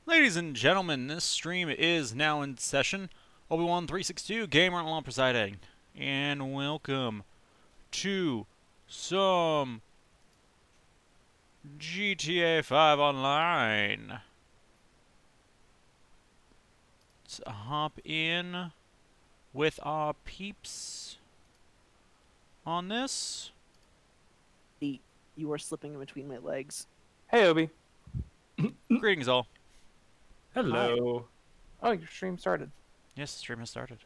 Ladies and gentlemen, this stream is now in session. Obi-Wan 362, Gamer Law presiding. And welcome to some GTA 5 Online. Let's hop in with our peeps on this. You are slipping in between my legs. Hey, Obi. Greetings all. Hello. Oh, your stream started. Yes, the stream has started.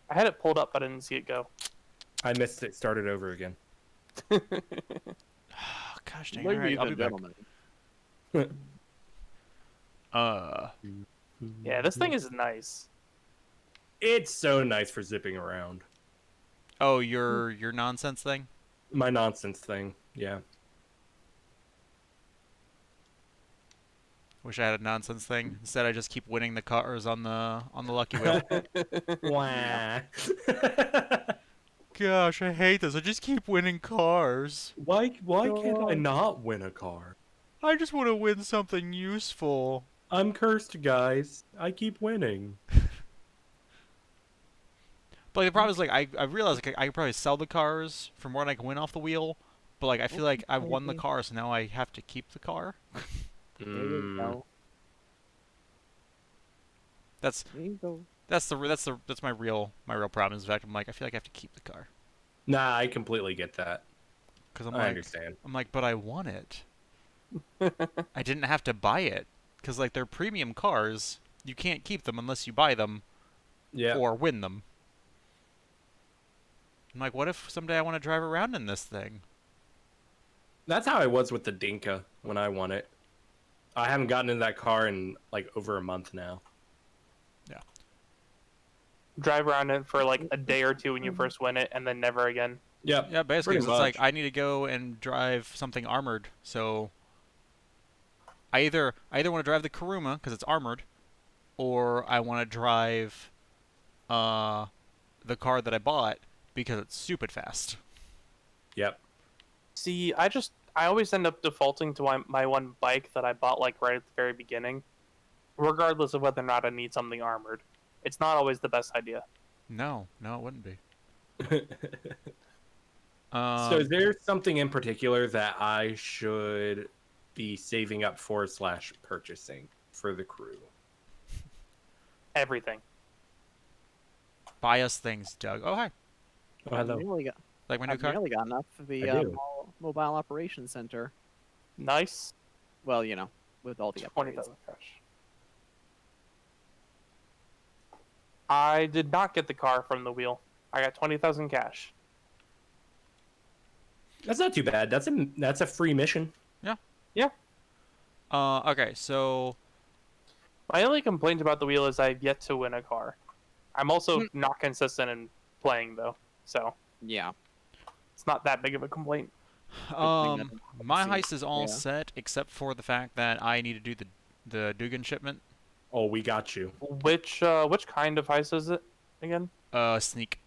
I had it pulled up, but I didn't see it go. I missed it. Started over again. Oh, gosh dang, alright, I'll be back. Yeah, this thing is nice. It's so nice for zipping around. Oh, your nonsense thing? My nonsense thing. Yeah. Wish I had a nonsense thing. Instead, I just keep winning the cars on the lucky wheel. Wah. Gosh, I hate this. I just keep winning cars. Why can't I not win a car? I just want to win something useful. I'm cursed, guys. I keep winning. But like, the problem is, like, I realize like, I could probably sell the cars for more than I can win off the wheel. But like, I feel like I've won the car, so now I have to keep the car. There you go. That's There you go. that's my real problem. Is the fact I'm like, I feel like I have to keep the car Nah, I completely get that. because I understand. I'm like, but I won it. I didn't have to buy it because like they're premium cars. You can't keep them unless you buy them Yeah. or win them. I'm like, what if someday I want to drive around in this thing? That's how I was with the Dinka when I won it. I haven't gotten in that car in like over a month now. Drive around it for like a day or two when you first win it, and then never again. Yep. Yeah, basically, Pretty 'cause it's like much. I need to go and drive something armored. So I either want to drive the Kuruma because it's armored, or I want to drive the car that I bought because it's stupid fast. Yep. See, I always end up defaulting to my one bike that I bought like right at the very beginning, regardless of whether or not I need something armored. It's not always the best idea. No, it wouldn't be. So is there something in particular that I should be saving up for / purchasing for the crew? Everything. Buy us things, Doug. Oh, hi. Oh, hello. I've nearly got, Like my new I've car? nearly got enough for the I do. mobile operations center. Nice. Well, with all the 20,000 upgrades. cash. I did not get the car from the wheel. I got 20,000 cash. That's not too bad. That's a free mission. Okay, so My only complaint about the wheel is I've yet to win a car. I'm also not consistent in playing though, so Yeah. it's not that big of a complaint. that my see. heist is all Yeah. set except for the fact that I need to do the Dugan shipment. Oh, we got you. Which kind of heist is it again? Sneak.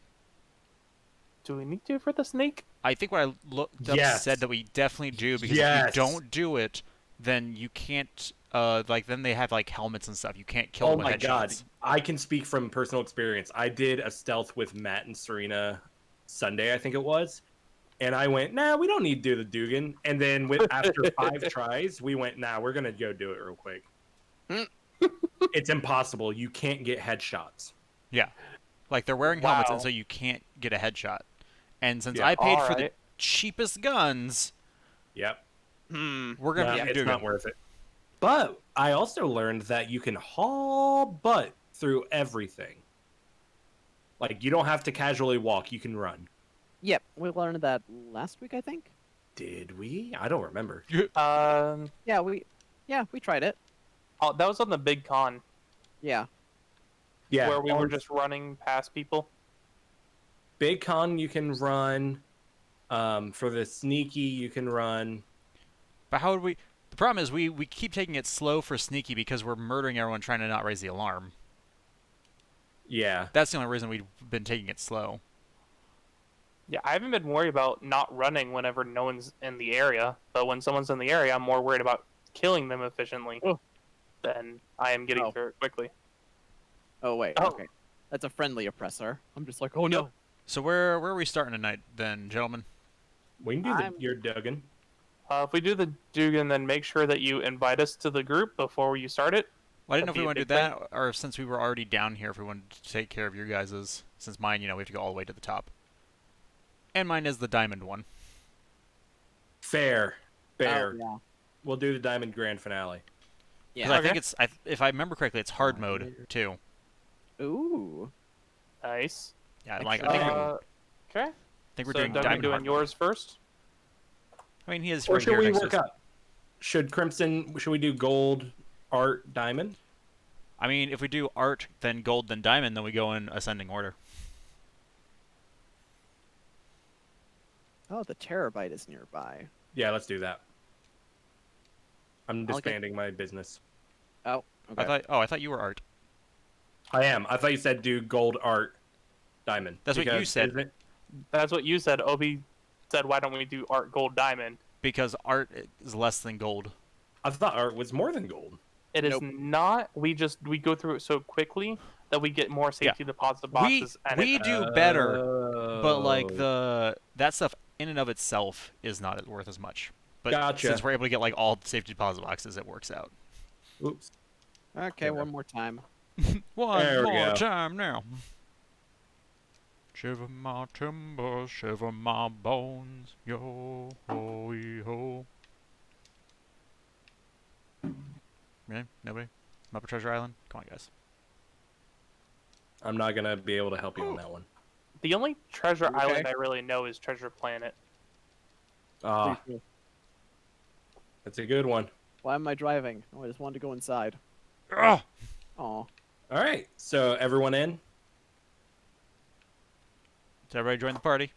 Do we need to for the snake? I think what I looked up Yes. said that we definitely do because if Yes. you don't do it, then you can't. Like then they have like helmets and stuff. You can't kill Oh them with my god. headshots. I can speak from personal experience. I did a stealth with Matt and Serena Sunday, I think it was. And I went, nah, we don't need to do the Dugan. And then after 5 tries, we went, nah, we're gonna go do it real quick. It's impossible. You can't get headshots. Yeah, like they're wearing helmets, and Wow. so you can't get a headshot. And since Yeah, I paid for the alright. cheapest guns, Yep. we're gonna Nah, do it's Dugan. not worth it. But I also learned that you can haul butt through everything. Like you don't have to casually walk, you can run. Yep. We learned that last week, I think. Did we? I don't remember. Yeah, we tried it. Oh, that was on the big con Yeah. Yeah. where we were on just running past people. Big Con you can run. For the sneaky you can run. But how would we? The problem is we keep taking it slow for sneaky because we're murdering everyone trying to not raise the alarm. Yeah. That's the only reason we've been taking it slow. Yeah, I haven't been worried about not running whenever no one's in the area, but when someone's in the area, I'm more worried about killing them efficiently. Oh. then I am getting Oh. through it quickly. Oh wait, Oh. okay. That's a friendly oppressor. I'm just like, oh no. So where are we starting tonight, then, gentlemen? We can do I'm- your Duggan. If we do the Dugan, then make sure that you invite us to the group before you start it. Well, I didn't know if That'd we be a want to do big thing. that, or if, since we were already down here, if we wanted to take care of your guys's. Since mine, we have to go all the way to the top. And mine is the diamond one. Fair. Fair. Oh, yeah. We'll do the Diamond Grand Finale. 'Cause Yeah. I think Okay. it's, if I remember correctly, it's hard mode too. Ooh. Nice. Yeah, Like like I so. think, Okay. I think we're So doing Doug, diamond doing hard. yours first. I mean, he is Or right should here we next to work us. up? Should we do gold, art, diamond? I mean, if we do art, then gold, then diamond, then we go in ascending order. Oh, the terabyte is nearby. Yeah, let's do that. I'm I'll get- disbanding my business. Oh, okay. I thought you were art. I am. I thought you said do gold, art, diamond. That's what you Because said. isn't- That's what you said. Obi said, "Why don't we do art, gold, diamond?" Because art is less than gold. I thought art was more than gold. It is Nope. not. We go through it so quickly that we get more safety deposit boxes. We and do better, but like Oh. that stuff in and of itself is not worth as much. But Gotcha. since we're able to get like all the safety deposit boxes, it works out. Oops. Okay, Yeah. one more time. One There we more go. time now. Shiver my timbers, shiver my bones, yo ho ee ho. Really? Nobody? Muppet Treasure Island? Come on, guys. I'm not gonna be able to help you on that one. the only treasure Okay. island I really know is Treasure Planet. Ah, Please do. that's a good one. Why am I driving? Oh, I just wanted to go inside. Ugh! Aw. All right, so everyone in? Did everybody join the party?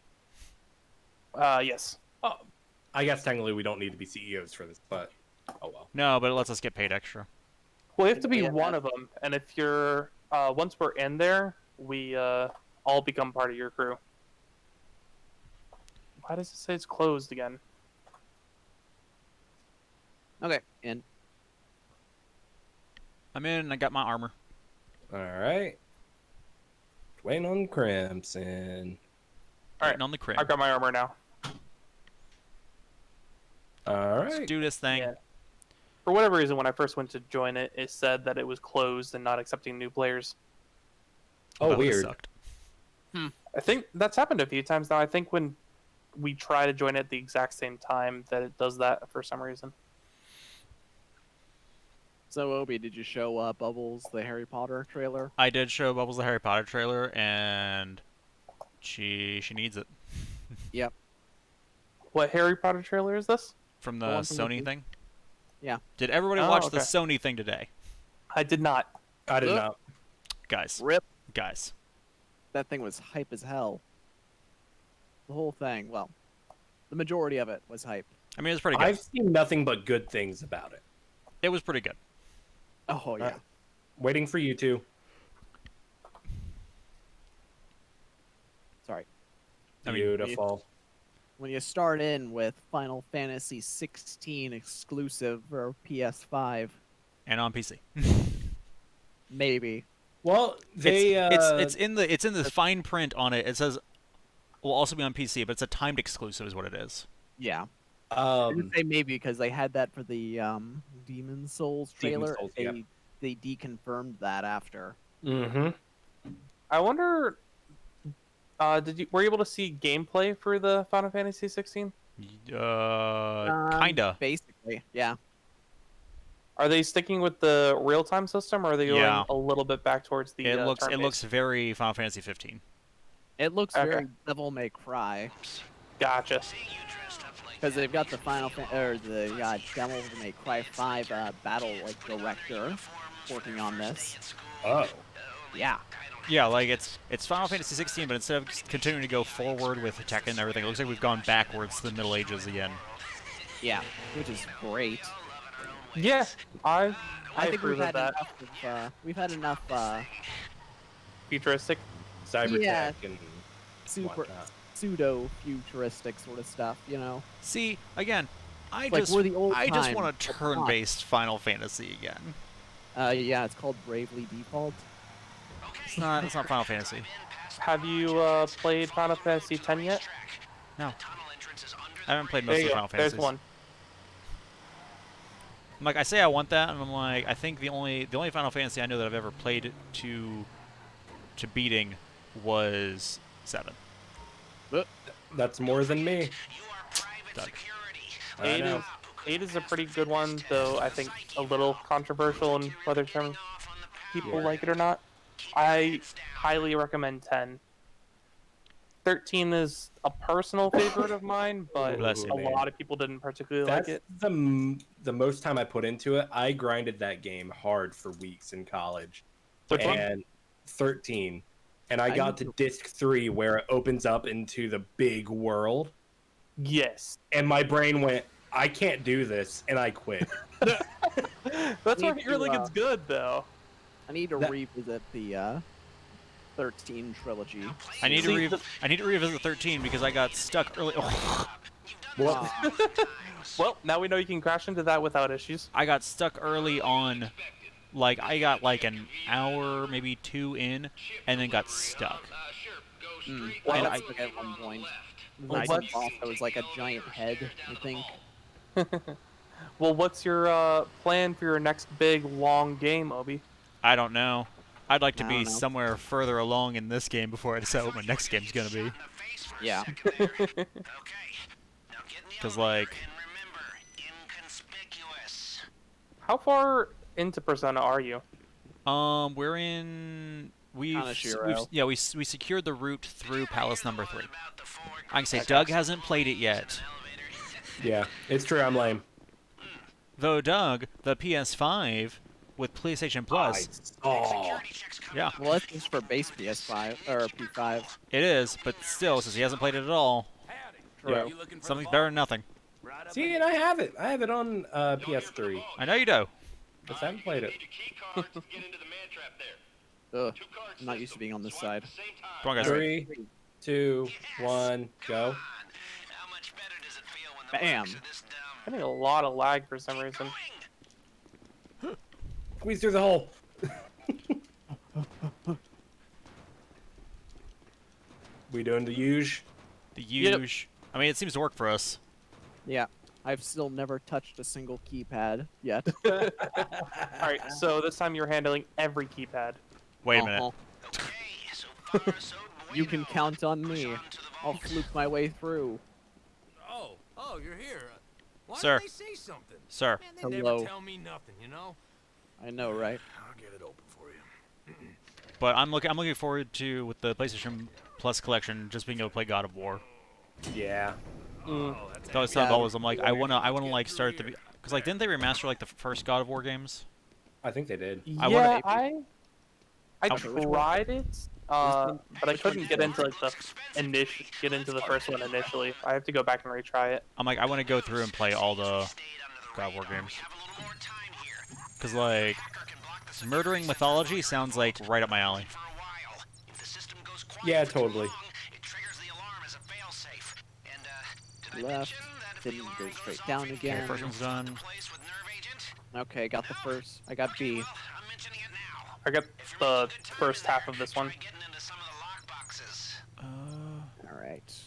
Yes. Oh, I guess technically we don't need to be CEOs for this, but oh well. No, but it lets us get paid extra. Well, you have to be Yeah, one of them, and if you're once we're in there, we all become part of your crew. Why does it say it's closed again? Okay, and I'm in. I got my armor. All right. Waiting on Crimson. All right. Waiting on the crib. I've got my armor now. All Let's right. do this thing. Yeah. For whatever reason, when I first went to join it, it said that it was closed and not accepting new players. Oh, That weird. sucked. I think that's happened a few times now. I think when we try to join at the exact same time, that it does that for some reason. so Obi, did you show Bubbles the Harry Potter trailer? I did show Bubbles the Harry Potter trailer, and she needs it What Harry Potter trailer is this? from The the one from the Sony movie. thing. Yeah. Did everybody Oh, watch okay. the Sony thing today, I did not. I did Oop. not. guys? Rip. Guys, That thing was hype as hell. The whole thing, well, the majority of it was hype. I mean, it was pretty good. I've seen nothing but good things about it. It was pretty good. Oh yeah. Waiting for you two. Sorry. I mean, Beautiful. When you start in with Final Fantasy 16 exclusive for PS5, And on PC. maybe. Well, they it's in the fine print on it. It says will also be on PC, but it's a timed exclusive, is what it is. Yeah. I um didn't say maybe because they had that for the Demon Souls Demon trailer. Souls, they, yeah. they deconfirmed that after. mm-hmm. I wonder. Were you able to see gameplay for the Final Fantasy 16? Kinda. Basically, yeah. Are they sticking with the real time system, or are they going Yeah. a little bit back towards the? It looks turn-based? very Final Fantasy 15. It looks Okay. very Devil May Cry Gotcha. because they've got the Devil May Cry 5 battle director working on this. Oh. Yeah. Yeah, like it's Final Fantasy 16, but instead of continuing to go forward with Tekken and everything, it looks like we've gone backwards to the Middle Ages again. Yeah, which is great. Yeah, I I think approve we've of had that. enough Futuristic. Cybertech Yeah. and super whatnot. pseudo futuristic sort of stuff, you know. See, again, I Like, just we're the old I just time, want a but not. turn-based Final Fantasy again. Yeah, it's called Bravely Default. It's not Final Fantasy. Have you played Final Fantasy X yet? No. I haven't played most There of you the go. Final There's Fantasies. one. I'm like, I say I want that, and I'm like, I think the only Final Fantasy I know that I've ever played to beating was 7. That's more than me. Doug. I Eight know. is eight is a pretty good one, though I think a little controversial in whether some people Yeah. like it or not. I highly recommend 10. 13 is a personal favorite of mine, but Bless you, a man. lot of people didn't particularly That's like it. the most time I put into it. I grinded that game hard for weeks in college. Which one? And 13. And I I got need to disc 3 where it opens up into the big world. Yes. And my brain went, I can't do this, and I quit. That's why Need I really to, it's good, though. I need to That- revisit the 13 trilogy. I need See, to revisit 13 because I got stuck early. Well, Well, now we know you can crash into that without issues. I got stuck early on, like I got like an hour, maybe 2 in, and then got stuck. I And got I- stuck at one point. Well, I what's- boss that was like a giant head, I think. Well, what's your plan for your next big, long game, Obi? I don't know. I'd like to I be don't know. somewhere further along in this game before I decide what my next game's gonna be. Yeah. Cause like, How far into Persona are you? we're in. Kanashiro. We secured the route through Palace number 3. I can say Doug hasn't played it yet. yeah, it's true. I'm lame. Though Doug, the PS5 with PlayStation Plus, Oh, yeah, Well, that's just for base PS5 or P5. it is. But still, since he hasn't played it at all, yeah. something's better than nothing. See, and I have it. I have it on PS3. I know you do. Just haven't played it. Ugh, I'm not used to being on this side. Come on, guys. 3, 2, 1, go. Bam. Getting a lot of lag for some reason. Squeeze through the hole. We doing the huge? The Yep. huge. I mean, it seems to work for us. Yeah. I've still never touched a single keypad yet. All right, so this time you're handling every keypad. Wait a minute. Uh-huh. You can count on me. I'll fluke my way through. Oh, you're here. Why Sir. didn't they say something? Sir, Man, they Hello. never tell me nothing, you know? I know, right? I'll get it open for you. but I'm looking forward to with the PlayStation Plus collection just being able to play God of War. Yeah. Mm. So it's Yeah. always I'm like I wanna like start the because like didn't they remaster like the first God of War games? I think they did. I Yeah, wanna- I Okay, which one? tried it, but I which one couldn't did get you into like get into the first one initially. I have to go back and retry it. I'm like I want to go through and play all the God of War games. Cause like murdering mythology sounds like right up my alley. Yeah, totally. Left. Didn't go straight down Okay, again. first one's done. Okay, got the first. I got B. I got the first half of this one. Alright.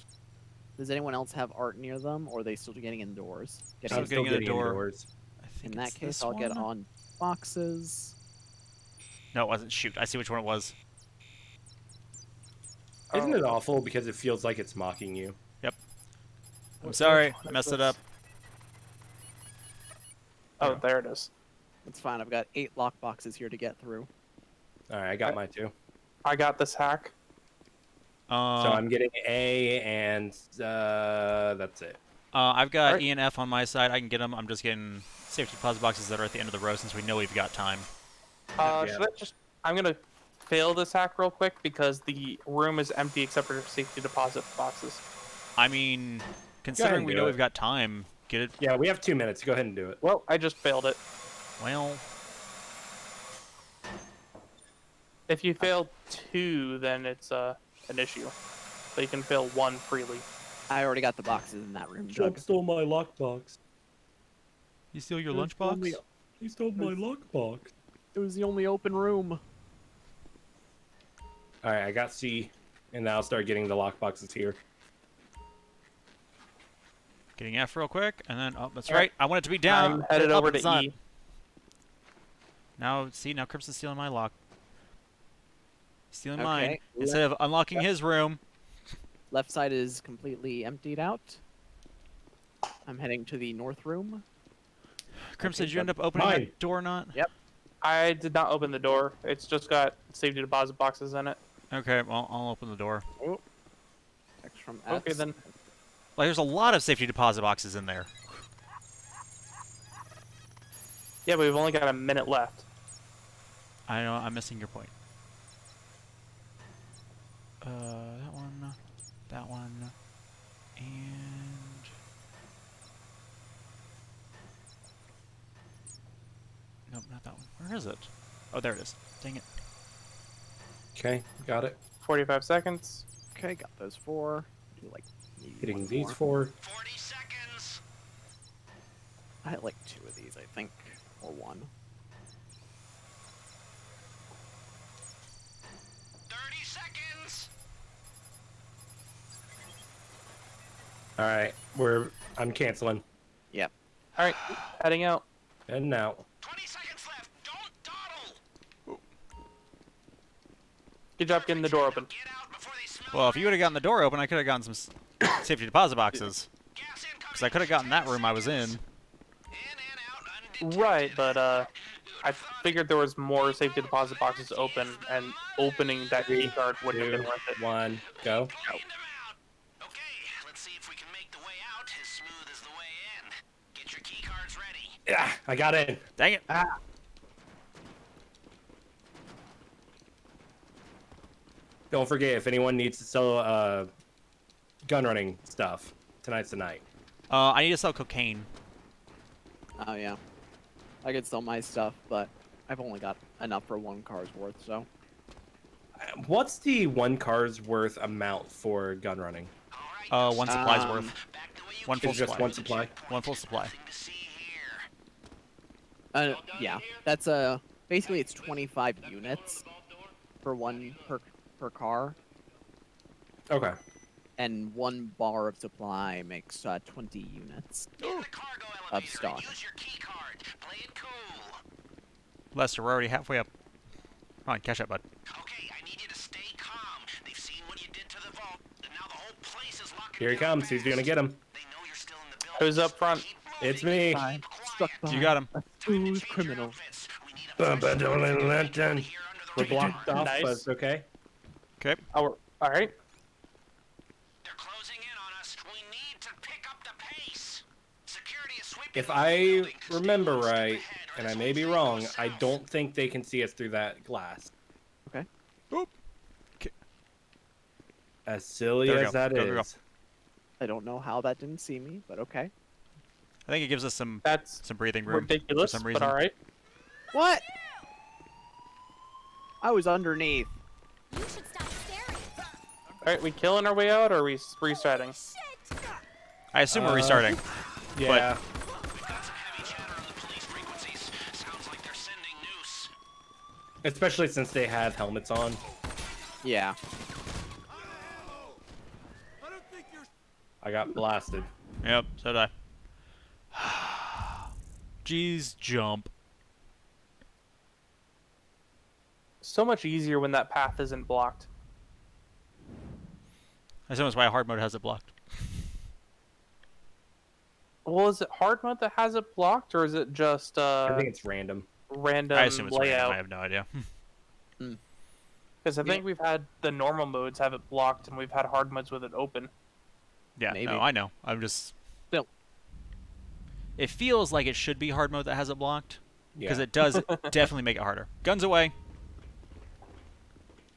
Does anyone else have art near them, or are they still getting indoors? Still I'm getting still in the getting door. indoors. I think In that it's case, this I'll get one. on boxes. No, it wasn't. Shoot, I see which one it was. Isn't it awful because it feels like it's mocking you? I'm sorry, I messed it up. Oh, there it is. It's fine. I've got 8 lock boxes here to get through. All right, I got mine too. I got this hack. So Uh, I'm getting A, and that's it. I've got Alright. E and F on my side. I can get them. I'm just getting safety deposit boxes that are at the end of the row since we know we've got time. Yeah. Should I just? I'm gonna fail this hack real quick because the room is empty except for safety deposit boxes. I mean, considering we do know it. we've got time, get it. Yeah, we have 2 minutes. Go ahead and do it. Well, I just failed it. Well, If you fail 2, then it's an issue. So you can fail 1 freely. I already got the boxes in that room, Doug. stole my lockbox. you steal your He lunchbox? stole my lockbox. It was the only open room. All right, I got C, and now I'll start getting the lockboxes here. Getting F real quick, and then oh, that's Alright. right. I want it to be down. I'm headed up, over it's to not. E. Now, see, now Crimson's stealing my lock. Stealing Okay, mine instead of unlocking his room. Left side is completely emptied out. I'm heading to the north room. Crimson, Okay, did you end good. up opening Mine. that door or not? Yep. I did not open the door. It's just got safety deposit boxes in it. Okay, well, I'll open the door. Text from Okay, Ets. then. Like, there's a lot of safety deposit boxes in there. Yeah, but we've only got a minute left. I know, I'm missing your point. That one, and... Nope, not that one. Where is it? Oh, there it is. Dang it. Okay, got it. 45 seconds. Okay, got those 4. Do like maybe Getting one these more. 4. 40 seconds. I had like 2 of these, I think, or 1. 30 seconds. All right, I'm canceling. Yep. All right, heading out. And now. 20 seconds left. Don't dawdle. Good job getting the door open. Get out before they smell Well, if you would have gotten the door open, I could have gotten some safety deposit boxes. gas incoming. Because I could have gotten that room I was in. In and out undetected. Right, but I figured there was more safety deposit boxes open, and opening that key card wouldn't have been 2, worth it. 1, go. Cleaned them out. Okay, let's see if we can make the way out as smooth as the way in. Get your key cards ready. Yeah, I got in. Dang it. Don't forget, if anyone needs to sell gun running stuff, tonight's the night. I need to sell cocaine. Oh yeah. I could sell my stuff, but I've only got enough for 1 car's worth, so. What's the 1 car's worth amount for gun running? All right, One supply's Um, worth. back the way you One came. full It's just supply. 1 supply. One full supply. Nothing to see here. Yeah, that's basically it's 25 units for 1 per car, Okay. and 1 bar of supply makes 20 units. Get in the cargo Of elevator. stock. Use your key card. Play it cool. Lester, we're already halfway up. Come on, catch up, bud. Okay, I need you to stay calm. They've seen what you did to the vault, and now the whole place is locking Here he down comes. He's fast. gonna get him. They know you're still in the building. Who's up front? Keep It's moving. me. I struck by You got him. a Time to smooth change your criminal. outfits. We need a fresh Bum, look. bum, dum, dum. Here under the We're radar. blocked off, Nice. but it's okay. Okay. Oh, all right. They're closing in on us. We need to pick up the pace. Security is sweeping If the I building. remember Stay one step right, ahead, or and I this may whole be thing wrong, goes I south. don't think they can see us through that glass. Okay. Boop. Okay. As silly There we as go. that Go, go, go. is. I don't know how that didn't see me, but okay. I think it gives us some That's breathing room ridiculous, for some but reason. all right. What? I was underneath. You should stop staring. All right, we killing our way out, or are we restarting? Shit! I assume we're restarting. Yeah. We've got some heavy chatter on the police frequencies. Sounds like they're sending noose. Especially since they have helmets on. Yeah. I don't think you're. I got blasted. Yep, so did I. Jeez, jump. So much easier when that path isn't blocked. I assume that's why hard mode has it blocked. Well, is it hard mode that has it blocked, or is it just I think it's random. random I assume it's random. layout? I have no idea. Because I think we've had the normal modes have it blocked, and we've had hard modes with it open. Yeah, Maybe. no, I know. I'm just. Still. It feels like it should be hard mode that has it blocked. Because Yeah. it does definitely make it harder. Guns away.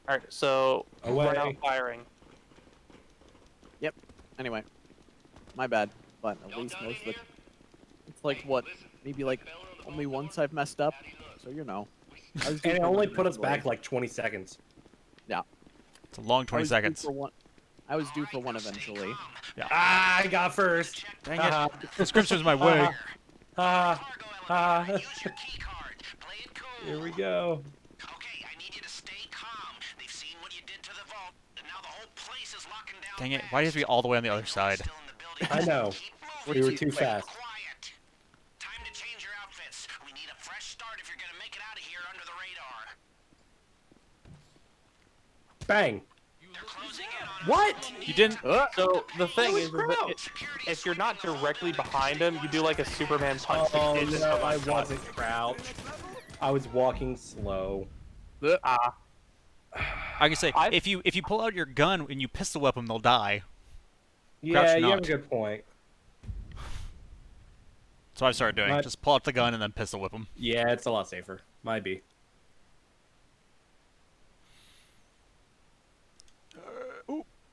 All right, so Away. we're not firing. Anyway, my bad. But at least most of it. It's like what? Maybe like only once I've messed up. So you know. I was due And it for only one put us eventually. back like 20 seconds. It's a long I 20 was due seconds. for one- I was due for one eventually. Ah, I got first. Dang Haha. it. The scripture's my way. Ah, Cargo ah. elevator. Use your key card. Play it cool. Here we go. Okay, I need you to stay calm. They've seen what you did to the vault, and now the whole place is locking down. Dang it! Why does it be all the way on the other fast. side? Still in the building. I know. Keep We're moving. We were too quick. fast. Quiet. Time to change your outfits. We need a fresh start if you're gonna make it out of here under the radar. Bang. They're closing in on us. What? You didn't. So the thing was is that crouched. if you're not directly behind him, you do like a Superman punch. Oh that hits no, him I on top. wasn't crouched. I was walking slow. Ah, I can say I- if you pull out your gun and you pistol whip them, they'll die. Yeah, Crouch you have a not. good point. So I've started doing. Right. Just pull out the gun and then pistol whip them. Yeah, it's a lot safer. Might be.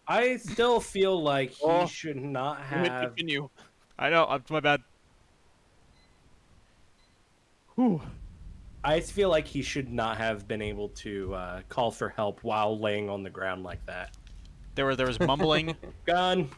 I still feel like he Oh. should not Go ahead, have. continue. I know. My bad. Whew. I feel like he should not have been able to call for help while laying on the ground like that. There was mumbling. Gun.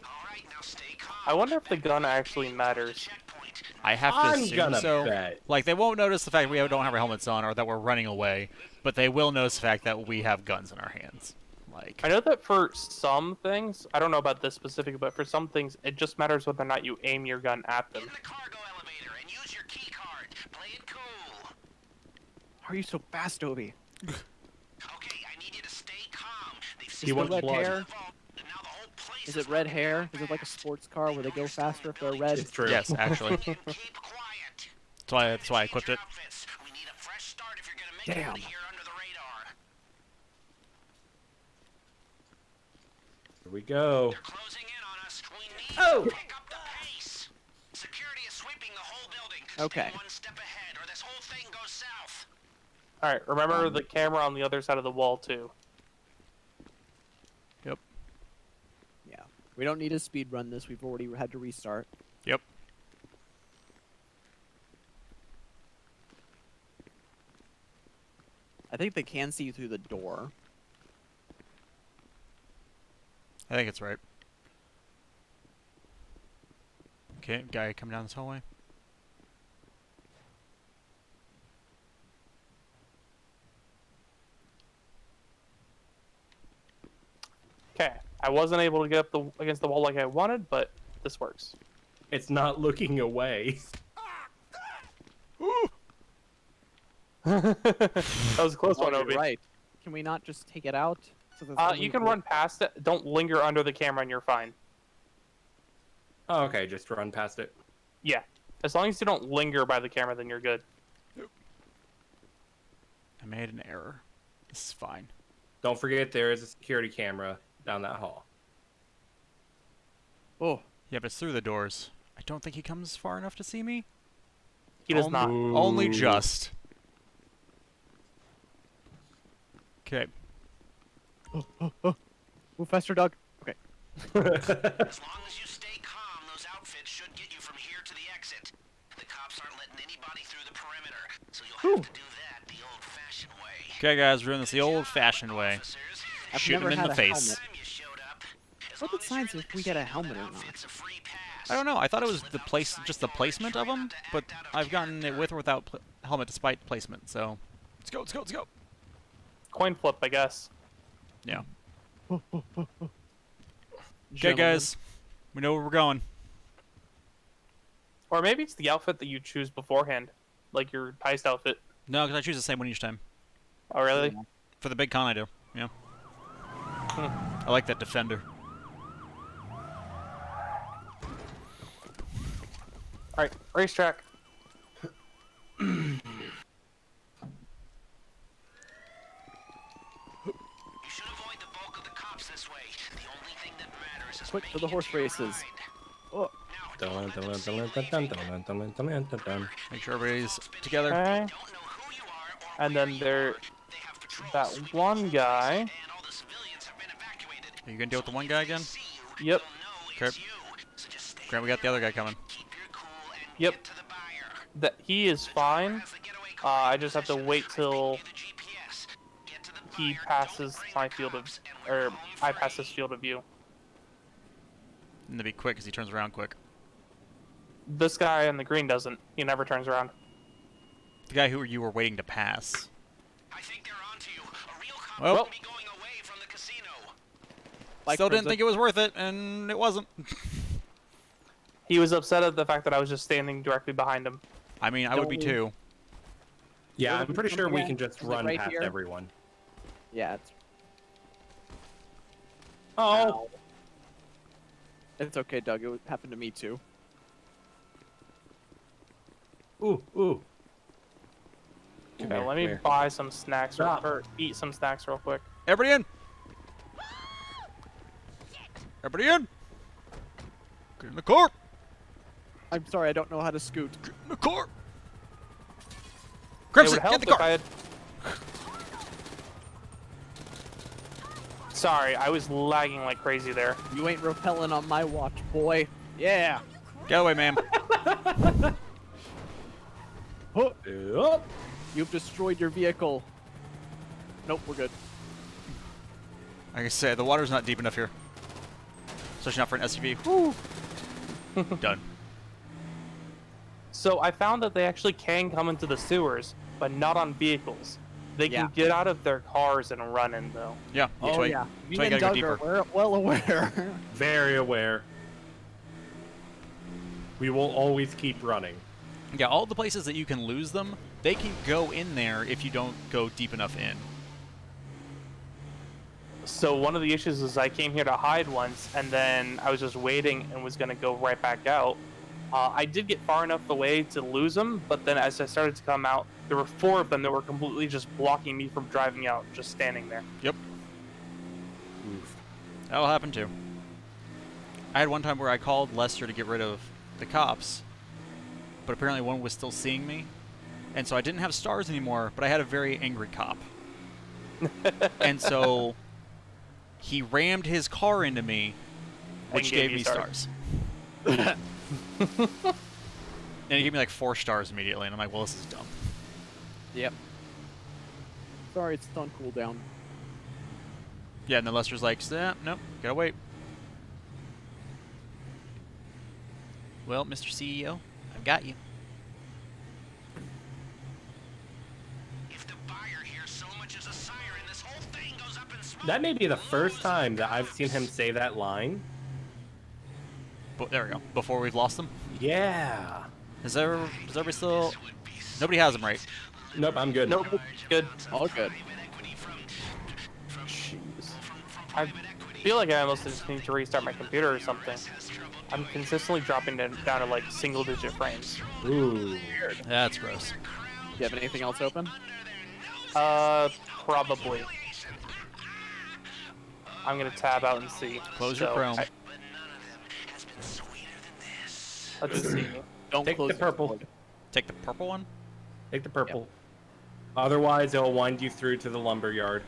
All right, now stay calm. I wonder if the gun actually matters. Checkpoint. I have to I'm assume gonna so. bet. Like they won't notice the fact we don't have our helmets on or that we're running away, but they will notice the fact that we have guns in our hands. Like I know that for some things, I don't know about this specific, but for some things, it just matters whether or not you aim your gun at them. In the cargo elevator and use your key card. Play it cool. How are you so fast, Obi? Okay, I need you to stay calm. They've He seen wants what you blood. did to hair? the vault, and now the whole place Is it red hair? Is it like a sports car where they go faster if they're red? It's true. yes, actually. Keep quiet. That's why I equipped Change it. your outfits. We need a fresh start if you're gonna make it out of Damn. here under the radar. Here we go. They're closing in on us. We need Oh. to pick up the pace. Security is sweeping the whole building. Okay. Stay one step ahead, or this whole thing goes south. All right, remember the camera on the other side of the wall too. Yep. Yeah. We don't need to speed run this. We've already had to restart. Yep. I think they can see you through the door. I think it's right. Okay, guy coming down this hallway. Okay, I wasn't able to get up against the wall like I wanted, but this works. It's not looking away. That was a close one, Oh, Obi. you're right. Can we not just take it out? So that's only You can four- run past it. Don't linger under the camera, and you're fine. Oh, okay, just run past it. Yeah, as long as you don't linger by the camera, then you're good. I made an error. This is fine. Don't forget there is a security camera down that hall. Oh, Yeah, but it's through the doors. I don't think he comes far enough to see me. He does Only- not. Only just. Okay. move faster, Doug. Okay. As long as you stay calm, those outfits should get you from here to the exit. The cops aren't letting anybody through the perimeter, so you'll have to do that the old-fashioned way. Okay, guys, we're doing this the old-fashioned way. Officers, I've Shoot him never in had the a face. helmet. time you showed up. As What long are the as you're signs in if the we get a casino, helmet that or not? outfit's a free pass. I don't know. I thought it was the just the placement of them, but I've gotten it with or without helmet despite placement. So, let's go, let's go, let's go. Coin flip, I guess. Yeah. Okay, Gentlemen. guys, we know where we're going. Or maybe it's the outfit that you choose beforehand, like your heist outfit. No, because I choose the same one each time. Oh, really? Yeah. For the big con, I do. Yeah. I like that defender. All right, racetrack. You should avoid the bulk of the cops this way. The only thing that matters is Quick for making the it horse to your races. ride. Oh, Now, Dun, dun, dun, dun, dun, dun, dun, dun, dun, dun. Make sure everybody's together. Okay. don't know who you are or And where then you there, are. They have patrols that one guy. and all the civilians have been evacuated. Are you gonna deal with the one guy again? See you, Yep. they'll know it's Okay. you. So just stay Grant, we got the other guy coming. keep your cool and Yep. get to the buyer. That he is fine. Has the getaway car. I just have to wait till The GPS. Get to the he buyer, passes don't my break the field of, cops, and we're or home I free. pass his field of view. And to be quick, because he turns around quick. This guy in the green doesn't. He never turns around. The guy who you were waiting to pass. I think they're onto you. A real cop Well- will be going away from the casino. Like Still didn't Crimson. think it was worth it, and it wasn't. He was upset at the fact that I was just standing directly behind him. I mean, I would be Don't- too. Yeah, Where I'm was pretty sure we something can at? just Was it run right past here? everyone. Yeah, it's. Oh, Ow. It's okay, Doug. It happened to me too. ooh, ooh. Come Okay, here, let me come here. buy some snacks Stop. or eat some snacks real quick. Everybody in! Everybody in! Get in the car! I'm sorry, I don't know how to scoot. Get in the car! It Crimson, would get help in the if car! I had. Sorry, I was lagging like crazy there. You ain't repelling on my watch, boy. Yeah. Get away, ma'am. Oh, Oh, you've destroyed your vehicle. Nope, we're good. Like I said, the water's not deep enough here. Especially not for an SUV. Woo! Done. So I found that they actually can come into the sewers, but not on vehicles. They Yeah. can get out of their cars and run in though. Yeah, that's why, yeah. that's Me why you and gotta go Doug deeper. are well aware. very aware. We will always keep running. Yeah, all the places that you can lose them, they can go in there if you don't go deep enough in. So one of the issues is I came here to hide once, and then I was just waiting and was gonna go right back out. I did get far enough away to lose them, but then as I started to come out, there were 4 of them that were completely just blocking me from driving out, just standing there. Yep, Oof. that'll happen too. I had one time where I called Lester to get rid of the cops, but apparently one was still seeing me, and so I didn't have stars anymore, but I had a very angry cop. And so he rammed his car into me, which And gave gave you me stars. stars. And he gave me like 4 stars immediately, and I'm like, well, this is dumb. Yep. Sorry, it's on cooldown. Yeah, and then Lester's like, nope, gotta wait. Well, Mr. CEO, I've got you. If the buyer hears so much as a siren, this whole thing goes up in smoke. That may be the first time that I've seen him say that line. But there we go. Before we've lost them. Yeah. Does everybody still? Nobody has them, right? Nope, I'm good. Nope, good. All good. Jeez. I feel like I almost just need to restart my computer or something. I'm consistently dropping down to like single-digit frames. Ooh. That's gross. Do you have anything else open? Probably. I'm gonna tab out and see. Close your So, Chrome. Let's just see. Don't Take close the purple. Discord. Take the purple one. Take the purple. Otherwise, it'll wind you through to the lumber yard.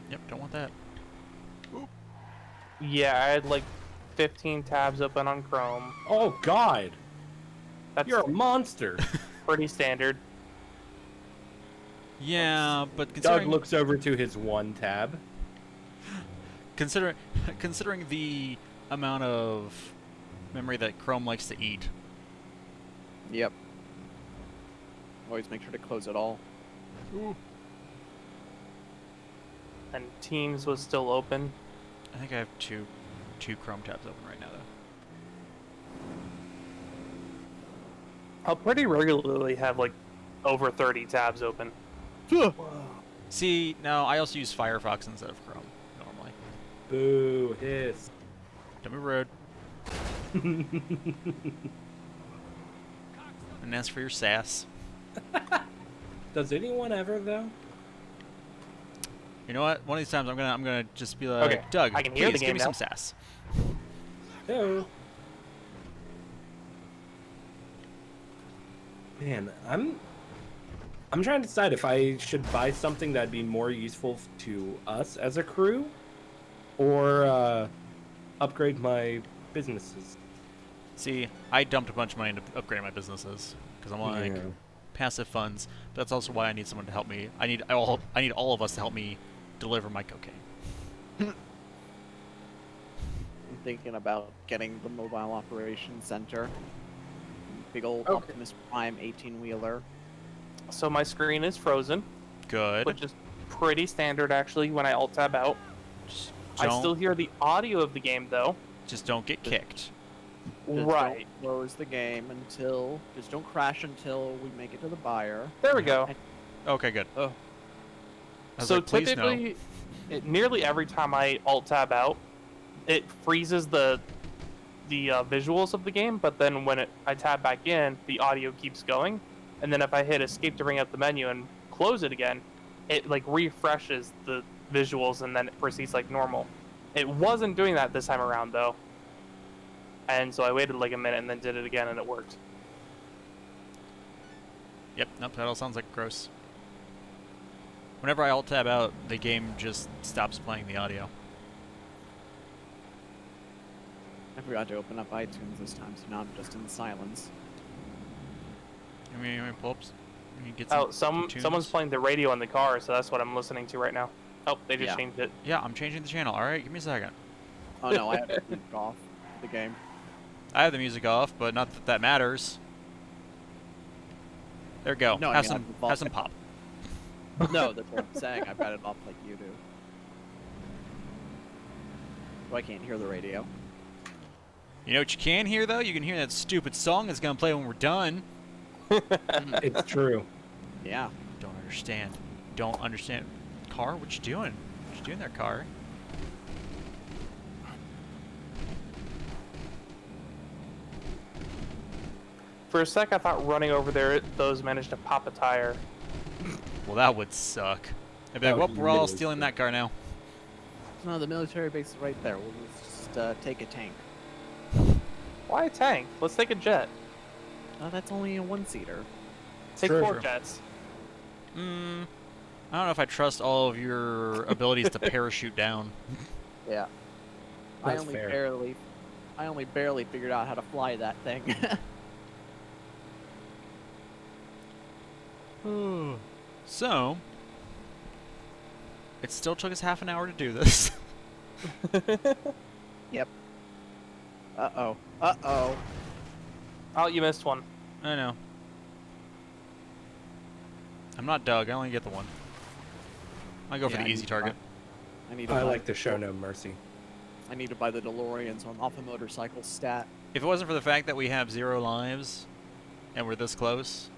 Yep, don't want that. Yeah, I had like 15 tabs open on Chrome. Oh, God. That's You're a monster. pretty standard. Yeah, but Doug considering looks over to his 1 tab. considering the amount of memory that Chrome likes to eat. Yep. Always make sure to close it all. And Teams was still open. I think I have two Chrome tabs open right now, though. I'll pretty regularly have like over 30 tabs open. See, no, I also use Firefox instead of Chrome normally. Boo, hiss. Don't be rude. And as for your sass, Does anyone ever, though? you know what? One of these times I'm gonna just be like, Okay, Doug, I can hear the please give game me now. some sass. Hello. Man, I'm trying to decide if I should buy something that'd be more useful to us as a crew, or upgrade my businesses. See, I dumped a bunch of money into upgrading my businesses because I'm like Yeah. passive funds. But that's also why I need someone to help me. I need all of us to help me deliver my cocaine. I'm thinking about getting the mobile operations center. Big old Okay. Optimus Prime 18-wheeler. So my screen is frozen, Good. which is pretty standard actually when I alt tab out. Just I still don't, hear the audio of the game though. just don't get kicked. Just Right. Don't close the game until. Just don't crash until we make it to the buyer. There we go. Okay, good. Oh. I was So like, please no. typically, nearly every time I alt tab out, it freezes the visuals of the game. But then when I tab back in, the audio keeps going. And then if I hit escape to bring up the menu and close it again, it like refreshes the visuals and then it proceeds like normal. It wasn't doing that this time around though. And so I waited like a minute and then did it again and it worked. Yep, nope, that all sounds like gross. Whenever I alt tab out, the game just stops playing the audio. I forgot to open up iTunes this time, so now I'm just in silence. I mean, pull up. You get Oh, some someone's tunes. playing the radio in the car, so that's what I'm listening to right now. Oh, they just Yeah. changed it. Yeah, I'm changing the channel. All right, give me a second. Oh no, I have to leave off the game. I have the music off, but not that that matters. There we go. No, I have mean, some, I've have some pop. No, that's what I'm saying. I've got it off like you do. So I can't hear the radio. You know what you can hear though? You can hear that stupid song that's gonna play when we're done. It's true. Yeah. Don't understand. Don't understand. Car, what you doing? What you doing there, car? For a sec, I thought running over there, those managed to pop a tire. Well, that would suck. I'd be That like, would well, we're all really stealing that car now. No, the military base is right there. We'll just take a tank. Why a tank? Let's take a jet. That's only a one-seater. Take True. 4 jets. I don't know if I trust all of your abilities to parachute down. Yeah. That's fair. I only barely figured out how to fly that thing. So, it still took us half an hour to do this. Yep. Uh-oh. Uh-oh. Oh, you missed one. I know. I'm not Doug. I only get the one. I go for Yeah, the I easy need to target. I need to I buy like to show no mercy. I need to buy the DeLorean, so I'm off a motorcycle stat. If it wasn't for the fact that we have 0 lives and we're this close,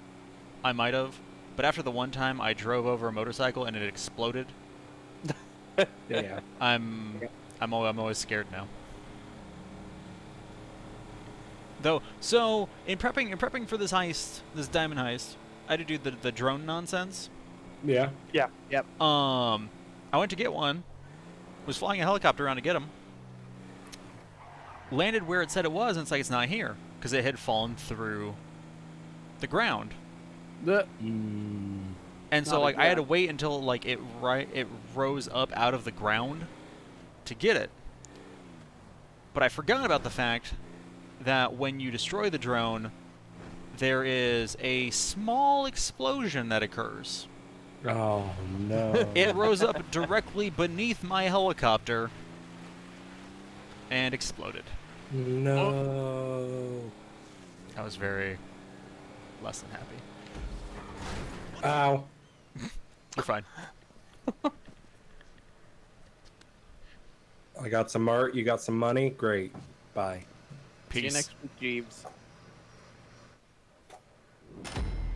I might have. But after the one time I drove over a motorcycle and it exploded, Yeah. I'm always scared now. Though, so in prepping for this heist, this diamond heist, I had to do the drone nonsense. Yeah. I went to get one, was flying a helicopter around to get him, landed where it said it was, and it's like it's not here because it had fallen through the ground. And so Not like I had to again. wait until like it rose up out of the ground to get it. But I forgot about the fact that when you destroy the drone, there is a small explosion that occurs. Oh no. It rose up directly beneath my helicopter and exploded. No. I was very less than happy. Ow. You're fine. I got some art. You got some money. Great. Bye. See you Peace. next week, Jeeves.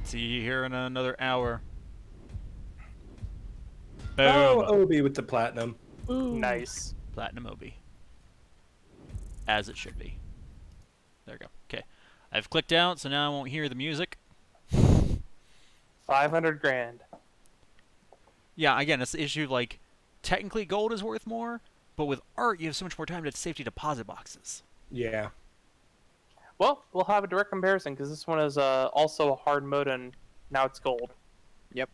See you here in another hour. Boom. Oh, Obi with the platinum. Nice. Platinum Obi. As it should be. There we go. Okay. I've clicked out, so now I won't hear the music. 500 grand. Yeah, again, it's the issue, like, technically gold is worth more, but with art, you have so much more time to safety deposit boxes. Yeah. Well, we'll have a direct comparison because this one is also a hard mode and now it's gold. Yep.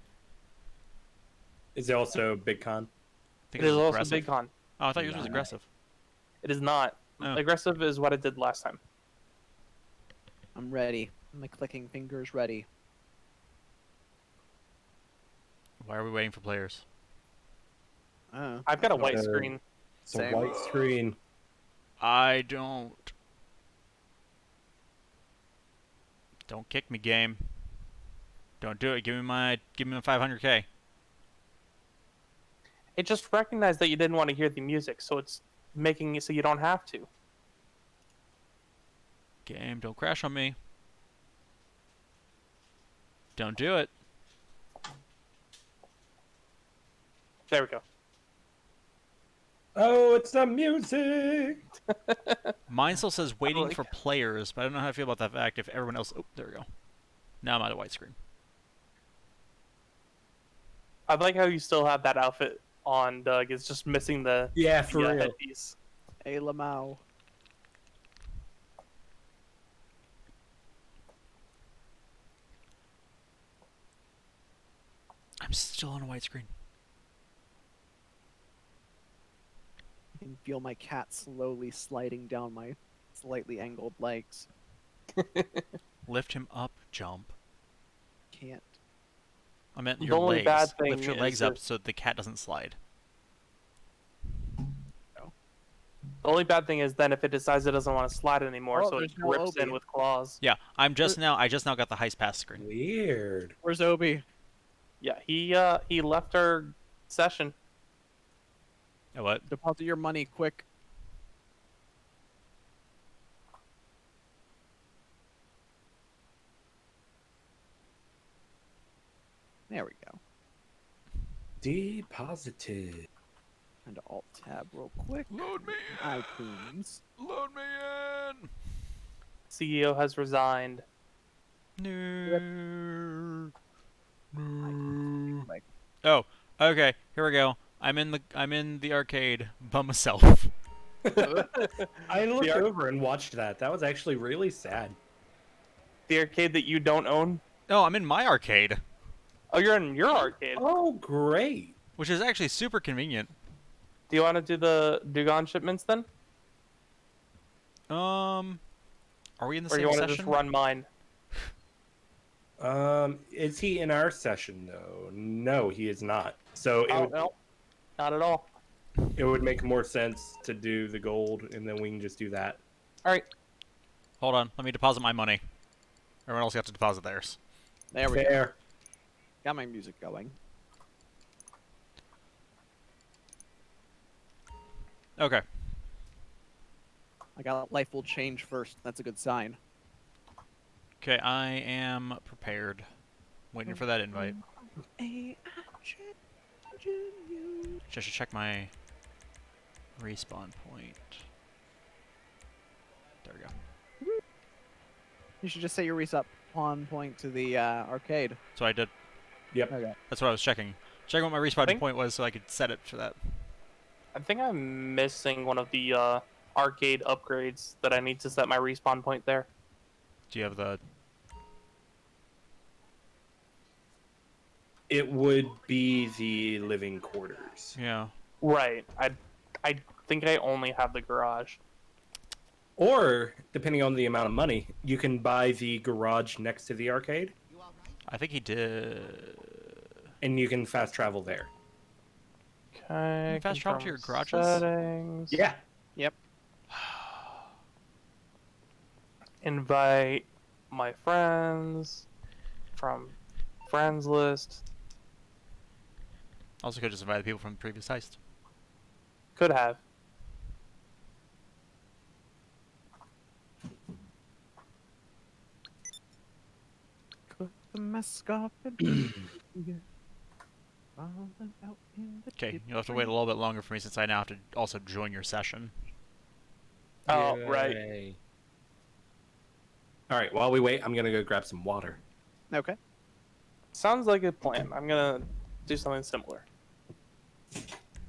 Is it also Big Con? I think It is it's also aggressive. big con. Oh, I thought yours was Nice. aggressive. It is not. Oh. Aggressive is what I did last time. I'm ready. My clicking fingers ready. Why are we waiting for players? Oh. I've got a white Okay. screen. It's a Same. white screen. I don't. Don't kick me, game. Don't do it. Give me my 500K. It just recognized that you didn't want to hear the music, so it's making it so you don't have to. Game, don't crash on me. Don't do it. There we go. Oh, it's the music. Mine still says waiting like- for players, but I don't know how I feel about that fact if everyone else... Oh, there we go. Now I'm out of widescreen. I like how you still have that outfit on, Doug. It's just missing the Yeah, for real. headpiece. Hey, Lamau. I'm still on a widescreen. I can feel my cat slowly sliding down my slightly angled legs. Lift him up, jump. Can't. I meant The your only legs. bad thing Lift your is legs up that- so that the cat doesn't slide. The only bad thing is then if it decides it doesn't want to slide anymore, Oh, so it there's no grips in Obi. with claws. Yeah, I just now got the heist pass screen. Weird. Where's Obi? Yeah, he left our session. Oh, what? Deposit your money quick. There we go. Deposited. And Alt tab real quick. Load me iTunes. Load me in! CEO has resigned. No. Like, Oh, okay. Here we go. I'm in the arcade by myself. I looked The ar- over and watched that. That was actually really sad. The arcade that you don't own. No, I'm in my arcade, Oh, you're in your arcade. Oh, great. which is actually super convenient. Do you want to do the Dugon shipments then, Are we in the or you same want to session? just run mine? Is he in our session though? No, he is not. So Oh no, not at all. it would make more sense to do the gold, and then we can just do that. All right. Hold on. Let me deposit my money. Everyone else got to deposit theirs. there we go. Fair. Got my music going. Okay. I got life will change first. That's a good sign. Okay, I am prepared. Waiting for that invite. Just to check my respawn point. There we go. You should just say your reset on point to the arcade. So I did. Yep. Okay. That's what I was checking. Checking what my respawn Think- point was so I could set it for that. I think I'm missing one of the arcade upgrades that I need to set my respawn point there. Do you have the... It would be the living quarters. Yeah. Right. I think I only have the garage. Or, depending on the amount of money, you can buy the garage next to the arcade, I think he did... and you can fast travel there. Okay. fast travel to your garages? Settings. Yeah. Yep. Invite my friends from friends list. Also could just invite the people from the previous heist. Could have. Put the mask off and Okay, you'll have to wait a little bit longer for me since I now have to also join your session. Oh, right. Yay. All right. While we wait, I'm gonna go grab some water. Okay. Sounds like a plan. I'm gonna do something similar.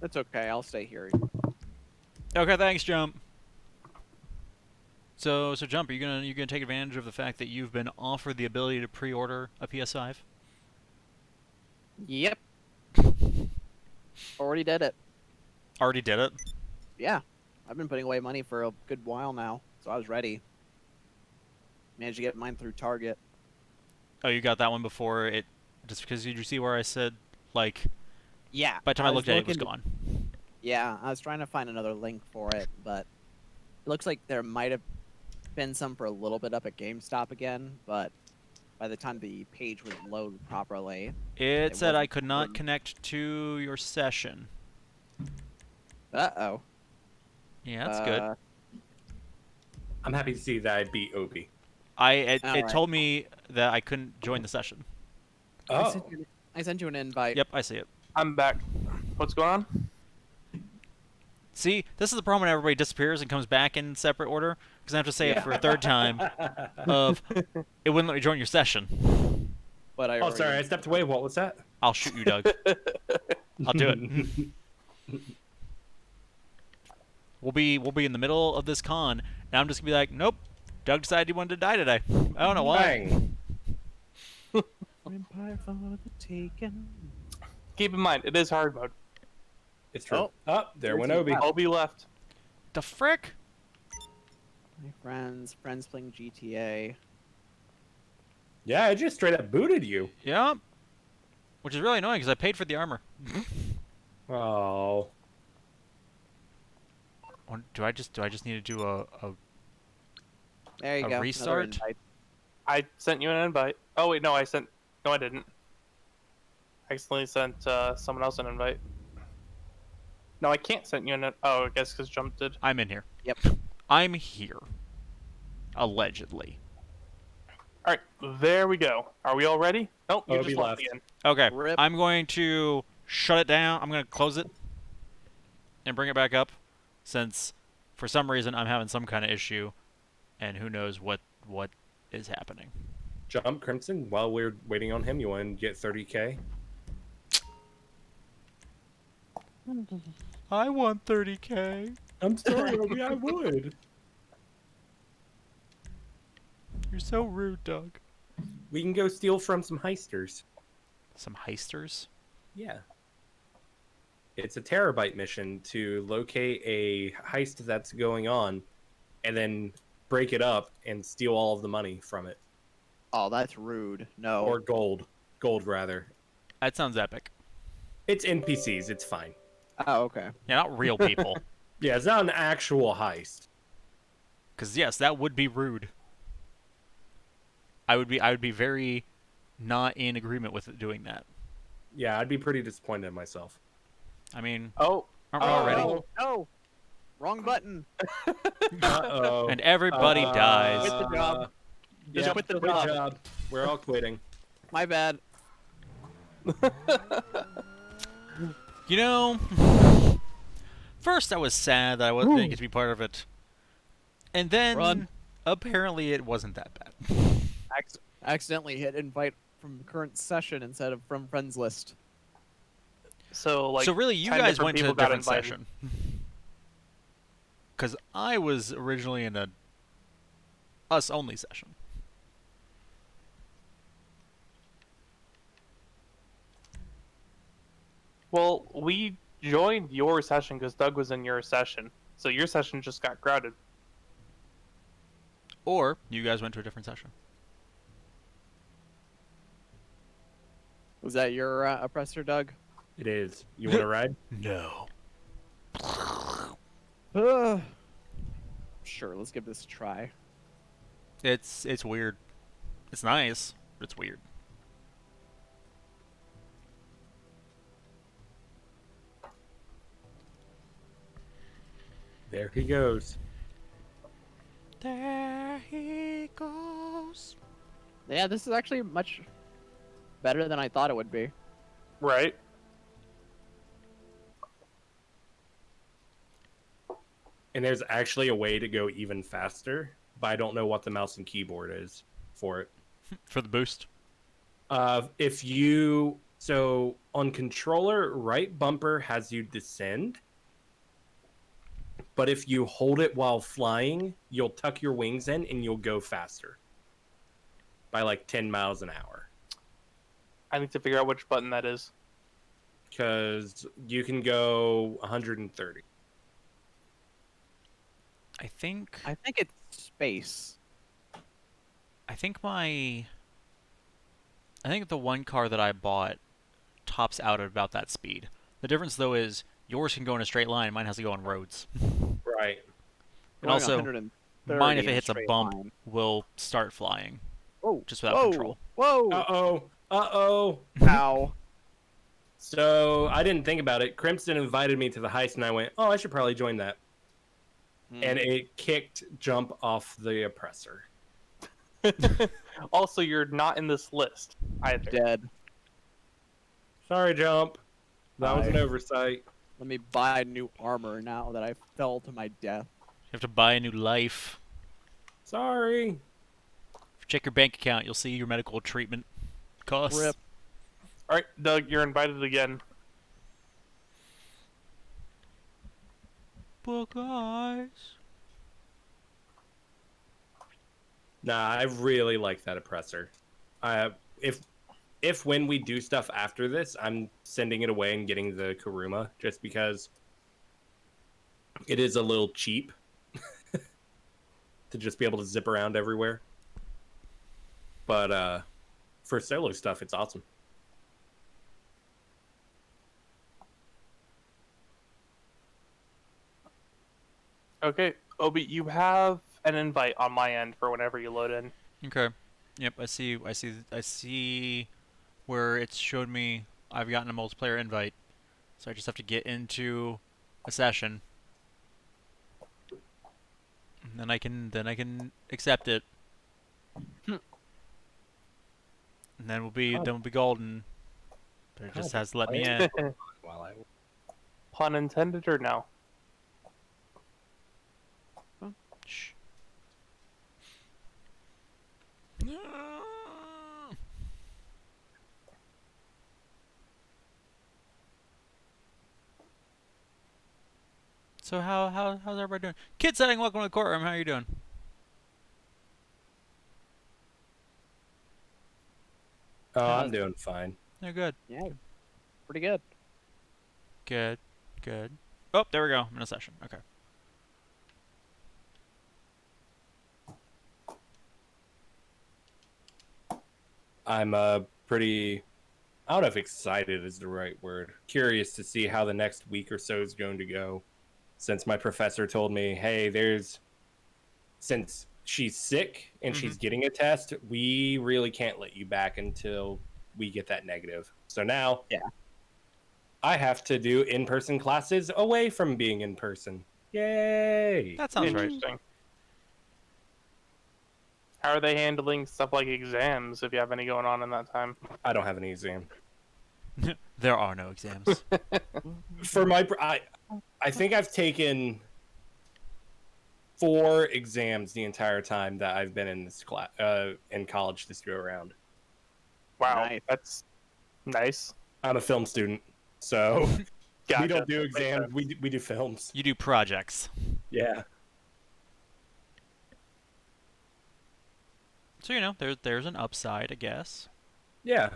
That's okay. I'll stay here. Okay, thanks, Jump. So Jump, are you gonna take advantage of the fact that you've been offered the ability to pre-order a PS5? Yep. Already did it. Already did it. Yeah. I've been putting away money for a good while now, so I was ready. Managed to get mine through Target. Oh, you got that one before it. Just because did you see where I said like? Yeah. By the time I was looked at it, it was looking gone. Yeah, I was trying to find another link for it, but it looks like there might have been some for a little bit up at GameStop again, but by the time the page would load properly. It said I wasn't could not confirmed. connect to your session. Uh-oh. Yeah, that's good. I'm happy to see that I beat Opie. It Alright. told me that I couldn't join the session. Oh, I sent you an invite. Yep, I see it. I'm back. What's going on? See, this is the problem when everybody disappears and comes back in separate order, because I have to say it for a third time of, it wouldn't let me join your session. But I oh, already- sorry, I stepped away. What was that? I'll shoot you, Doug. I'll do it. We'll be in the middle of this con, and I'm just gonna be like, nope, Doug decided he wanted to die today. I don't know why. Bang. Empire for the taken. Keep in mind, it is hard mode. It's true. Oh. Oh, there went Obi. Obi left. The frick? My friends playing GTA. Yeah, I just straight up booted you. Yeah. Which is really annoying because I paid for the armor. Oh. Do I just need to do a There you A go. another restart? invite. I sent you an invite. Oh wait, no, I didn't. I accidentally sent someone else an invite. No, I can't send you an. Oh, I guess because Jump did. I'm in here. Yep. I'm here. Allegedly. All right, there we go. Are we all ready? Nope, you Obi just left left. again. Okay. Rip. I'm going to shut it down. I'm going to close it and bring it back up since for some reason I'm having some kind of issue and who knows what is happening. Jump, Crimson. While we're waiting on him, you want to get 30K? I want 30K. I'm sorry, Obi, I would. You're so rude, Doug. We can go steal from some heisters. Some heisters? Yeah. It's a terabyte mission to locate a heist that's going on and then break it up and steal all of the money from it. Oh, that's rude. No. Or gold. Gold, rather. That sounds epic. It's NPCs. It's fine. Oh, okay. Yeah, not real people. Yeah, it's not an actual heist. Because yes, that would be rude. I would be very not in agreement with it doing that. Yeah, I'd be pretty disappointed in myself. I mean, Oh, aren't we all ready? No. No. Wrong button. Uh-oh. And everybody dies. Quit the job. Just Yeah, quit the quit job. We're all quitting. My bad. You know, first I was sad that I didn't get to be part of it, and then Run. apparently it wasn't that bad. Accidentally hit invite from current session instead of from friends list. so like. so really, you 10 guys different went to a people got different invited. session. Because I was originally in a us-only session. Well, we joined your session because Doug was in your session, so your session just got crowded. Or you guys went to a different session. Was that your oppressor, Doug? It is. You want to ride? No. Sure, let's give this a try. It's weird. It's nice, but it's weird. There he goes. There he goes. Yeah, this is actually much better than I thought it would be. Right. And there's actually a way to go even faster, but I don't know what the mouse and keyboard is for it. For the boost. If you so on controller, right bumper has you descend, but if you hold it while flying, you'll tuck your wings in and you'll go faster by like 10 miles an hour. I need to figure out which button that is. Because you can go 130. I think I think it's space. I think the one car that I bought tops out at about that speed. The difference though is yours can go in a straight line, mine has to go on roads. Right. And also, Going 130 mine if in it hits a straight bump line. will start flying. Whoa. just without Whoa. control. Whoa. Uh-oh. Ow. So I didn't think about it. Crimson invited me to the heist, and I went, oh, I should probably join that. And it kicked Jump off the oppressor. Also, you're not in this list either. Dead. Sorry, Jump. That was an Bye. oversight. Let me buy new armor now that I fell to my death. You have to buy a new life. Sorry. Check your bank account. You'll see your medical treatment costs. Rip. All right, Doug, you're invited again. Book eyes. Nah, I really like that oppressor. If when we do stuff after this, I'm sending it away and getting the Kuruma, just because it is a little cheap to just be able to zip around everywhere. But for solo stuff, it's awesome. Okay, Obi, you have an invite on my end for whenever you load in. Okay. Yep, I see where it's showed me I've gotten a multiplayer invite. So I just have to get into a session. And then I can accept it. And then we'll be golden. But it just has to let me in. While I Pun intended or no? Shh. So how's everybody doing? Kid setting, welcome to the courtroom. How are you doing? I'm doing fine. Yeah, good. Yeah. Pretty good. Good. Good. Oh, there we go. I'm in a session. Okay. I'm pretty, I don't know if excited is the right word. Curious to see how the next week or so is going to go. Since my professor told me, hey, since she's sick and she's getting a test, we really can't let you back until we get that negative. So now, I have to do in-person classes away from being in person. Yay! That sounds right. Interesting. How are they handling stuff like exams, if you have any going on in that time? I don't have any exam. There are no exams. For my, I think I've taken 4 exams the entire time that I've been in this class, in college this year around. Wow, Nice. that's nice. I'm a film student, so Gotcha. we don't do Makes exams. sense. We do films. You do projects. Yeah. So there's an upside, I guess. Yeah.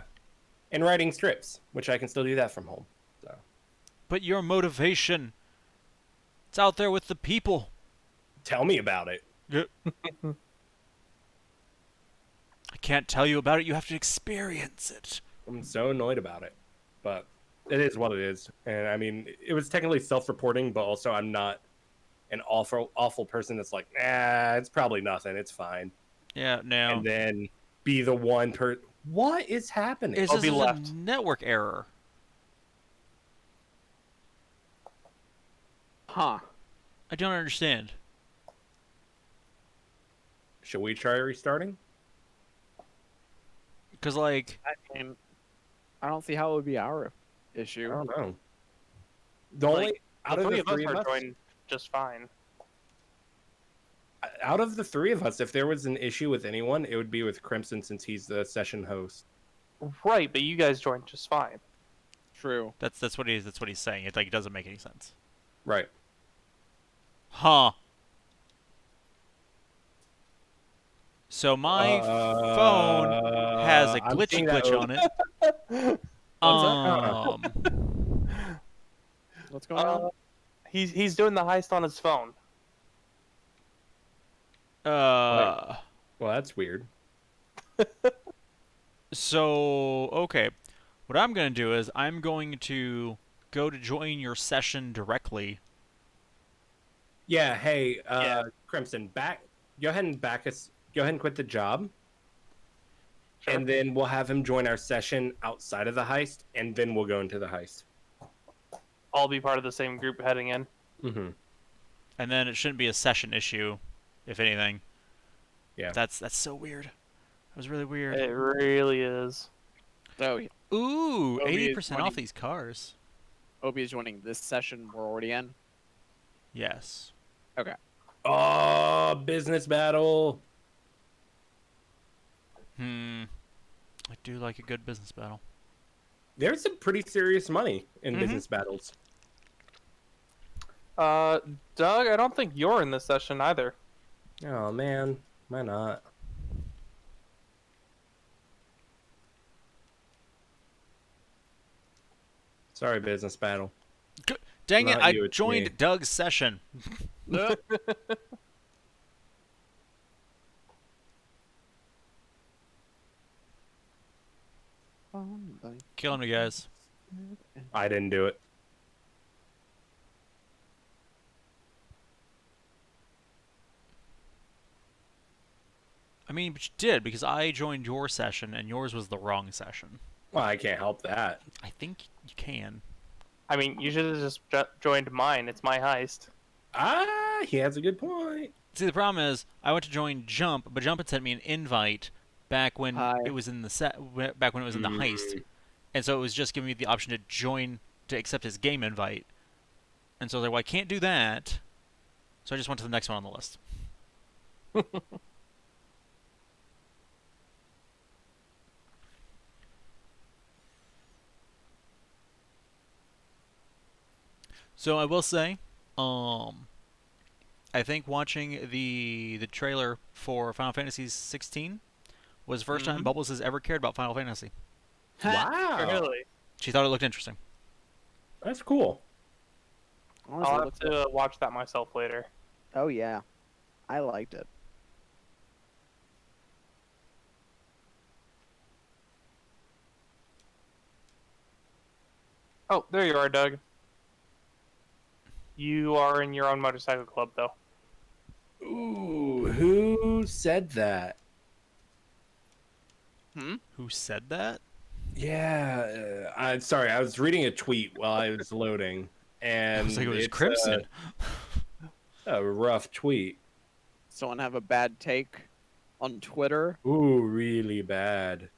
And writing strips, which I can still do that from home. So But your motivation, it's out there with the people. tell me about it. I can't tell you about it. You have to experience it. I'm so annoyed about it, but it is what it is. And I mean, it was technically self-reporting, but also I'm not an awful person that's like, nah, it's probably nothing. It's fine. Yeah, no. And then be the one what is happening? It's I'll just be a left. network error. Huh. I don't understand. Should we try restarting? Because, like, I mean, I don't see how it would be our I issue. don't know. The Like, only out of the three of are us, doing just fine. out of the 3 of us, if there was an issue with anyone, it would be with Crimson since he's the session host. Right, but you guys joined just fine. True. that's what he's saying. It doesn't make any sense. Right. Huh. So my phone has a I'm seeing glitch that on it. What's going on? He's doing the heist on his phone. Well, that's weird. So, okay. What I'm going to do is I'm going to go to join your session directly. Yeah. Hey, Yeah. Crimson, go ahead and quit the job. Sure. and then we'll have him join our session outside of the heist, and then we'll go into the heist. All be part of the same group heading in. Mm-hmm. And then it shouldn't be a session issue, if anything. Yeah. That's so weird. That was really weird. It really is. So Ooh, Obi is 80% off joining- these cars. Obi is joining this session we're already in. Yes. Oh, business battle. I do like a good business battle. There's some pretty serious money in Mhm. business battles. Doug, I don't think you're in this session either. Oh man, why not? Sorry, business battle. Dang it, Not I you, it's joined me. Doug's session. Killing me, guys. I didn't do it. I mean, but you did, because I joined your session, and yours was the wrong session. Well, I can't help that. I think you can. I mean, you should have just joined mine. It's my heist. Ah, he has a good point. See, the problem is, I went to join Jump, but Jump had sent me an invite back when Hi. it was in the back when it was in the heist, and so it was just giving me the option to join to accept his game invite, and so I was like, well, I can't do that, so I just went to the next one on the list. So I will say, I think watching the trailer for Final Fantasy 16 was the 1st time Bubbles has ever cared about Final Fantasy. Wow, Really? She thought it looked interesting. that's cool. Honestly, I'll have looks to watch that myself later. Oh yeah, I liked it. Oh, there you are, Doug. You are in your own motorcycle club, though. Ooh, who said that? Who said that? Yeah, I'm sorry. I was reading a tweet while I was loading, and I was like, it was it's Crimson. a rough tweet. Someone have a bad take on Twitter? Ooh, really bad.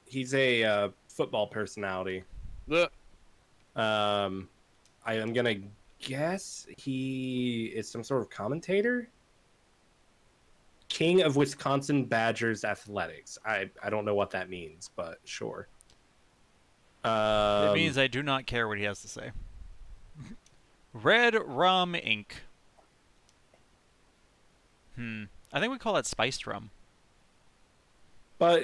He's a football personality. Ugh. I am gonna guess he is some sort of commentator. King of Wisconsin Badgers Athletics. I don't know what that means, but sure. It means I do not care what he has to say. Red Rum Inc. I think we call that spiced rum. But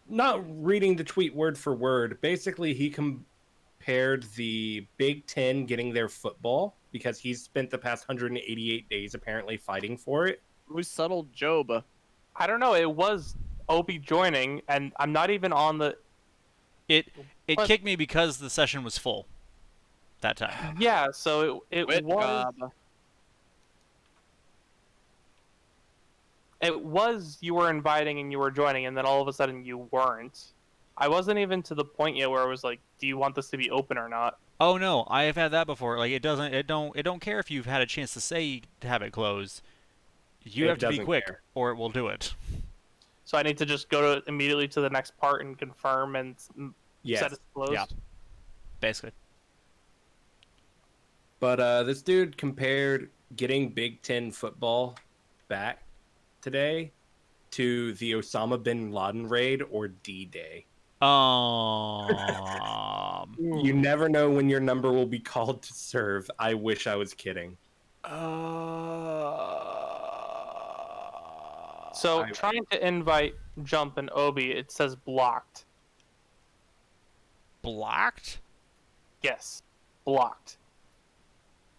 not reading the tweet word for word, basically he compared the Big Ten getting their football because he's spent the past 188 days apparently fighting for it. Who's subtle Job? I don't know. It was Obi joining, and I'm not even on the. It But- kicked me because the session was full that time. Yeah, so it Wit was. job. It was you were inviting and you were joining, and then all of a sudden you weren't. I wasn't even to the point yet where I was like, "Do you want this to be open or not?" Oh no, I have had that before. Like it don't care if you've had a chance to say to have it closed. You It have to be doesn't quick, care. or it will do it. So I need to just go immediately to the next part and confirm and Yes. set it closed. Yeah. Basically. But this dude compared getting Big Ten football back today to the Osama bin Laden raid or D-Day. You never know when your number will be called to serve. I wish I was kidding. So I- trying to invite Jump and Obi, it says blocked. Blocked? Yes, blocked.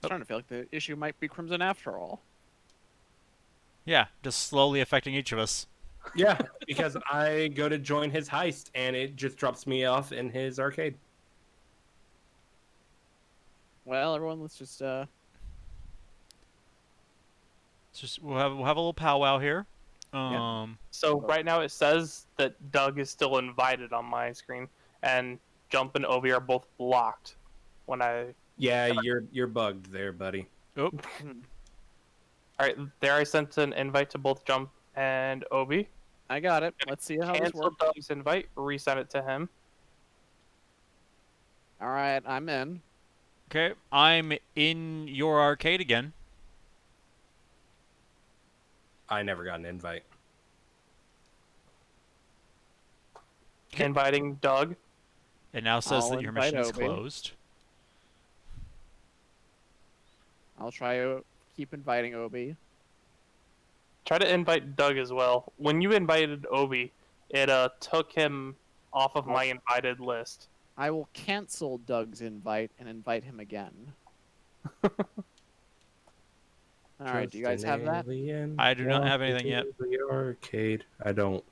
I'm starting to feel like the issue might be Crimson after all. Yeah, just slowly affecting each of us. Yeah, because I go to join his heist and it just drops me off in his arcade. Well, everyone, let's just So we'll have a little powwow here. So right now it says that Doug is still invited on my screen, and Jump and Obi are both blocked. When I Yeah, you're bugged there, buddy. Oh, all right, there I sent an invite to both Jump and Obi. I got it. Let's see how this Cancel works. Doug's invite, resend it to him. All right, I'm in. okay. I'm in your arcade again. I never got an invite. Inviting Doug. It now says I'll that your invite mission is Obi. closed. I'll try to keep inviting Obi. Try to invite Doug as well. When you invited Obi, it took him off of my invited list. I will cancel Doug's invite and invite him again. All right, do you guys have that? I do not have anything yet. The arcade. I don't.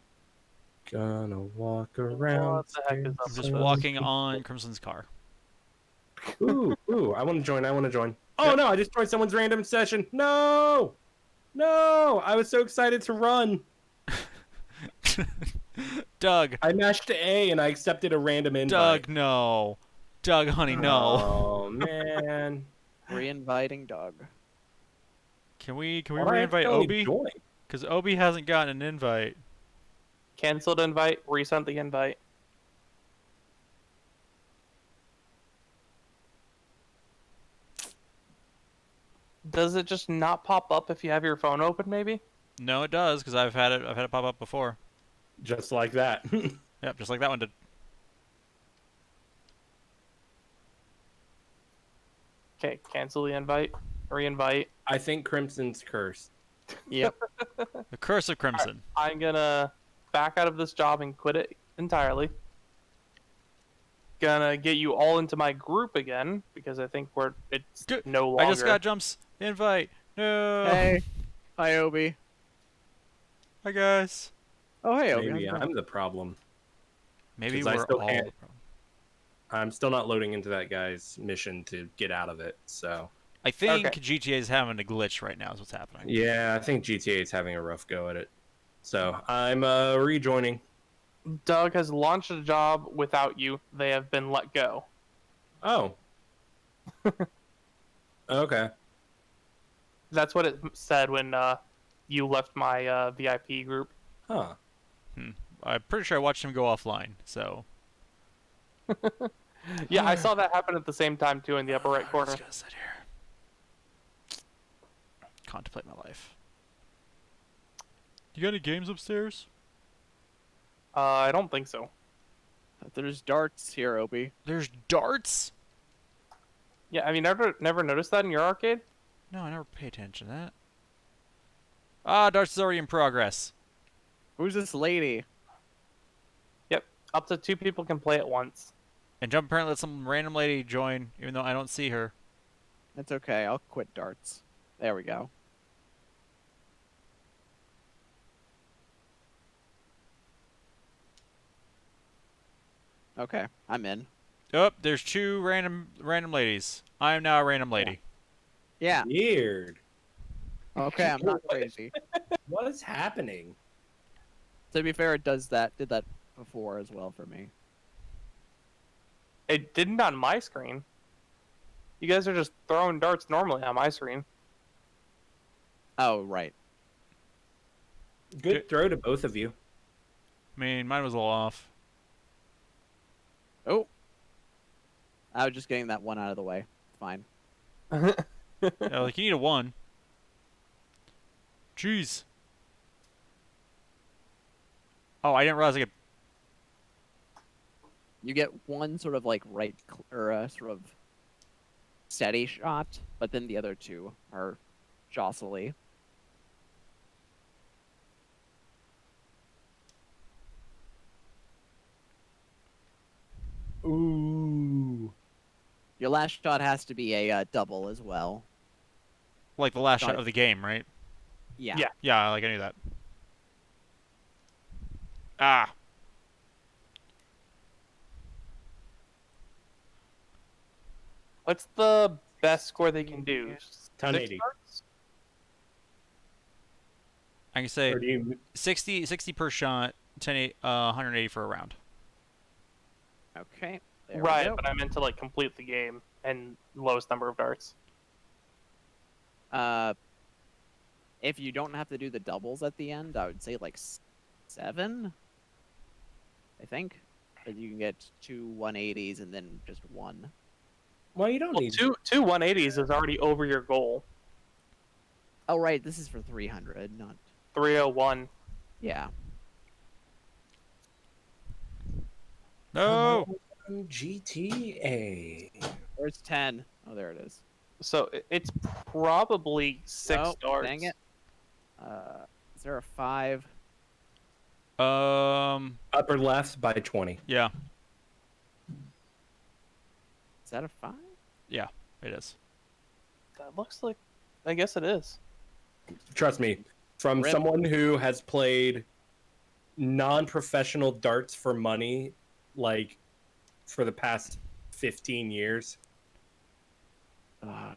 Gonna walk around. What the heck is up I'm with just this? walking on Crimson's car. Ooh, I want to join. I want to join. Oh no, I just joined someone's random session. No, I was so excited to run. Doug, I mashed A and I accepted a random invite. Doug, no. Doug, honey, no. Oh man. Re-inviting Doug. Can we Why do I have to reinvite only Obi? join? Because Obi hasn't gotten an invite. Canceled invite, resent the invite. Does it just not pop up if you have your phone open, maybe? No, it does, because I've had it pop up before. Just like that. Yep, just like that one did. Okay, cancel the invite, re-invite. I think Crimson's cursed. Yep. The Curse of Crimson. I'm gonna back out of this job and quit it entirely. Gonna get you all into my group again because I think it's Good. no longer. I just got Jump's invite. No. Hey. Hi, Obi. Hi, guys. Oh, hey, Obi. Maybe how's it I'm going? the problem. Maybe 'Cause I we're still all can't- the problem. I'm still not loading into that guy's mission to get out of it. So I think Okay. GTA is having a glitch right now is what's happening. yeah, I think GTA is having a rough go at it. So I'm rejoining. Doug has launched a job without you. They have been let go. Oh. Okay. That's what it said when you left my VIP group. Huh. I'm pretty sure I watched him go offline, so. Yeah, I saw that happen at the same time too in the upper right I'm corner. just gonna sit here. Contemplate my life. You got any games upstairs? I don't think so. There's darts here, Obi. There's darts? Yeah, have you never noticed that in your arcade? No, I never pay attention to that. Ah, darts is already in progress. Who's this lady? Yep, up to 2 people can play at once. And Jump apparently let some random lady join, even though I don't see her. It's okay. I'll quit darts. There we go. Okay, I'm in. Oh, there's 2 random ladies. I am now a random lady. Yeah. Weird. Okay, I'm not crazy. What is happening? To be fair, it did that before as well for me. It didn't on my screen. You guys are just throwing darts normally on my screen. Oh, right. Good throw to both of you. I mean, mine was a little off. Oh. I was just getting that one out of the way. Fine. Yeah, like, you need a 1. Jeez. Oh, I didn't realize I could... You get one sort of like sort of steady shot, but then the other 2 are jostly. Ooh. Your last shot has to be a double as well. Like the last Got shot it. of the game, right? Yeah. Yeah. Yeah, like I knew that. Ah. What's the best score they can do? 6 1080. darts? I can say Or do you? 60 per shot, 180 for a round. Okay. There we Right, go. but I meant to like complete the game and lowest number of darts. If you don't have to do the doubles at the end, I would say like 7. I think, but you can get 2 180s and then just 1. Well, you don't Well, need. two 180s is already over your goal. Oh right, this is for 300, not 301. yeah. No. GTA. Where's 10? Oh, there it is. So it's probably 6 Oh, darts. dang it. Is there a 5? Upper left by 20. Yeah, Is that a 5? it is. That looks like. I guess it is. Trust me, from Rip. someone who has played non-professional darts for money, like for the past 15 years.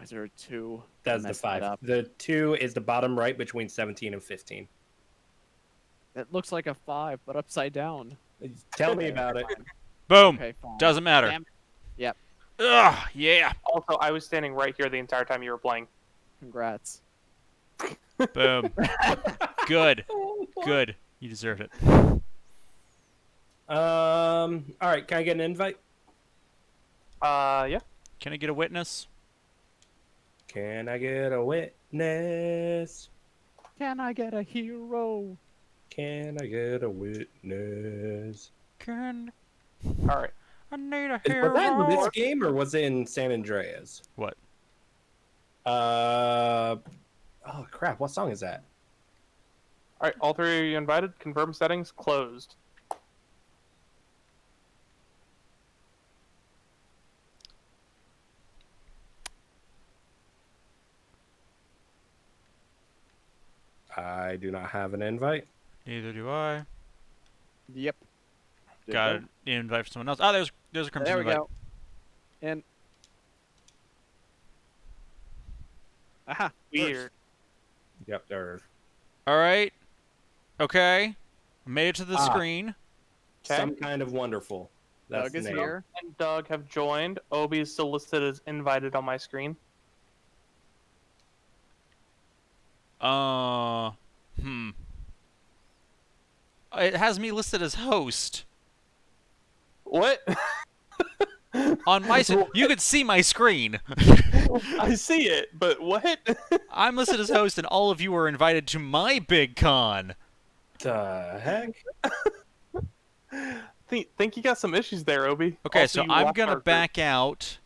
Is there a 2? That's the Messed that 5. up. The 2 is the bottom right between 17 and 15. It looks like a 5, but upside down. Tell me about it. Boom. Okay, fine. Doesn't matter. Damn it. Yep. Ugh, yeah. Also, I was standing right here the entire time you were playing. Congrats. Boom. Good. Good. You deserved it. All right, can I get an invite? Yeah. Can I get a witness? Can I get a witness? Can I get a hero? Can I get a witness? Can All right. I need a Was that in this hero? game or was it in San Andreas? What? Oh crap! What song is that? All right. All 3 of you invited. Confirm settings closed. I do not have an invite. Neither do I. Yep. Did Got that. an invite for someone else. Oh, there's a crimson There we invite. go. And aha. Weird. Yep, there. All right. Okay. Made it to the Ah. screen. Okay. Some kind of wonderful. That's Doug the is name. here. And Doug have joined. Obi is still listed as invited on my screen. Hmm. It has me listed as host What? on my. You can see my screen. I see it, but what? I'm listed as host, and all of you are invited to my big con. The heck? Think you got some issues there, Obi. Okay, Also, so you I'm left gonna our group. back out,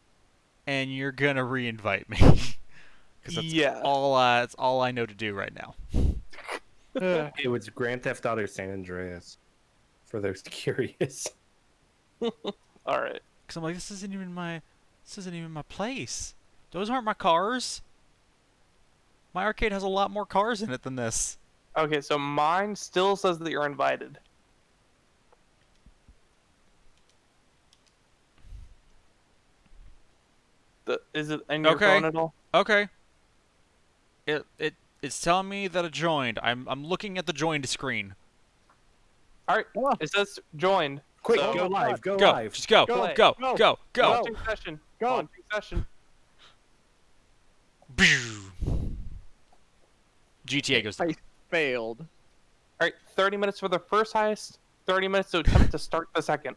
and you're gonna re-invite me. Because that's Yeah. that's all I know to do right now. It was Grand Theft Auto San Andreas. For those curious. All right. Because I'm like, this isn't even my place. Those aren't my cars. My arcade has a lot more cars in it than this. Okay, so mine still says that you're invited. Is it in your Okay. phone at all? Okay. It's telling me that it joined. I'm looking at the joined screen. All right. Oh. It says joined. Quick, So- go live, go Go. live. Just go. Go. Go. Go. Go. Go. Launching session. Go. Launching session. GTA goes. I failed. All right. 30 minutes for the first heist. 30 minutes to attempt to start the second.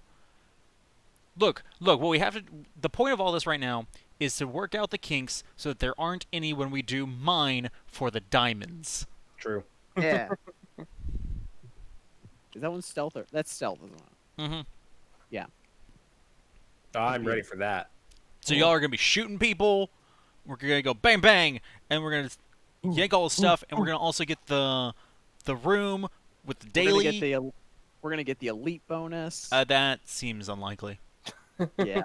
Look. What we have to. The point of all this right now is to work out the kinks so that there aren't any when we do mine for the diamonds. True. Yeah. Is that one stealth or that's stealth, isn't it? Mm-hmm. I'm ready for that. So y'all are gonna be shooting people. We're gonna go bang bang, and we're gonna yank all the stuff, and we're gonna also get the room with the daily. We're gonna get the elite bonus. That seems unlikely. Yeah.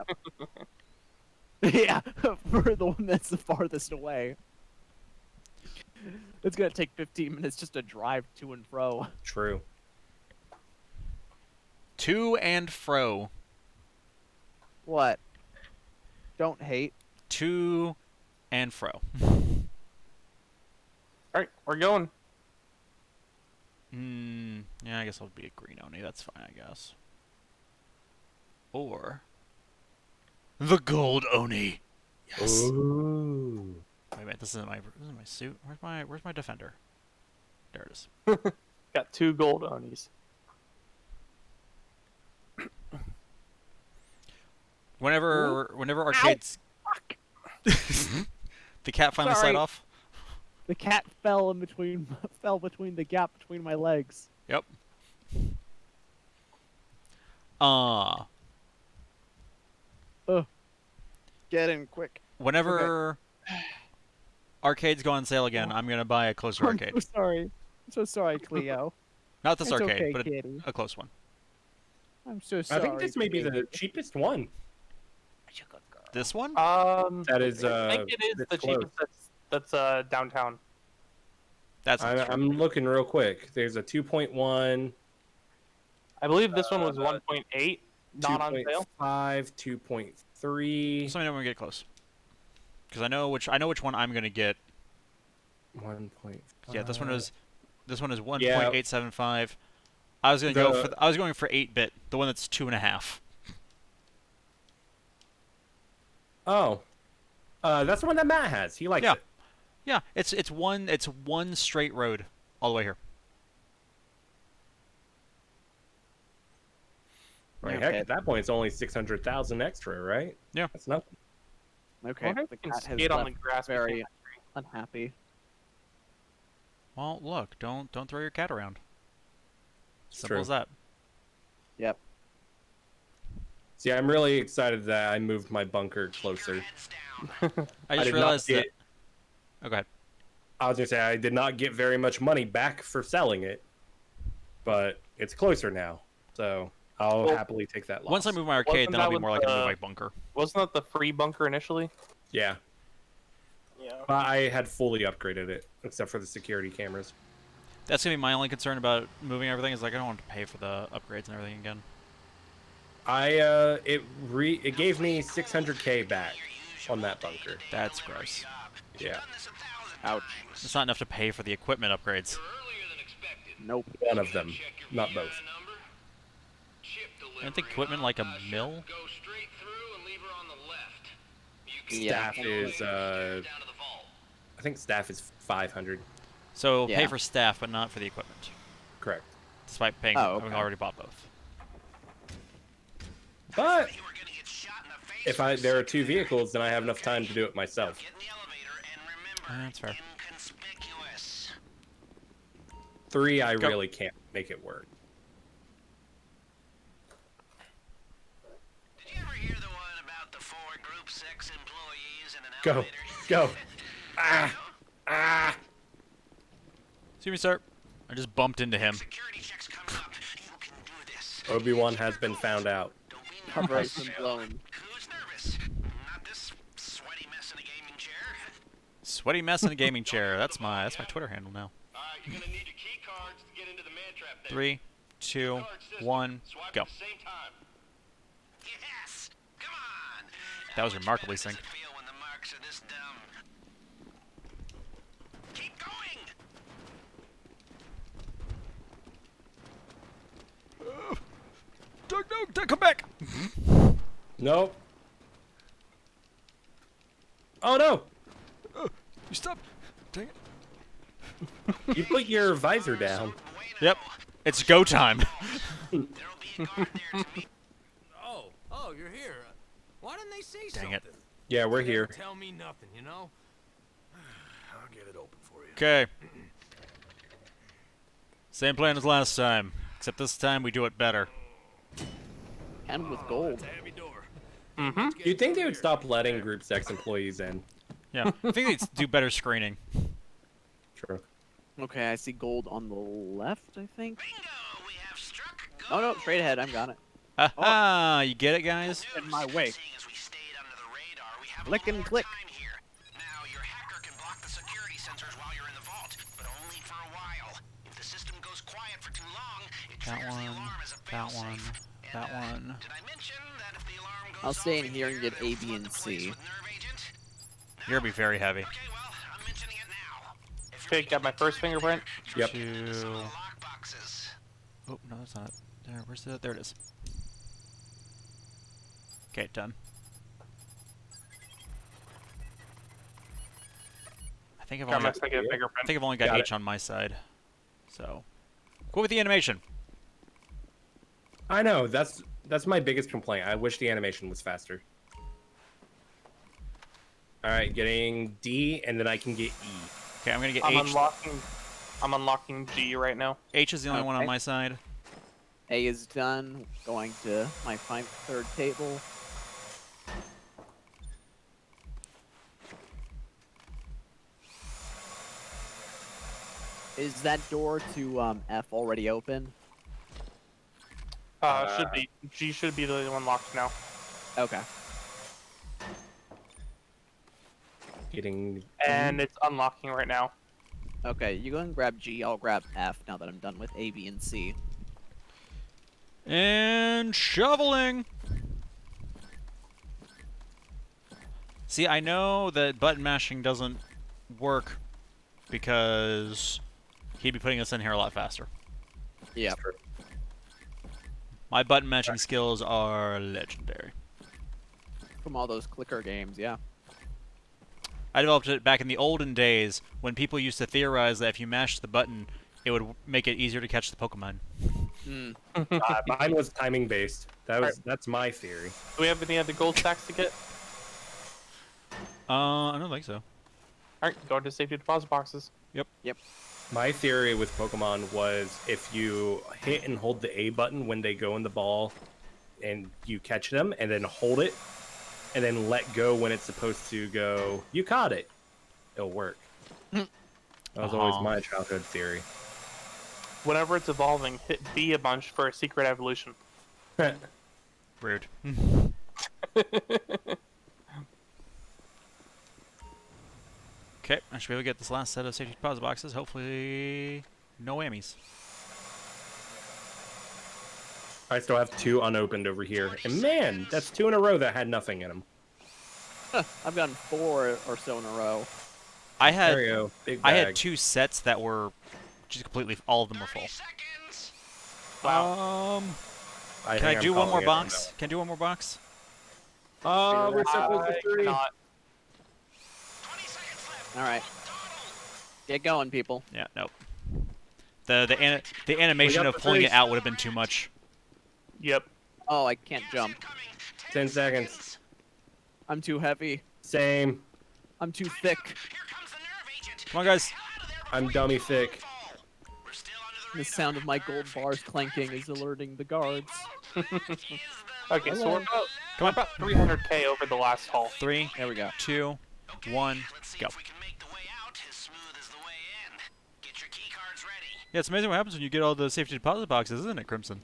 Yeah, for the one that's the farthest away. It's gonna take 15 minutes just to drive to and fro. True. To and fro. What? Don't hate. To and fro. All right. We're going. Yeah, I guess I'll be a green Oni. That's fine, I guess. Or the gold Oni. Yes. Ooh. Wait a minute. This isn't my suit. Where's my defender? There it is. Got 2 gold Onis. Whenever arcades. The cat finally Sorry. slid off. The cat fell between the gap between my legs. Yep. Get in quick. Whenever arcades go on sale again, I'm gonna buy a closer I'm arcade. so sorry. I'm so sorry, Cleo. Not this It's arcade, okay, but kitty. a close one. I'm so I sorry. think this may be the kitty. cheapest one. This one? That is. I think it is it's the close. cheapest that's downtown. That's not true. I'm looking real quick. There's a 2.1, I believe this one was 1.8, not on sale. 2.5, 2.3, Just let me know when we get close. Because I know which one I'm gonna get. 1.5. Yeah, this one is 1.875. I was going for 8-bit, the one that's 2.5. Oh, that's the one that Matt has. He likes Yeah. it. Yeah, it's one straight road all the way here. Right. Okay. Heck, at that point, it's only 600,000 extra, right? Yeah. That's nothing. Okay. Wonder if The you can cat has skate on the left grass very between unhappy. Well, look, don't throw your cat around. It's Simple true. as that. Yep. See, I'm really excited that I moved my bunker closer. I just did not realized that. get- Oh, go ahead. I was gonna say I did not get very much money back for selling it, but it's closer now, so I'll Well, happily take that loss. Once I move my arcade, Wasn't then I'll that be with more likely to move the- my bunker. Wasn't that the free bunker initially? Yeah, Yeah. but I had fully upgraded it except for the security cameras. That's gonna be my only concern about moving everything. Is like I don't want to pay for the upgrades and everything again. It gave me 600K back on that bunker. That's gross. Yeah, Ouch. It's not enough to pay for the equipment upgrades. Nope. one of them, not both. I think equipment like a mill. Yeah. Staff is I think staff is 500. So pay Yeah. for staff, but not for the equipment, Correct. despite paying Oh, having okay. already bought both. But if there are 2 vehicles, then I have enough time to do it myself. That's fair. 3, I Go. really can't make it work. Did you ever hear the one about the 4 Group 6 employees in an Go, elevator? go. Ah. Excuse me, sir. I just bumped into him. Security checks coming up. You can do this. Obi-Wan has been found out. Don't be Cover nervous. has been blown. Who's nervous? Not this sweaty mess in a gaming chair. Sweaty mess in a gaming chair. That's my Twitter handle now. Alright, you're gonna need your key cards to get into the man trap there. 3, 2, 1, go. Same time. Yes! Come on! That was How much remarkably better does synced. it feel when the marks are this dumb? Keep going! Doug, come back! Nope. Oh no! You stop. Dang it. You put your visor down. Yep. It's go time. There'll be a guard there to meet. Oh, you're here. Why didn't they say Dang something? it. Yeah, we're here. Tell me nothing, you know? I'll get it open for you. Okay. Same plan as last time, except this time we do it better. And with gold. It's a heavy door. Mm-hmm. You'd think they would stop letting Group 6 employees in. Yeah. I think they'd do better screening. True. Okay, I see gold on the left, I think. Bingo! We have struck gold. Oh no, straight ahead, I've got it. Aha! You get it, guys? In my way. Seeing as we stayed under the radar, we have a Click little and more click. time here. Now, your hacker can block the security sensors while you're in the vault, but only for a while. If the system goes quiet for too long, it That triggers the one, alarm as a that failsafe. one, And, that one. Did I mention that if the alarm goes I'll stay off in here and get it'll A, B, flood and the place C. with nerve agent? You're gonna be very heavy. Okay, well, I'm mentioning it now. If you're Okay, got my first fingerprint. Yep. 2, the lockbox boxes. Oh, no, that's not it. Where's the... There it is. Okay, done. I think I've Try only my got, second fingerprint. I think I've only got Got H on my side. So, cool with the animation. I know, that's my biggest complaint. I wish the animation was faster. Alright, getting D, and then I can get E. Okay, I'm gonna get I'm H. unlocking G right now. H is the only one on Okay. my side. A is done. Going to my third table. Is that door to F already open? Should be. G should be the only one locked now. Okay. Getting And it's unlocking right now. Okay, you go and grab G. I'll grab F now that I'm done with A, B, and C. And shoveling. See, I know that button mashing doesn't work because he'd be putting us in here a lot faster. Yep. My button mashing skills are legendary. From all those clicker games, yeah. I developed it back in the olden days when people used to theorize that if you mashed the button, it would make it easier to catch the Pokemon. Mm. mine was timing based. That's my theory. Do we have any other gold stacks to get? I don't think so. Alright, go to safety deposit boxes. My theory with Pokemon was if you hit and hold the A button when they go in the ball and you catch them and then hold it and then let go when it's supposed to go, you caught it. It'll work. That was always my childhood theory. Whenever it's evolving, hit B a bunch for a secret evolution. Rude. Okay, I should be able to get this last set of safety deposit boxes. Hopefully, no whammies. I still have 2 unopened over here. And man, that's 2 in a row that had nothing in them. I've gotten 4 or so in a row. I There you had go. Big I bag. had 2 sets that were just completely all of them were full. Seconds. Wow. Can I think do I'm one more calling it box? Can I do one more box? now. We're supposed to 3. Cannot. 20 seconds left. All right. Get going, people. Yeah, nope. The animation got of the pulling it threes. out would have been too much. Yep. Oh, I can't jump. Incoming. 10 seconds. I'm too heavy. Same. I'm too thick. Here comes the nerve agent. Come on, guys. Get out of there I'm before dummy you thick. fall. We're still under The sound of my gold bars clanking is alerting the guards. Okay, so Come on. about 300k over the last haul. 3, There we go. 2, 1, Let's see go. if we can make the way out as smooth as the way in. Get your key cards ready. Yeah, it's amazing what happens when you get all the safety deposit boxes, isn't it, Crimson?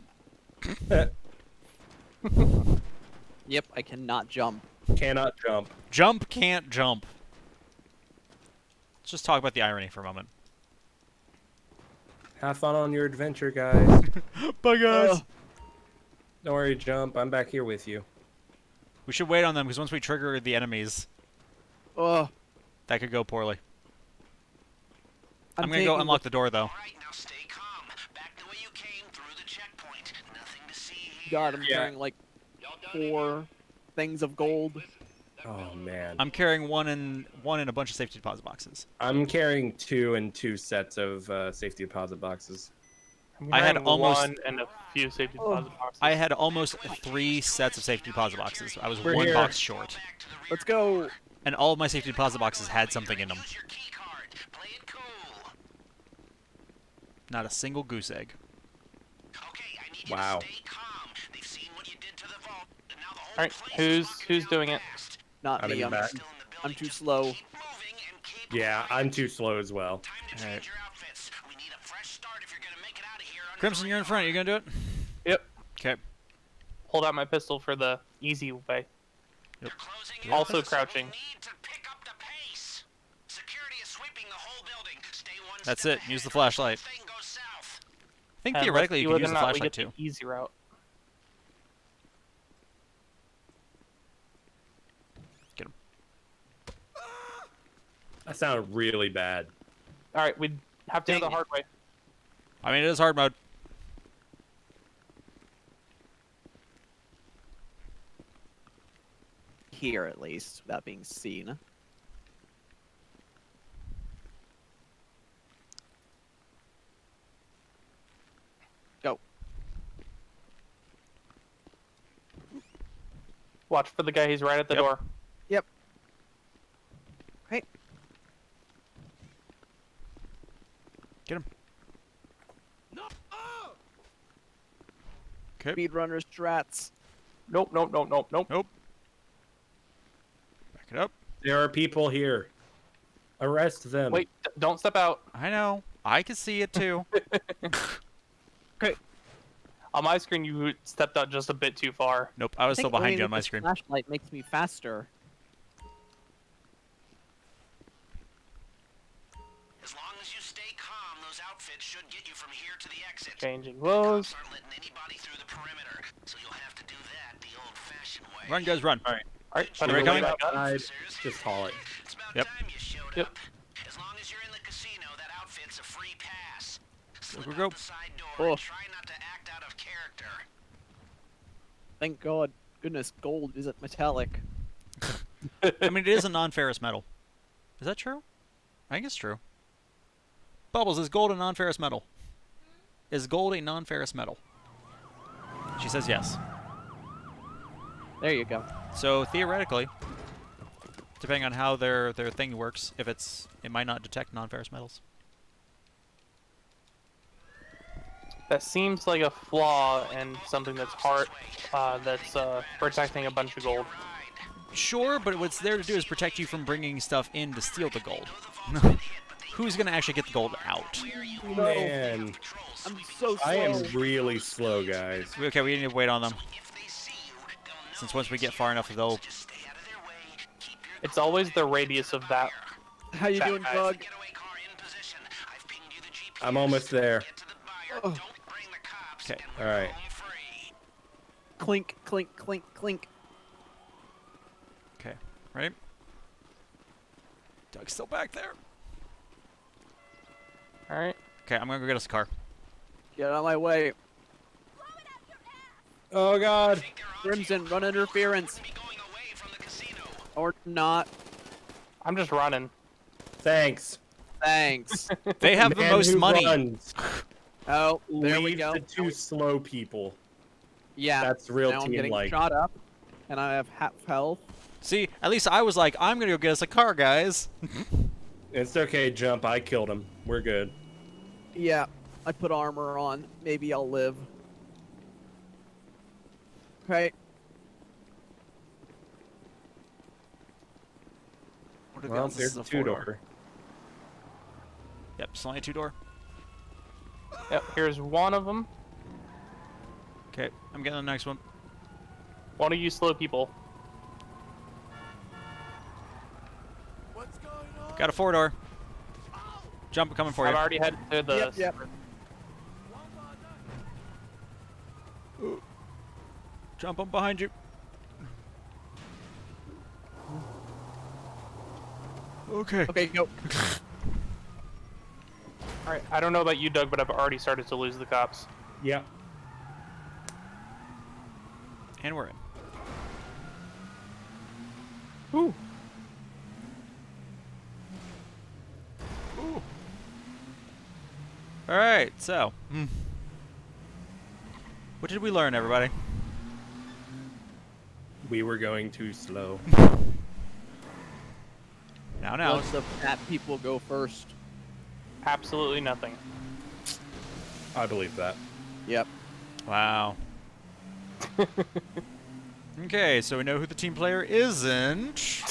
Yep, I cannot jump. Cannot jump. Jump can't jump. Let's just talk about the irony for a moment. Have fun on your adventure, guys. Bye, guys. Don't worry, Jump. I'm back here with you. We should wait on them because once we trigger the enemies, Oh, that could go poorly. I'm gonna taking go the- unlock the door though. All right, now stay calm. Back the way you came through the checkpoint. Nothing to see here. God, I'm Yeah. carrying like 4 things of gold. Oh man. I'm carrying one in a bunch of safety deposit boxes. I'm carrying 2 and 2 sets of safety deposit boxes. I'm I had carrying almost- one and a few safety deposit boxes. I had almost 3 sets of safety deposit boxes. I was We're 1 here. box short, Back to the rear. Let's go. and all of my safety deposit boxes had something in them. Use your key card. Play it cool. Not a single goose egg. Okay, I need you Wow. to stay calm. They've seen what you did to the vault, and now the whole Alright, place who's- is locking who's down doing it? fast. Not I'm me. in the I'm, back. Still in the building, I'm too just slow. keep moving and keep Yeah, moving. I'm too slow as well. Time to change Alright. your outfits. We need a fresh start if you're gonna make it out of here. under Crimson, the you're in front. You gonna do it? Yep. Okay. Hold out my pistol for the easy way. They're closing in, Also so crouching. we need to pick up the pace. Security is sweeping the whole building. Stay one That's step it. ahead Use the if flashlight. anything goes south. I think And theoretically you let's could see use the whether or not we flashlight get too. the easy route. That sounded really bad. Alright, we have to go Dang the it. hard way. I mean, it is hard mode. Here, at least, without being seen. Go. Watch for the guy. He's right at the Yep. door. Yep. Okay. Get him. Okay. Speedrunner strats. Nope, nope, nope, nope, nope. Nope. Back it up. There are people here. Arrest them. Wait, don't step out. I know. I can see it too. On my screen, you stepped out just a bit too far. Nope. I was still think behind aiming you on with my the screen. Flashlight makes me faster. As long as you stay calm, those outfits should get you from here to the exit. Changing The clothes. cops aren't letting anybody through the perimeter, so you'll have to do that the old-fashioned way. Run, guys, run. All right, Are time we to coming? go back up. Just haul it. It's about Yep. time you showed Yep. up. As long as you're in the casino, that outfit's a free pass. Slip Go, out go, go. the side door Oh. and try not to act out of character. Thank God. Goodness, gold isn't metallic. I mean, it is a non-ferrous metal. Is that true? I think it's true. Bubbles, is gold a non-ferrous metal? Is gold a non-ferrous metal? She says yes. There you go. So theoretically, depending on how their thing works, if it might not detect non-ferrous metals. That seems like a flaw in something that's hard, that's protecting a bunch of gold. Sure, but what's there to do is protect you from bringing stuff in to steal the gold. Who's gonna actually get the gold out? Man, I'm so slow. I am really slow, guys. Okay, we need to wait on them. Since once we get far enough, they'll. It's always the radius of that. How you doing, Guys. Bug? Getaway car in position. I've pinged you the GPS. I'm almost there. Get to the buyer. Oh. Don't bring the cops. Okay. And All we're right. home free. Clink, clink, clink, clink. Okay, ready? Doug's still back there. All right. Okay, I'm gonna go get us a car. Get out of my way. Oh God. Crimson, run interference. Be going away from the casino. Or not. I'm just running. Thanks. Thanks. They have the Man most who money. runs Oh, there we leaves go. the two slow people. Yeah. That's real now I'm team getting like. shot up. And I have half health. See, at least I was like, I'm gonna go get us a car, guys. It's okay, Jump. I killed him. We're good. Yeah. I put armor on. Maybe I'll live. Okay. What are the Well, odds this there's is a a four-door? two-door. Yep, it's only a two-door. Yep. Here's one of them. Okay, I'm getting the next one. One of you slow people. What's going on? Got a four-door. Jump coming for I've you. already headed to the. Yep, yep. Jump, I'm behind you. Okay. Okay, go. All right. I don't know about you, Doug, but I've already started to lose the cops. Yep. And we're in. Ooh. Ooh. All right, so. What did we learn, everybody? We were going too slow. Now. Let the fat people go first. Absolutely nothing. I believe that. Yep. Wow. Okay, so we know who the team player isn't.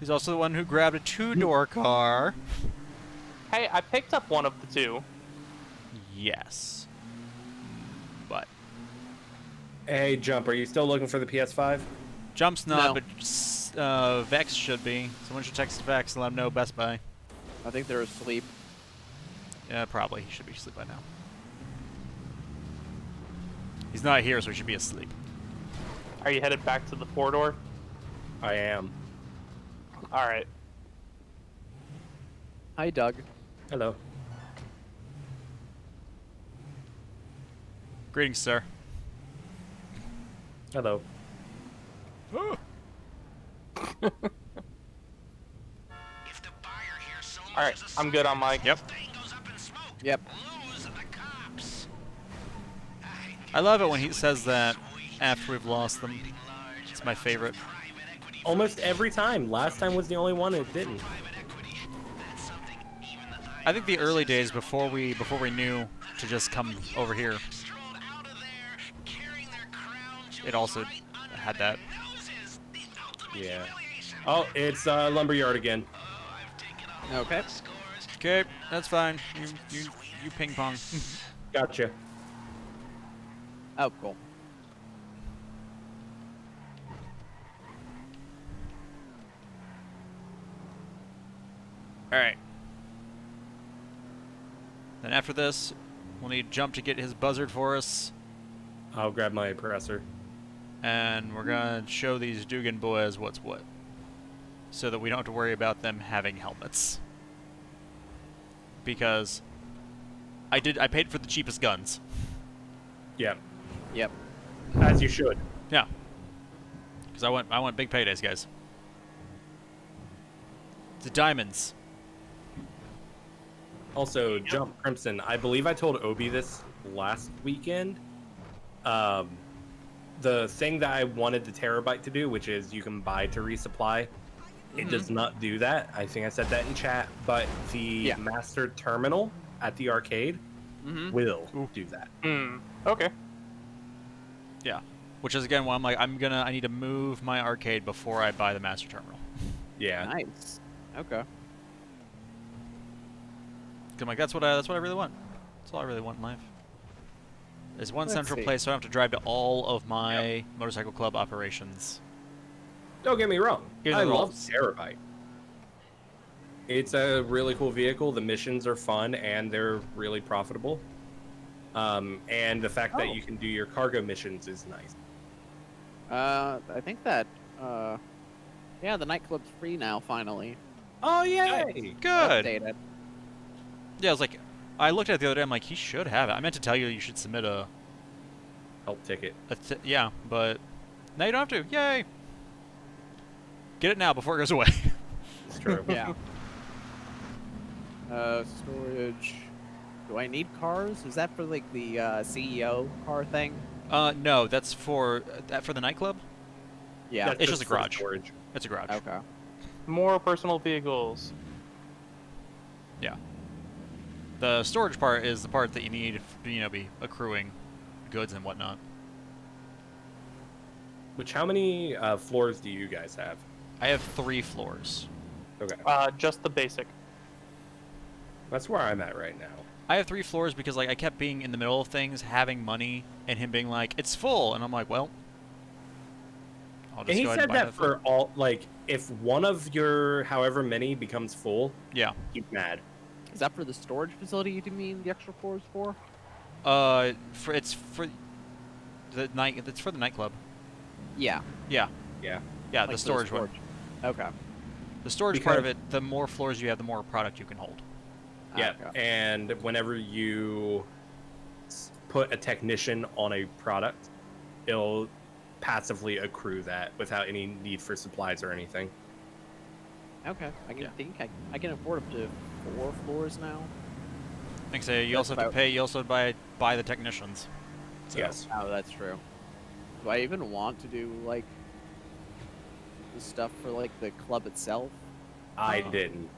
He's also the one who grabbed a two-door car. Hey, I picked up one of the two. Yes. But Hey, Jump. Are you still looking for the PS5? Jump's not, No. but Vex should be. Someone should text Vex and let him know Best Buy. I think they're asleep. Yeah, probably. He should be asleep by now. He's not here, so he should be asleep. Are you headed back to the four-door? I am. All right. Hi, Doug. Hello. Greetings, sir. Hello. If the buyer here so much All right, as a I'm good on mic. Yep. thing goes up in smoke, Yep. lose the cops. I love it when he says that after we've lost them. It's my favorite. Almost every time. Last time was the only one it didn't. I think the early days before we knew to just come over here, it also had that. Yeah. Oh, it's Lumberyard again. Okay. Okay, that's fine. You ping pong. Gotcha. Oh, cool. All right. Then after this, we'll need Jump to get his buzzard for us, I'll grab my presser. and we're gonna show these Dugan boys what's what, so that we don't have to worry about them having helmets. Because I paid for the cheapest guns. Yeah. Yep. As you should. Yeah. Because I want big paydays, guys. The diamonds. Also, Jump Crimson. I believe I told Obi this last weekend. The thing that I wanted the Terabyte to do, which is you can buy to resupply, it does not do that. I think I said that in chat. But the Yeah. Master Terminal at the arcade Mm-hmm. will Ooh. do that. Okay. Yeah. Which is again why I'm like I need to move my arcade before I buy the master terminal. Yeah. Nice. Okay. 'Cause I'm like that's what I really want. That's all I really want in life. Is one Let's central see. place so I don't have to drive to all of my motorcycle club operations. Don't get me wrong. Here's I the love rules. Terabyte. It's a really cool vehicle. The missions are fun and they're really profitable. And the fact Oh. that you can do your cargo missions is nice. I think that, yeah, the nightclub's free now, finally. Oh yay! Good. Updated. Yeah, I was like, I looked at it the other day. I'm like, he should have it. I meant to tell you you should submit Help ticket. yeah, but now you don't have to. Yay! Get it now before it goes away. It's true. Yeah. Storage. Do I need cars? Is that for, like, the, CEO car thing? No, that's for the nightclub. Yeah. That's It's just a for garage. storage. It's a garage. Okay. More personal vehicles. Yeah. The storage part is the part that you need to, be accruing goods and whatnot. Which, how many floors do you guys have? I have 3 floors. Okay. Just the basic. That's where I'm at right now. I have 3 floors because like I kept being in the middle of things, having money, and him being like, "It's full," and I'm like, "Well, I'll just And he go ahead said and buy that for all, like, if one of your however many becomes full, Yeah. he's mad. Is that for the storage facility you mean the extra floors for? It's for the night. It's for the nightclub. Yeah. Yeah. Yeah. Yeah, Like the for storage one. Okay. The storage part of Because- it, the more floors you have, the more product you can hold. Yeah. Okay. And whenever you put a technician on a product, it'll passively accrue that without any need for supplies or anything. Okay. I can Yeah. think I can afford up to 4 floors now. Like I say, you That's also have to about- pay. You also buy the technicians. So, Yes. Oh, that's true. Do I even want to do like the stuff for like the club itself? I didn't.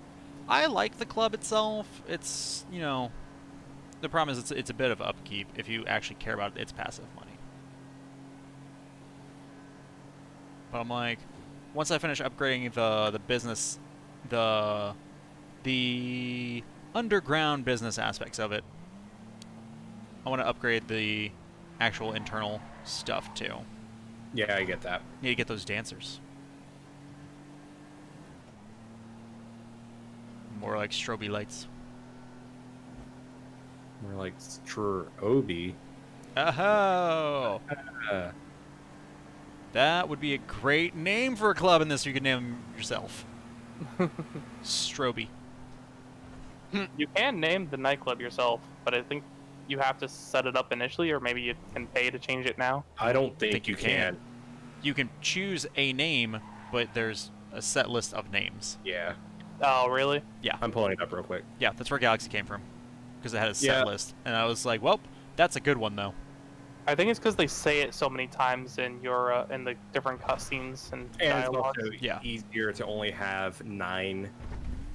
I like the club itself. It's the problem is it's a bit of upkeep if you actually care about its passive money. But I'm like, once I finish upgrading the business, the underground business aspects of it, I want to upgrade the actual internal stuff too. Yeah, I get that. Need to get those dancers. More like strobe lights. More like Obi. Oh, Uh, that would be a great name for a club in this. You could name them yourself. Strobe. You can name the nightclub yourself, but I think you have to set it up initially, or maybe you can pay to change it now? I don't think you can. You can choose a name, but there's a set list of names. Yeah. Oh, really? I'm pulling it up real quick. Yeah, that's where Galaxy came from, because it had a set Yeah. list, and I was like, well, that's a good one though. I think it's because they say it so many times in your in the different cutscenes and And it's dialogue. also Yeah. easier to only have 9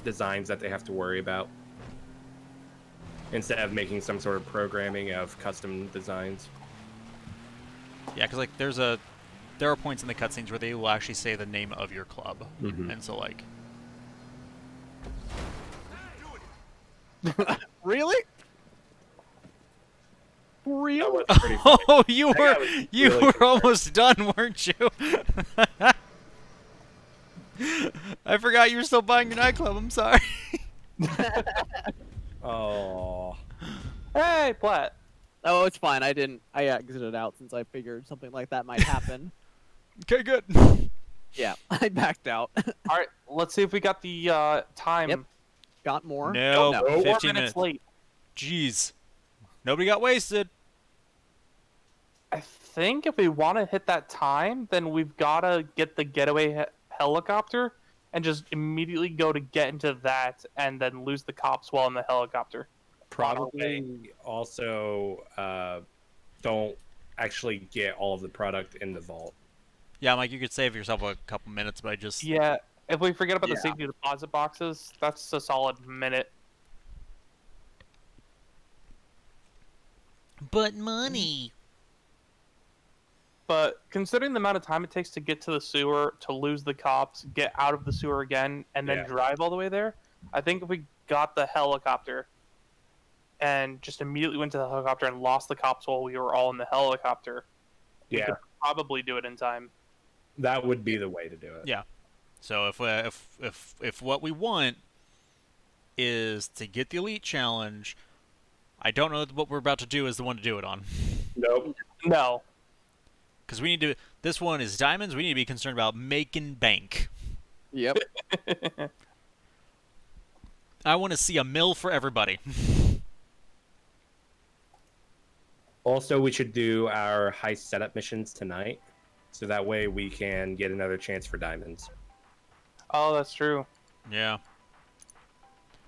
designs that they have to worry about, instead of making some sort of programming of custom designs. Yeah, because like there are points in the cutscenes where they will actually say the name of your club, Mhm. and so like, Really? For real? That was pretty funny. oh, you That guy were was you really were concerned. almost done, weren't you? I forgot you were still buying your nightclub. I'm sorry. Oh. Hey, Platt. Oh, it's fine. I exited out since I figured something like that might happen. Okay, good. Yeah, I backed out. All right, let's see if we got the time. Yep. Got more? No, no. 4 15 minutes minutes. late. Jeez, nobody got wasted. I think if we want to hit that time, then we've got to get the getaway helicopter and just immediately go to get into that and then lose the cops while in the helicopter. Probably also don't actually get all of the product in the vault. Yeah, I'm like, you could save yourself a couple minutes by just. Yeah, if we forget about the Yeah. safety deposit boxes, that's a solid minute. But money. But considering the amount of time it takes to get to the sewer, to lose the cops, get out of the sewer again, and then Yeah. drive all the way there, I think if we got the helicopter and just immediately went to the helicopter and lost the cops while we were all in the helicopter, we Yeah, could probably do it in time. that would be the way to do it. Yeah. So if what we want is to get the elite challenge, I don't know that what we're about to do is the one to do it on. Nope. No. Because we need to. This one is diamonds. We need to be concerned about making bank. Yep. I want to see a mill for everybody. Also, we should do our heist setup missions tonight, so that way we can get another chance for diamonds. Oh, that's true. Yeah.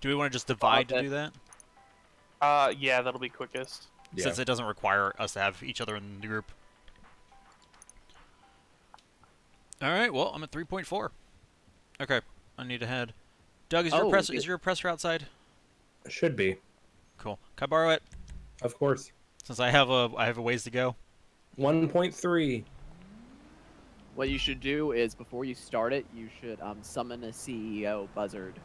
Do we want to just divide to that- do that? Yeah, that'll be quickest. Yeah. Since it doesn't require us to have each other in the group. Alright, well, I'm at 3.4. Okay, I need to head. Doug, is your Oh, oppressor, good. is your oppressor outside? Should be, Cool. Can I borrow it? of course. Since I have a ways to go. 1.3. What you should do is before you start it, you should summon a CEO buzzard.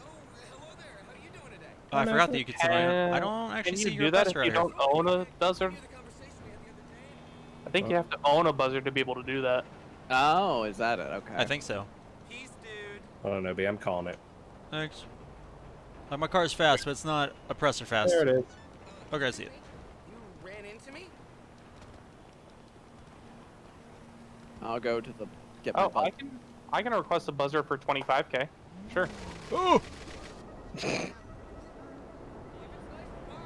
Oh, hello there. How are you doing today? Oh, I no, forgot that you could summon. I Can- don't actually Can see you your do that if oppressor out you here. don't own a buzzard? Hear the conversation we had the other day? I think you have to own a buzzard to be able to do that. Oh, is that it? Okay. I think so. Peace, dude. I don't know, B. I'm calling it. Thanks. My car's fast, but it's not oppressor fast. There it is. Okay, I see it. You ran into me? I'll go to the get my Oh, buzz. I can request a buzzard for 25k. Sure. Oh!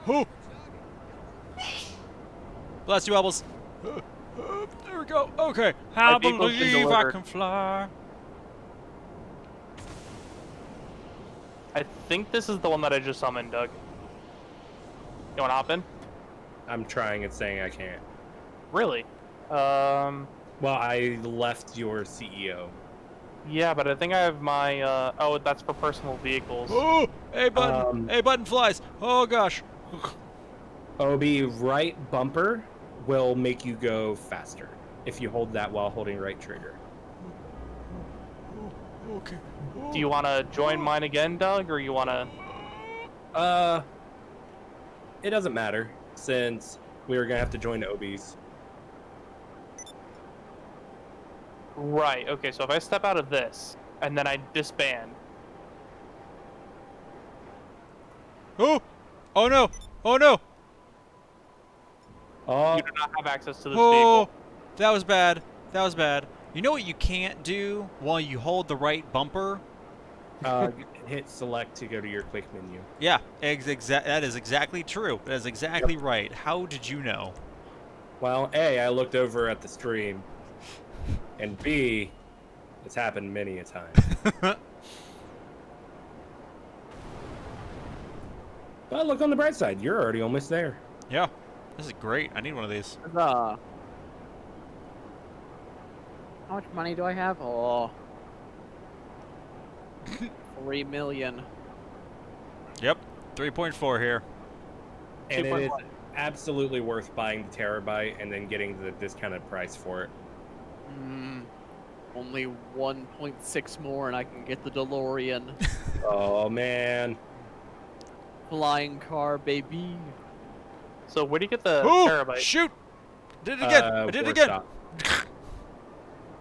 Oh! Bless you, Elbows. There we go. Okay. I My vehicle's been believe I delivered. can fly. I think this is the one that I just summoned, Doug. You want to hop in? I'm trying and saying I can't. Really? Well, I left your E CEO. Yeah, but I think I have my, oh, that's for personal vehicles. Oh! A button. A button flies. Oh gosh. OB, right bumper will make you go faster if you hold that while holding right trigger. Okay. Do you want to join mine again, Doug, or you want to... It doesn't matter since we were gonna have to join the OBs. Right, okay, so if I step out of this, and then I disband, Oh! Oh no! Oh no! Oh, you do not have access to this Oh! vehicle. That was bad. That was bad. You know what you can't do while you hold the right bumper? Hit select to go to your quick menu. Yeah, that is exactly true. That is exactly right. How did you know? Well, A, I looked over at the stream, and B, it's happened many a time. But look on the bright side, you're already almost there. Yeah, this is great. I need one of these. How much money do I have? Oh. 3 million. Yep, 3.4 here. And it is 2.1. absolutely worth buying the terabyte and then getting the discounted price for it. Only 1.6 more and I can get the DeLorean. Oh man. Flying car, baby. So where do you get the Oh, terabyte? shoot! Did it again! I did it again! Workshop.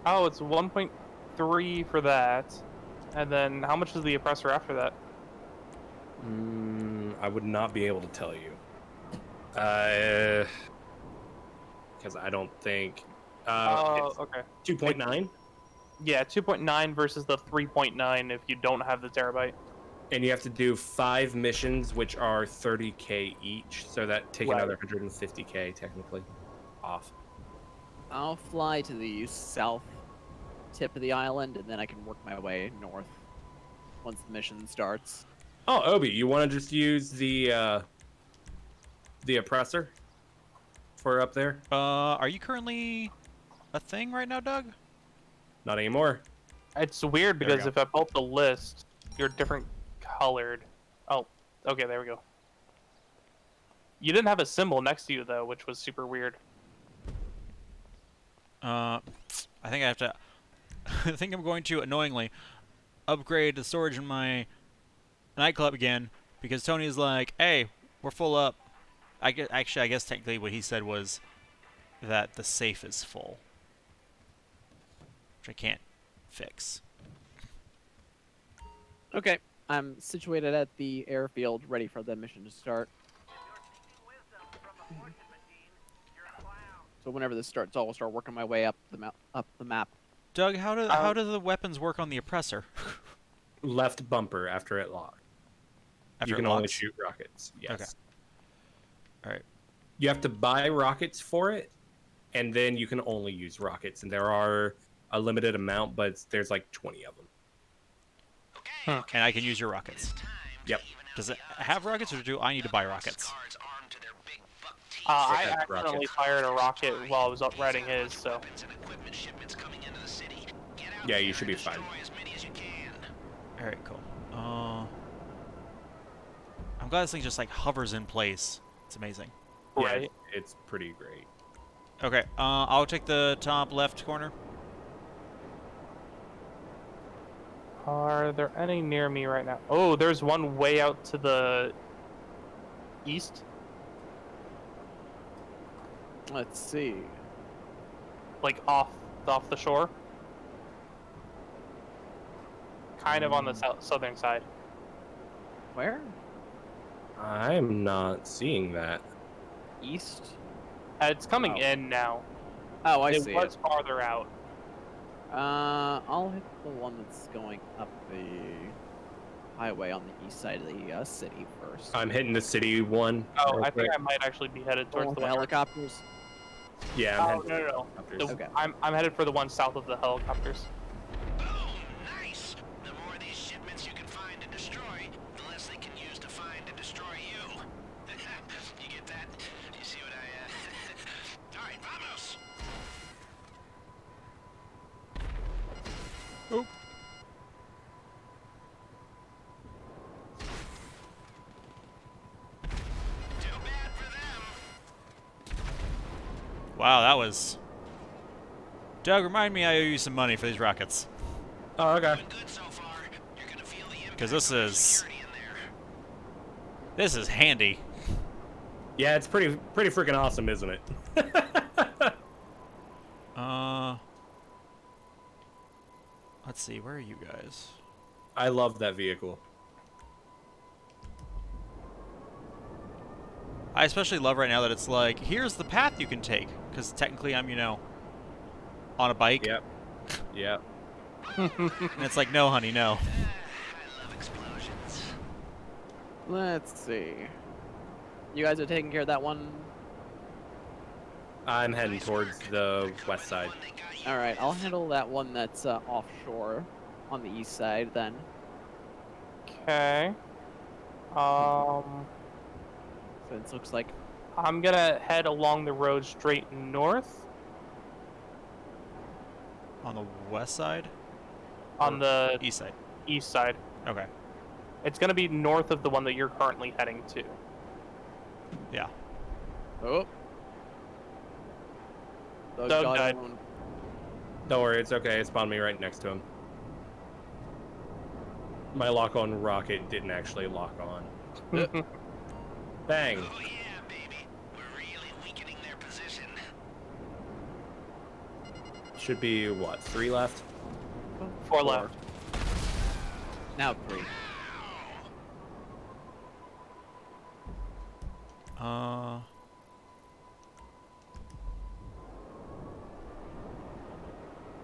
Oh, it's 1.3 for that. And then how much is the oppressor after that? I would not be able to tell you. Because I don't think. Oh, It's okay. 2.9, Yeah, 2.9 versus the 3.9 if you don't have the terabyte. and you have to do 5 missions, which are 30k each. So that take Right. another 150k technically off. I'll fly to the south tip of the island and then I can work my way north once the mission starts. Oh, Obi, you want to just use the oppressor for up there? Are you currently a thing right now, Doug? Not anymore. It's weird There we because go. if I pull up the list, you're different colored. Oh, okay, there we go. You didn't have a symbol next to you though, which was super weird. I think I have to. I think I'm going to annoyingly upgrade the storage in my nightclub again because Tony's like, "Hey, we're full up." I guess technically what he said was that the safe is full, which I can't fix. Okay, I'm situated at the airfield, ready for the mission to start. So whenever this starts, I'll start working my way up the map. Doug, how do the weapons work on the oppressor? Left bumper after it locks. After You it can only locks? shoot rockets. Yes. Okay. All right. You have to buy rockets for it, and then you can only use rockets. And there are a limited amount, but there's like 20 of them. And I can use your rockets. Yep. Does it have rockets, or do I need to buy rockets? I Rockets. accidentally fired a rocket while I was up riding his, so. Yeah, you should be fine. All right, cool. I'm glad this thing just like hovers in place. It's amazing. Right. Yeah, it's pretty great. Okay, I'll take the top left corner. Are there any near me right now? Oh, there's one way out to the east, Let's see. like off the shore. Kind of on the southern side. Where? I'm not seeing that. East? It's coming Oh. in now. Oh, I It see was it. farther out. I'll hit the one that's going up the highway on the east side of the city first. I'm hitting the city one. Oh, real I think quick. I might actually be headed The towards one the with the one. helicopters. Yeah, I'm Oh, heading no. helicopters. The- Okay. I'm headed for the one south of the helicopters. Boom! Nice! The more of these shipments you can find and destroy, the less they can use to find and destroy you. You get that? You see what I, Alright, vamos! Oh. Too bad for them. Wow, that was. Doug, remind me I owe you some money for these rockets. Oh, okay. Doing good so far. You're gonna feel the impact 'Cause this of the is- security in there. This is handy. Yeah, it's pretty freaking awesome, isn't it? Let's see, where are you guys? I love that vehicle. I especially love right now that it's like, here's the path you can take. Because technically I'm, on a bike. Yep. Yep. And it's like, no, honey, no. I Let's see. You guys are taking care of that one. I'm heading towards the west side. All right, I'll handle that one that's offshore, on the east side then. Okay. So it looks like I'm gonna head along the road straight north On the west side? on the East side. east side. Okay. It's gonna be north of the one that you're currently heading to. Yeah. oh. Doug Doug got died. owned. Don't worry, it's okay. It spawned me right next to him. My lock-on rocket didn't actually lock on. Bang. Oh yeah, baby. We're really weakening their position. Should be, what, 3 left? 4 left. Now 3.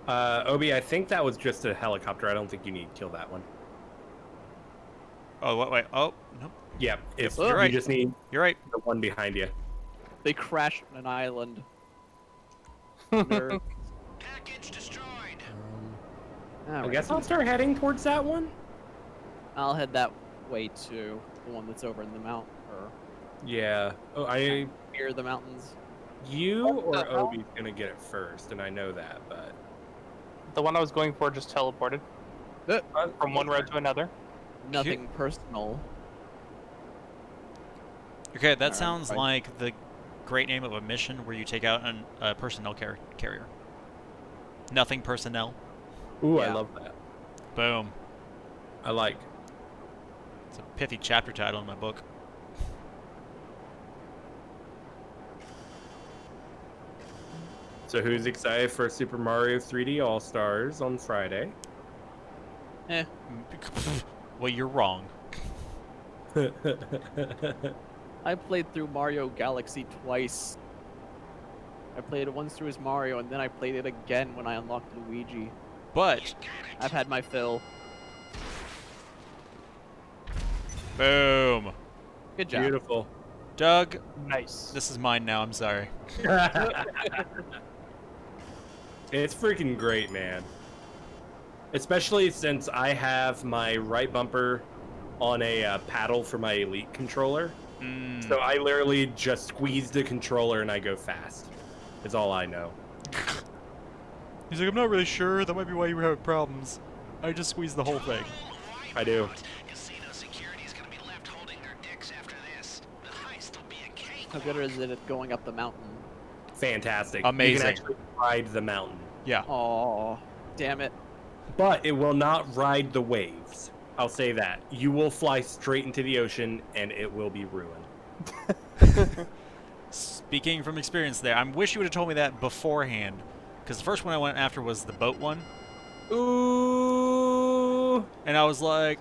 Obi, I think that was just a helicopter. I don't think you need to kill that one. Oh, wait. Oh, nope. Yep, it's, You're you right. just need You're right. the one behind you. They crashed on an island. Nerds. Package destroyed. I Alright, guess I'll start heading towards that one. I'll head that way too. The one that's over in the mountain, or Yeah. Oh, near the mountains. you What or the hell? Obi's gonna get it first, and I know that, but The one I was going for just teleported from one road to another. Nothing personal. Okay, that Alright, sounds fine. like the great name of a mission where you take out a personnel carrier. Nothing personnel. ooh, I Yeah. love that. Boom. I like. It's a pithy chapter title in my book. So who's excited for Super Mario 3D All Stars on Friday? Well, you're wrong. I played through Mario Galaxy twice. I played it once through as Mario, and then I played it again when I unlocked Luigi. But, I've had my fill. boom. Good job. Beautiful. Doug, Nice. this is mine now. I'm sorry. It's freaking great, man. Especially since I have my right bumper on a paddle for my Elite controller. Mm. So I literally just squeeze the controller and I go fast. Is all I know. He's like, I'm not really sure. That might be why you were having problems. I just squeezed the whole thing. I do. Casino security is gonna be left holding their dicks after this. The heist will be a cake. How good is it at going up the mountain? Fantastic. Amazing. You can actually ride the mountain. Yeah. Oh, damn it. But it will not ride the waves. I'll say that. You will fly straight into the ocean and it will be ruined. Speaking from experience there, I wish you would have told me that beforehand. Because the first one I went after was the boat one. Ooh. And I was like,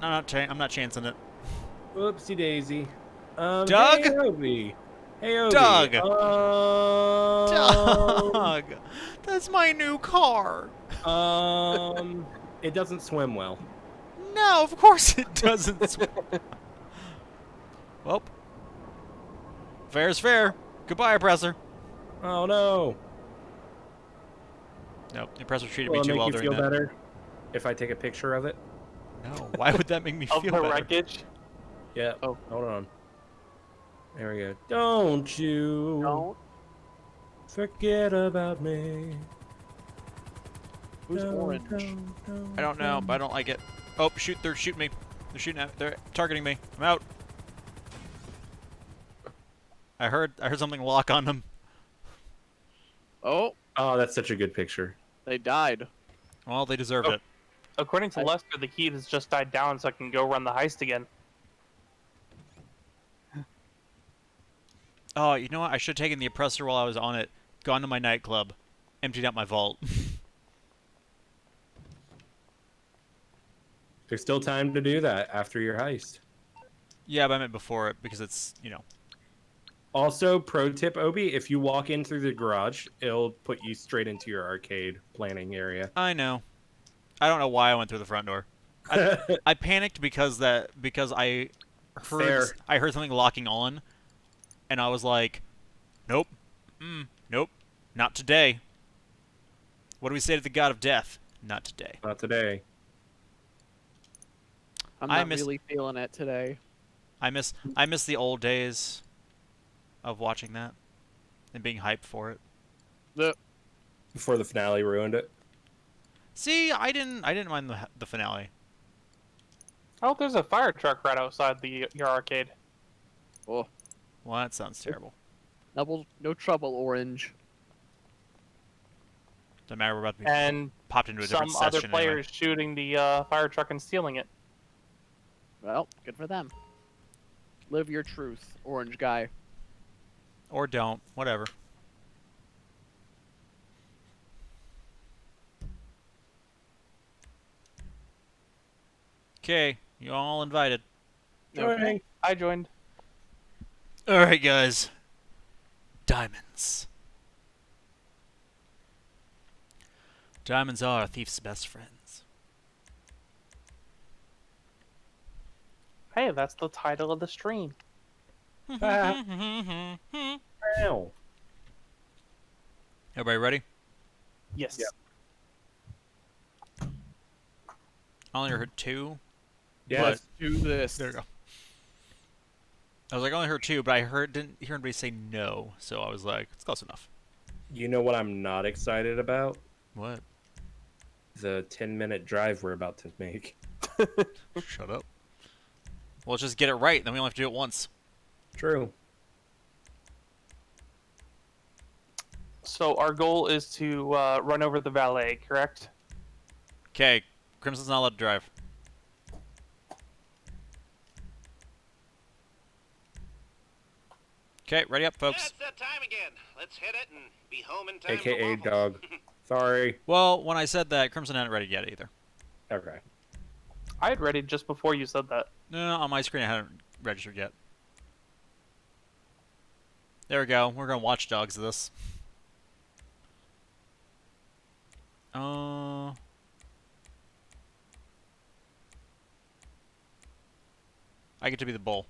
I'm not chancing it. Whoopsie daisy. Doug? Hey, Obi. Hey, Obi. Doug. Um, Doug! That's my new car! It doesn't swim well. No, of course it doesn't. Well, fair's fair. Goodbye, Oppressor. Oh no. Nope, the Oppressor treated Will me it too make well you during feel that. better if I take a picture of it? No, why would that make me Of feel the better? wreckage. Yeah. Oh. Hold on. There we go. Don't you Don't. forget about me. Who's Don't, orange? I don't know, but I don't like it. Oh, shoot! They're shooting me. They're shooting at. They're targeting me. I'm out. I heard something lock on them. Oh, Oh, that's such a good picture. they died. Well, they deserved Oh. it. According to I- Lester, the heat has just died down, so I can go run the heist again. Oh, you know what? I should have taken the Oppressor while I was on it. Gone to my nightclub. Emptied out my vault. There's still time to do that after your heist. Yeah, but I meant before it because it's, Also, pro tip, Obi, if you walk in through the garage, it'll put you straight into your arcade planning area. I know. I don't know why I went through the front door. I panicked because I Fair. I heard something locking on, and I was like, nope, nope, not today. What do we say to the god of death? Not today. Not today. I'm I not miss- really feeling it today. I miss the old days of watching that and being hyped for it. Before the finale ruined it. See, I didn't mind the finale. Oh, there's a fire truck right outside your arcade. Oh, Well, that sounds terrible. no trouble, Orange. Doesn't matter. We're about to be And popped into a different some other session players shooting the fire truck and stealing it. Well, good for them. Live your truth, Orange guy. anyway. Or don't. Whatever. Okay, you all invited. Okay. I joined. All right, guys. Diamonds. Diamonds are a thief's best friends. Hey, that's the title of the stream. Ow. Everybody ready? Yes. Yep. I only heard two. Yes. Do this. There you go. I was like, I only heard two, but I didn't hear anybody say no, so I was like, it's close enough. You know what I'm not excited about? What? The 10-minute drive we're about to make. Shut up. Well, let's just get it right, then we only have to do it once. True. So our goal is to run over the valet, correct? Okay, Crimson's not allowed to drive. Okay, ready up, Yeah, folks. it's that time again. Let's hit it and be home in time. AKA for waffles. dog. Sorry. Well, when I said that, Crimson hadn't ready yet either. Okay. I had ready just before you said that. No, on my screen I hadn't registered yet. There we go. We're gonna watch dogs this. I get to be the bull.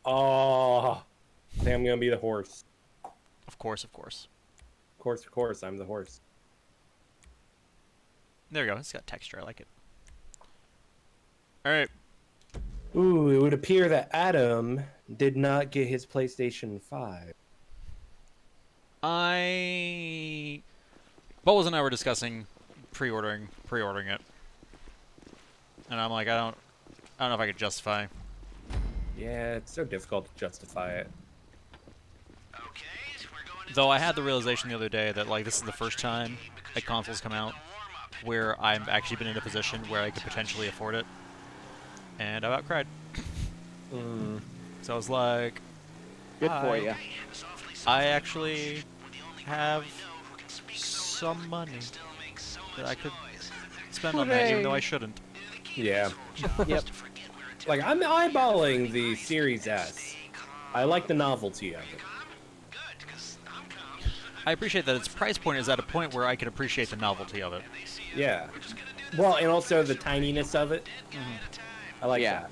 Oh. I think I'm gonna be the horse. Of course, of course. Of course, I'm the horse. There we go. It's got texture. I like it. All right. Ooh, it would appear that Adam did not get his PlayStation 5. Bubbles and I were discussing pre-ordering it, and I'm like, I don't know if I could justify. Yeah, it's so difficult to justify it. Okay, we're going Though I had the realization the other day that like this is the first time a console's come out where I've actually been in a position where I could potentially afford it, and I about cried. So I was like, Good for you. I actually have some money that I could spend on that, even though I shouldn't. Yeah. Yep. Like, I'm eyeballing the Series S. I like the novelty of it. I appreciate that its price point is at a point where I can appreciate the novelty of it. Yeah. Well, and also the tininess of it. I like Yeah. that.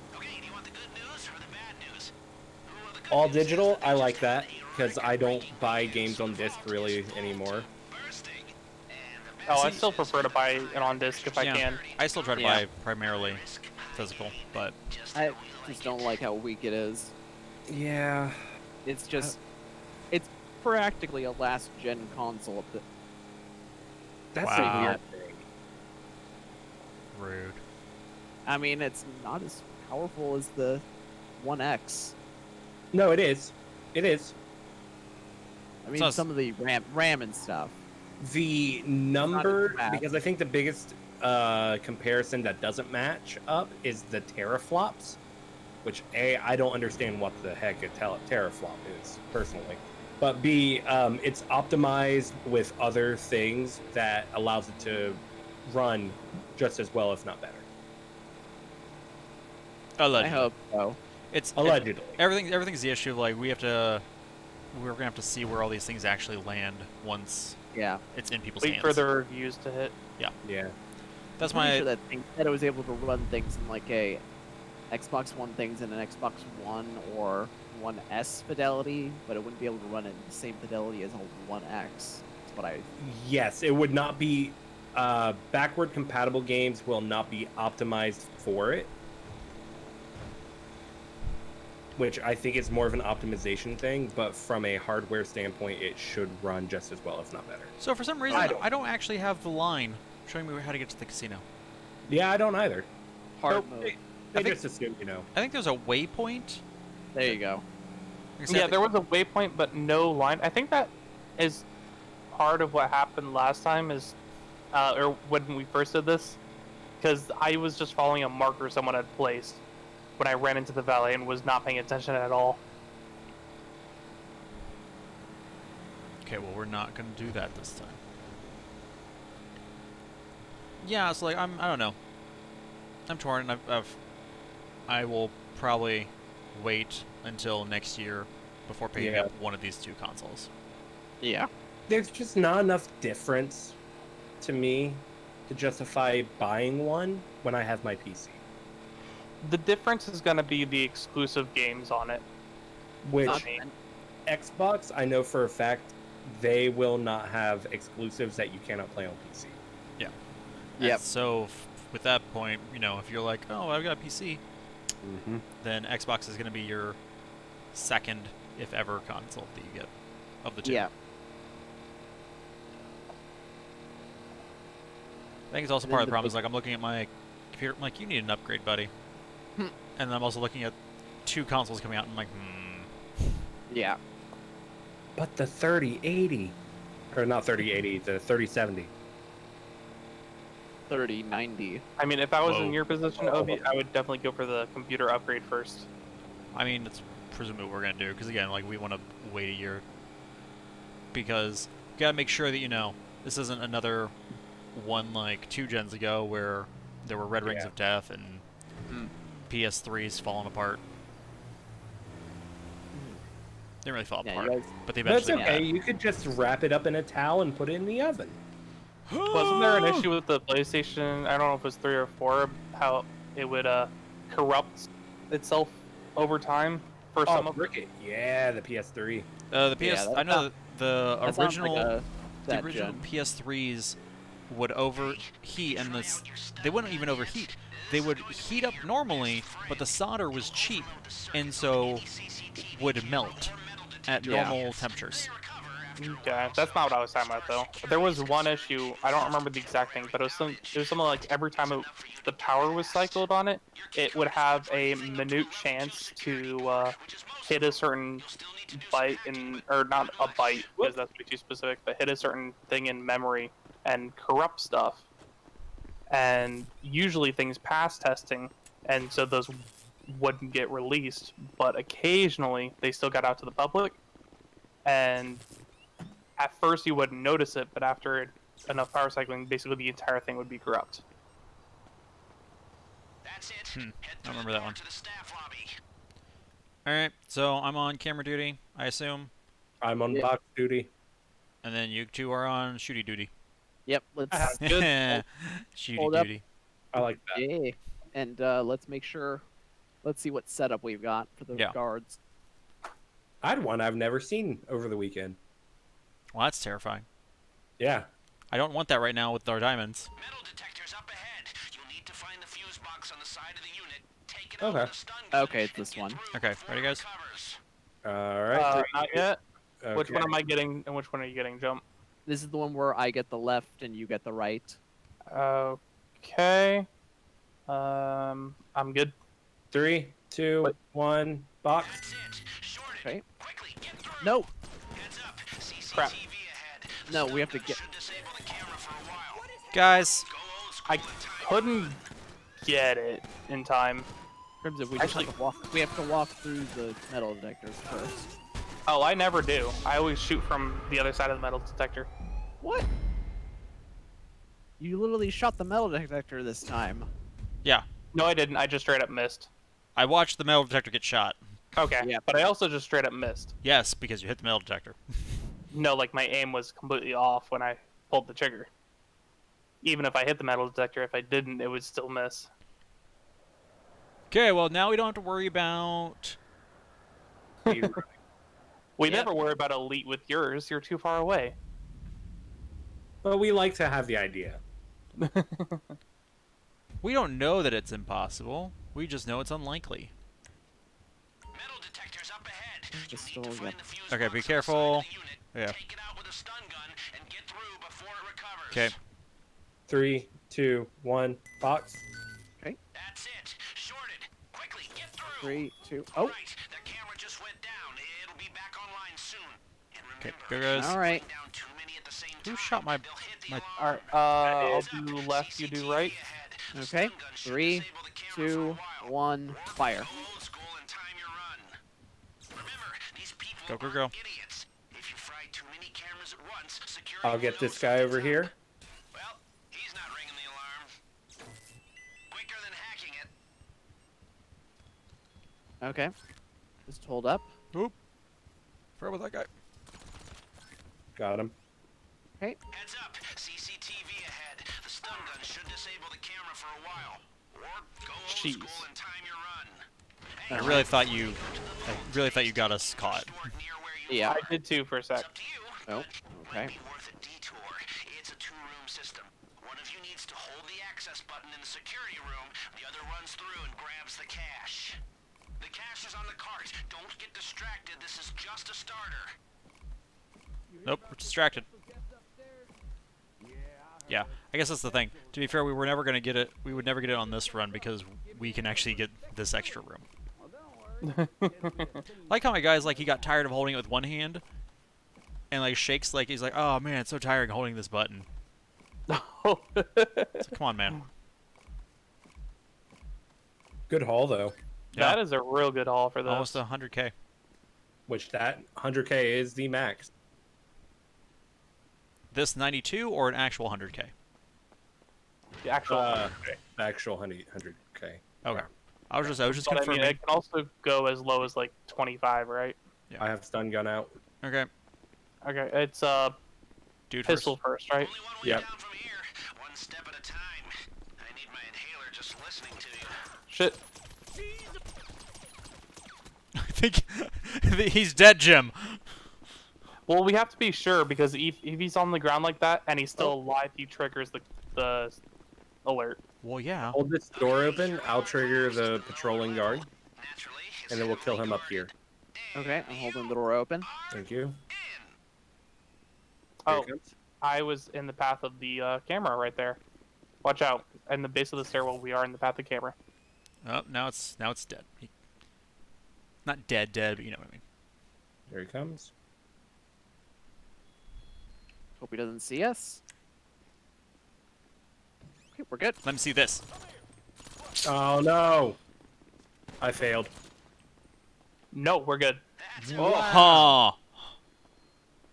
All digital, I like that, because I don't buy games on disc really anymore. Oh, I still prefer to buy it on disc if I can. I still try to Yeah. buy primarily physical, but I just don't like how weak it is. Yeah. It's just, it's practically a last gen console. That's Wow. a weird thing. rude. I mean, it's not as powerful as the One X. No, it is. It is. I mean, So- some of the RAM and stuff. The number, bad. because I think the biggest comparison that doesn't match up is the teraflops, which A, I don't understand what the heck a teraflop is, personally. But B, it's optimized with other things that allows it to run just as well, if not better. Allegedly. I hope so. It's Allegedly. everything's the issue. Like we're gonna have to see where all these things actually land once Yeah. it's in people's Wait hands. for the reviews to hit. Yeah. That's I'm pretty my sure that thing said it was able to run things in like a Xbox One things in an Xbox One or One S fidelity, but it wouldn't be able to run it in the same fidelity as a One X. That's what I. Yes, it would not be. Backward compatible games will not be optimized for it. Which I think is more of an optimization thing, but from a hardware standpoint, it should run just as well, if not better. So for some reason, I I don't- don't actually have the line showing me how to get to the casino. Yeah, I don't either. Hard So, mode. They I think- just assume, you know. I think there's a waypoint. There you go. Like I said, Yeah, there was a waypoint, but no line. I think that is part of what happened last time, is, or when we first did this, because I was just following a marker someone had placed when I ran into the valley and was not paying attention at all. Okay, well, we're not gonna do that this time. Yeah, it's like I don't know. I'm torn. I will probably wait until next year before picking Yeah. up one of these two consoles. Yeah. There's just not enough difference to me to justify buying one when I have my PC. The difference is going to be the exclusive games on it. Which Not- Xbox, I know for a fact, they will not have exclusives that you cannot play on PC. And Yep. so, with that point, you know, if you're like, oh, I've got a PC, Mm-hmm. then Xbox is gonna be your second, if ever, console that you get of the two. Yeah. I think it's also And part then of the the problem big- is like I'm looking at my computer, I'm like, you need an upgrade, buddy. Hmm. And then I'm also looking at two consoles coming out, and I'm like, Yeah. But the 3080, or not 3080, the 3070. 3090. I mean, if I was Whoa. in your position, Obi, I would definitely go for the computer upgrade first. I mean, it's presumably what we're gonna do, because again, like we want to wait a year, because you gotta make sure that you know this isn't another one like 2 gens ago where there were Red Rings Yeah. of Death and Mm. PS3s falling apart. They didn't really fall Yeah, you apart, guys. but they That's eventually. okay. You could just wrap it up in a towel and put it in the oven. Wasn't there an issue with the PlayStation? I don't know if it was 3 or 4, how it would corrupt itself over time for some Oh, of Cricket. Yeah, the PS3. The PS. that I know that the That sounds like original. a The that original gen. PS3s would overheat, and this they wouldn't even overheat. They would heat up normally, but the solder was cheap, and so would melt at Yeah. normal temperatures. Okay, that's not what I was talking about though. There was one issue. I don't remember the exact thing, but it was something like every time the power was cycled on it, it would have a minute chance to hit a certain byte or not a byte because that's way too specific, but hit a certain thing in memory and corrupt stuff. And usually things pass testing, and so those wouldn't get released. But occasionally they still got out to the public, and at first you wouldn't notice it, but after enough power cycling, basically the entire thing would be corrupt. That's it. Hmm, Head I through remember the that door one. to the staff lobby. All right, so I'm on camera duty, I assume, I'm on Yeah. box duty. and then you two are on shooty duty. Yep. Let's. Shooty Hold up. duty. I like that. Yeah. And let's make sure. Let's see what setup we've got for the Yeah. guards. I had one I've never seen over the weekend. Well, that's terrifying. Yeah. I don't want that right now with our diamonds. Metal detectors up ahead. You'll need to find the fuse box on the side of the unit. Take it Okay. over the stun gun Okay, it's and this get one. through Okay, ready, guys? covers. All right. Not yet. Which Okay. one am I getting, and which one are you getting, Jump? This is the one where I get the left and you get the right. Okay. I'm good. 3, 2, What? 1, box. That's it. Shorted. Okay. Quickly, get through. No. Heads up. CCTV Crap. ahead. No, Stun we have to gun get- should disable the camera for a while. Guys, Go old school I and tight. couldn't get it in time. Crimson, we Actually- just have to walk. We have to walk through the metal detectors first. Oh, I never do. I always shoot from the other side of the metal detector. What? You literally shot the metal detector this time. yeah, No, I didn't. I just straight up missed. I watched the metal detector get shot. Okay. Yeah. But I also just straight up missed. Yes, because you hit the metal detector. No, like my aim was completely off when I pulled the trigger. Even if I hit the metal detector, if I didn't, it would still miss. Okay, well now we don't have to worry about. We Yep. never worry about elite with yours. You're too far away. But we like to have the idea. We don't know that it's impossible. We just know it's unlikely. Metal detectors up ahead. You Just need to still, find yep. the fuse Okay, box be on the side careful. of the unit, Yeah. Take it out with a stun gun and get through before it recovers. Okay. 3, 2, 1, box. That's it. Shorted. Quickly, get through. 3, 2. All Oh, right, the camera just went down. It'll be back online soon. And Okay, remember, go guys. all right. down too many at the same Who time, shot my- they'll hit the my- alarm. Alright, I'll Heads up. do left, you do CCTV right. ahead. The Okay. stun gun should 3, disable the camera 2, for a while. 1, fire. Go old school and time your run. Remember, these people Go, go, aren't go. idiots. If you fry too many cameras at once, security I'll will get know this guy over something's here. up. Well, he's not ringing the alarm. Quicker than hacking it. Okay. Just hold up. Where was that guy? Got him. Heads up, CCTV ahead. The stun gun should disable the camera for a while. Or go old Jeez. school and time your run. I really thought you. I really thought you got us caught. Store near where you Yeah. I did too for a It's sec. up to you. Oh, but okay. Might be worth a detour. It's a two-room system. One of you needs to hold the access button in the security room. The other runs through and grabs the cash. The cash is on the cart. Don't get distracted. This is just a starter. Nope, we're distracted. Yeah, I guess that's the thing. To be fair, we were never gonna get it. We would never get it on this run because we can actually get this extra room. Like how my guy's like he got tired of holding it with one hand, and like shakes like he's like, oh man, it's so tiring holding this button. So, come on, man. Good haul though. Yeah. That is a real good haul for this. Almost 100K. Which that 100K is the max. This 92 or an actual 100K? The actual. Actual 100K. Okay. I was just but I mean, confirming. it can also go as low as like 25, right? I have stun gun out. Okay. Okay, it's Dude pistol first, right? Only one way Yep. down from here. One step at a time. I need my inhaler just listening to you. Shit. I think he's dead, Jim. Well, we have to be sure because if he's on the ground like that and he's still alive, he triggers the alert. Well, yeah. Hold this door open. I'll trigger the patrolling guard, Naturally, it's and then we'll kill him up heavily here. guarded. Okay, I'm holding the door open. Thank you. In. Here Oh, it comes. I was in the path of the camera right there. Watch out! In the base of the stairwell, we are in the path of the camera. Oh, now it's dead. Not dead, but you know what I mean. Here he comes. Hope he doesn't see us. Okay, we're good. Let me see this. Oh no! I failed. No, we're good. That's Huh.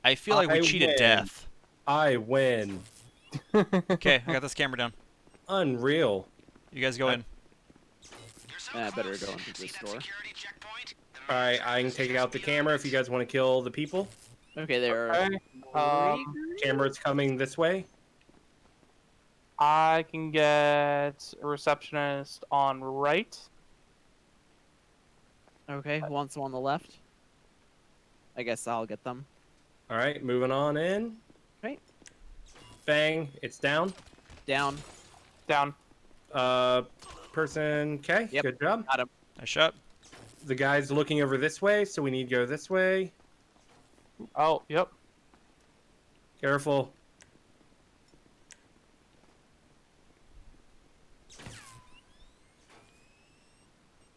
I feel like we I cheated win. death. I win. Okay, I got this camera down. Unreal. You guys go in. You're so I better close. go into See this that door. security checkpoint? The All right, main I can service take is out the just camera if beyond you guys want to kill the people. Okay, there are Okay. Um, Camera's coming this way. I can get a receptionist on right. Okay, who wants them on the left? I guess I'll get them. All right, moving on in. Right. Bang! It's down. Down. Down. Person K. Yep. Good job. Got him. Nice shot. The guy's looking over this way, so we need to go this way. Oh, yep. Careful.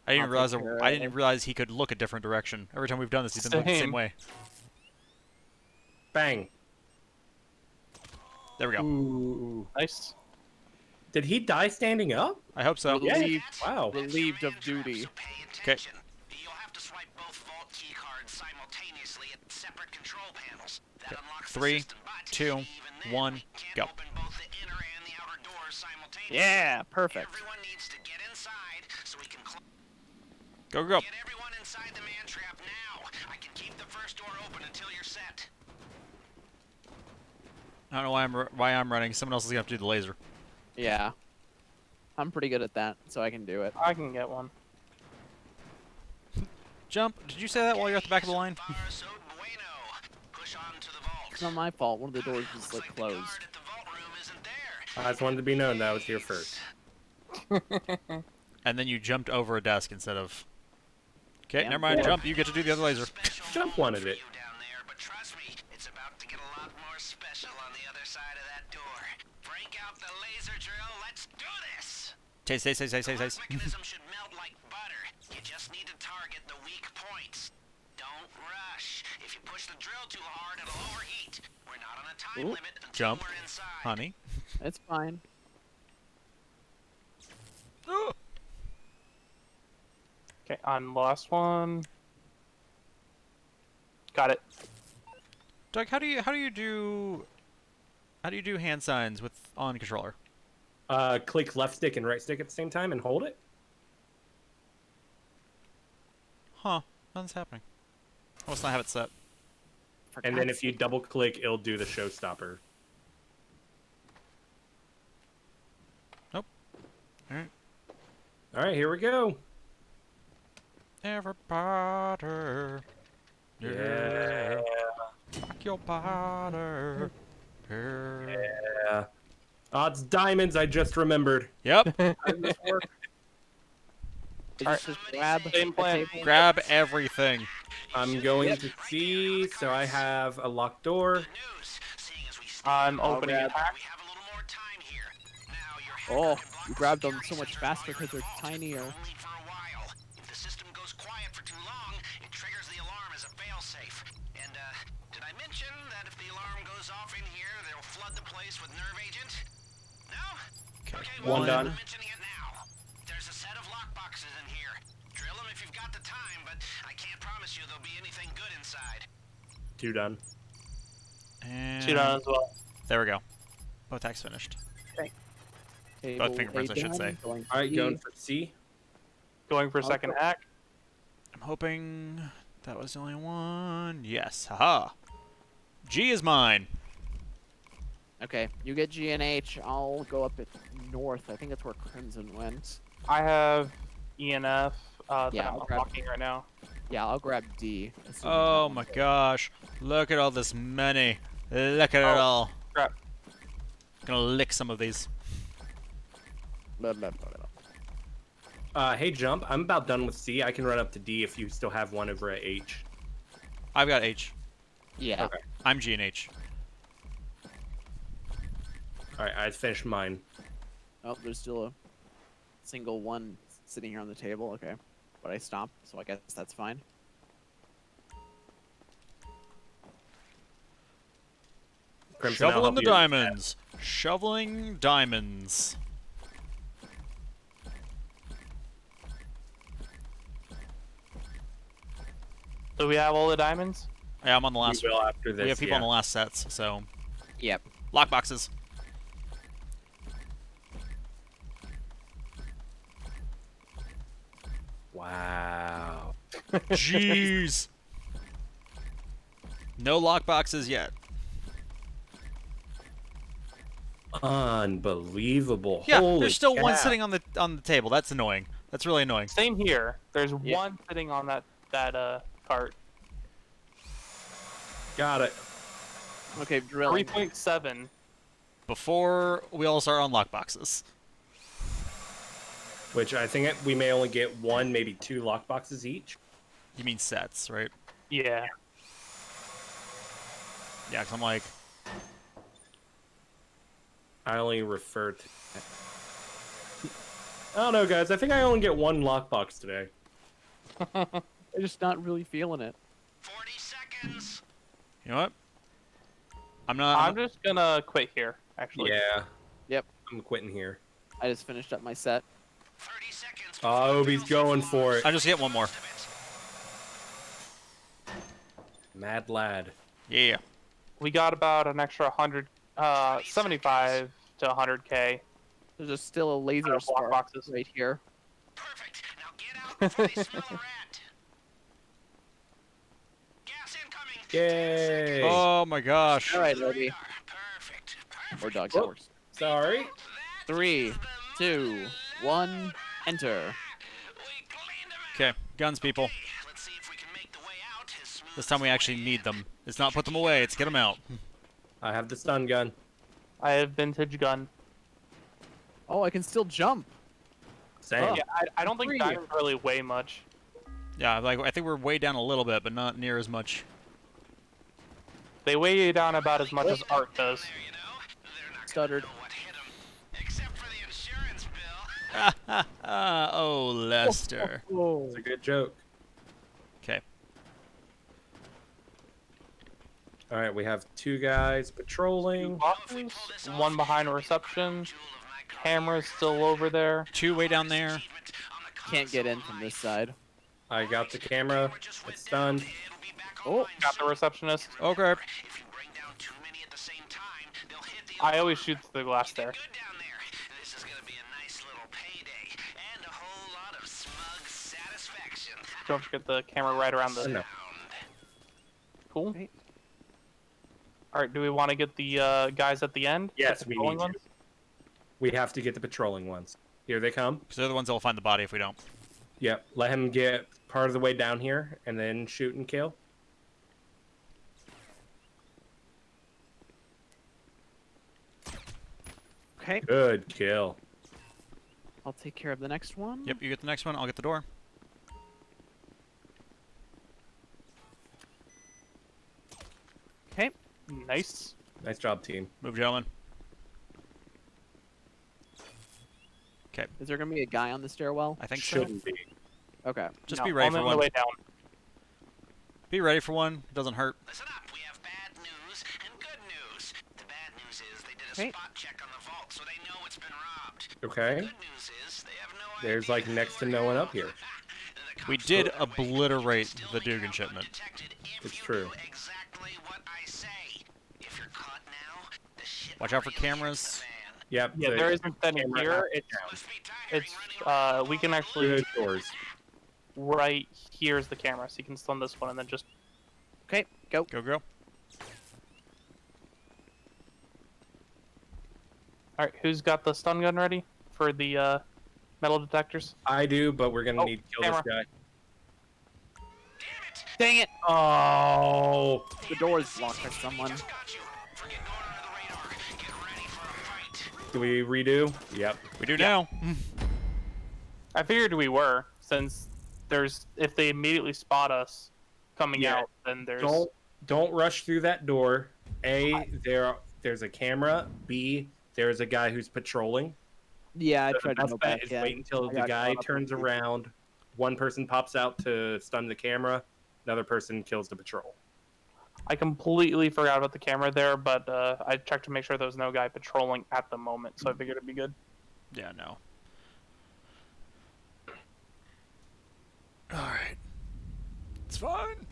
I didn't I'll realize take care I of didn't it. realize he could look a different direction. Every time we've done this, he's been looking the same Same. way. Bang. There we go. Ooh. Nice. Did he die standing up? I hope so. Yeah. Relieved. Wow. Relieved of duty. So pay Okay. attention. You'll have to swipe both vault key cards simultaneously at separate control panels. That unlocks the 3, system, but 2, even then, 1, we can't go. open both the inner and the outer doors simultaneously. Yeah, perfect. Everyone needs to get inside so we can Go, go. get everyone inside the man trap now. I can keep the first door open until you're set. I don't know why I'm running. Someone else is gonna have to do the laser. Yeah. I'm pretty good at that, so I can do it. I can get one. Jump. Did you say that while you're at the back of the line? Bar so bueno. Push on to the vault. It's not my fault. One of the doors was like The closed. guard at the vault room isn't there. I just wanted to be known that I was here first. And then you jumped over a desk instead of. Okay, Yeah. never mind. Yeah. Jump. You get to do the other laser. Special Jump wanted it. you down there, but trust me, it's about to get a lot more special on the other side of that door. Break out the laser drill. Let's do this. Chase. The lock mechanism should melt like butter. You just need to target the weak points. Don't rush. If you push the drill too hard, it'll overheat. We're not on a time Ooh. limit until Jump. we're inside. Honey. It's fine. Okay, on the last one. Got it. Doug, how do you do hand signs with on controller? Click left stick and right stick at the same time and hold it. Huh? Nothing's happening. I must not have it set. For And then God's if you double click, it'll do the showstopper. Nope. All right. All right, here we go. Everybody. Yeah. Rock your body. Yeah. Oh, it's diamonds. I just remembered. Yep. Did you Alright. just grab Same a plan. table? Grab everything. I'm going to see. So I have a locked door. News. Seeing as we stand, I'm opening grab- a hack. we have a little more time here. Now your hacker Oh, can block you the grabbed them security so much system faster fire, 'cause they're but tinier. only for a while. If the system goes quiet for too long, it triggers the alarm as a failsafe. And did I mention that if the alarm goes off in here, they'll flood the place with nerve agent? No? Okay, One well, done. I'm mentioning it now. There's a set of lockboxes in here. Drill them if you've got the time, but I can't promise you there'll be anything good inside. 2 done. And Shoot on as well. there we go. Both attacks finished. Table Both fingerprints, A I should done, say. going All right, B. going for C. Going for a second hack. I'm hoping that was the only one. Yes. Haha. G is mine. Okay, you get G and H. I'll go up at north. I think that's where Crimson went. I have ENF that Yeah, I'm I'll grab- unlocking right now. Yeah, I'll grab D. assuming Oh that my one's gosh. Look at all this money. Look at it Oh. all. Crap. Gonna lick some of these. there. Blah, blah, blah, blah. Hey, Jump. I'm about done with C. I can run up to D if you still have one over at H. I've got H. Yeah. Okay. I'm G and H. All right, I finished mine. Oh, there's still a single one sitting here on the table. Okay, but I stopped, so I guess that's fine. Crimson, I'll Shoveling help the you. diamonds. Shoveling diamonds. So we have all the diamonds? Yeah, I'm on the We last. will after this. We have people yeah. on the last sets, so Yep. lock boxes. Wow. Jeez. No lock boxes yet. Unbelievable. Yeah, Holy there's still one cow. sitting on the table. That's annoying. That's really annoying. Same here. There's Yeah. one sitting on that cart. Got it. Okay, drilling. 3.7. Before we all start on lock boxes. Which I think we may only get one, maybe 2 lockboxes each. You mean sets, right? Yeah. Yeah, 'cause I'm like, I only refer to. I don't know, guys. I think I only get 1 lockbox today. I'm just not really feeling it. 40 seconds. you know what? I'm not. I'm just gonna quit here, actually. Yeah. Yep. I'm quitting here. I just finished up my set. 30 seconds. Oh, Obi's going for it. I just get one more. Mad lad. Yeah. We got about an extra 100, 75 to 100k. There's just still a laser Block spark boxes. right here. Perfect. Now get out before they smell a rat. Gas incoming. Yay. Oh my gosh. All right, Obi. Perfect. Or Doug. Whoop. Yours. Sorry. 3, 2, 1, enter. We cleaned them out. Okay, guns, people. Let's see if This time we actually need them. It's not put them away, it's get them out. I have the stun gun. I have vintage gun. Oh, I can still jump. Same. Oh. Yeah, I don't think Free. diamonds really weigh much. Yeah, like I think we're way down a little bit, but not near as much. They weigh you down about as much as art does. There, you know, they're not Stuttered. gonna know what hit 'em, except for the insurance bill. Oh, Lester. Oh. It's a good joke. Okay. All right, we have 2 guys patrolling. Boxes, one behind reception. Camera's still over there. 2 way down there. Can't get in from this side. I got the camera. It's stunned. Oh, Got the receptionist. Okay. If you bring down too many at the same time, they'll hit the I always shoot through the glass there. good down there. This is gonna be a nice little payday and a whole lot of smug satisfaction. Don't forget the camera right around the. No. Cool. Okay. All right. Do we want to get the guys at the end? Yes, The we patrolling need ones? to. We have to get the patrolling ones. Here they come. Because they're the ones that will find the body if we don't. Yep. Let him get part of the way down here and then shoot and kill. okay. Good kill. I'll take care of the next one. Yep, you get the next one, I'll get the door. Okay. Nice. Nice job, team. Move, gentlemen. Is there gonna be a guy on the stairwell? I think so. Shouldn't be. Okay. Just No, be ready only for on the one. way down. Be ready for one. It doesn't hurt. Listen up, we have bad news and good news. The bad news is they did a Okay. spot check on the vault, so they know it's been robbed. Okay. Good news is they have no There's idea like next to who no we're one at. up here. The We cops did don't know where you obliterate still the lay Dugan down shipment. undetected if It's you true. do exactly what I say. If you're caught now, the shit Watch out for really hits the cameras. fan. Yep. Yeah, the there isn't any camera here. out It's Must be tiring it's running around we can all actually Good doors. right here's the camera, so you can stun this one and then just. Okay. Go. Go, go. All right, who's got the stun gun ready for the metal detectors? I do, but we're gonna Oh, need to kill camera. this guy. Damn it! Dang it! Oh. The door is blocked by someone. Just got you. Forget going under the radar. Get ready for a fight. Do we redo? Yep. We do now. I figured we were, since there's if they immediately spot us coming Yeah. out, then there's Don't rush through that door. There's a camera. B, there's a guy who's patrolling. Yeah, I The tried to best go bet back. is Yeah. wait until I the got guy caught up turns with you. around. One person pops out to stun the camera. Another person kills the patrol. I completely forgot about the camera there, but I checked to make sure there was no guy patrolling at the moment, so I figured it'd be good. Yeah, no. Alright. It's fine.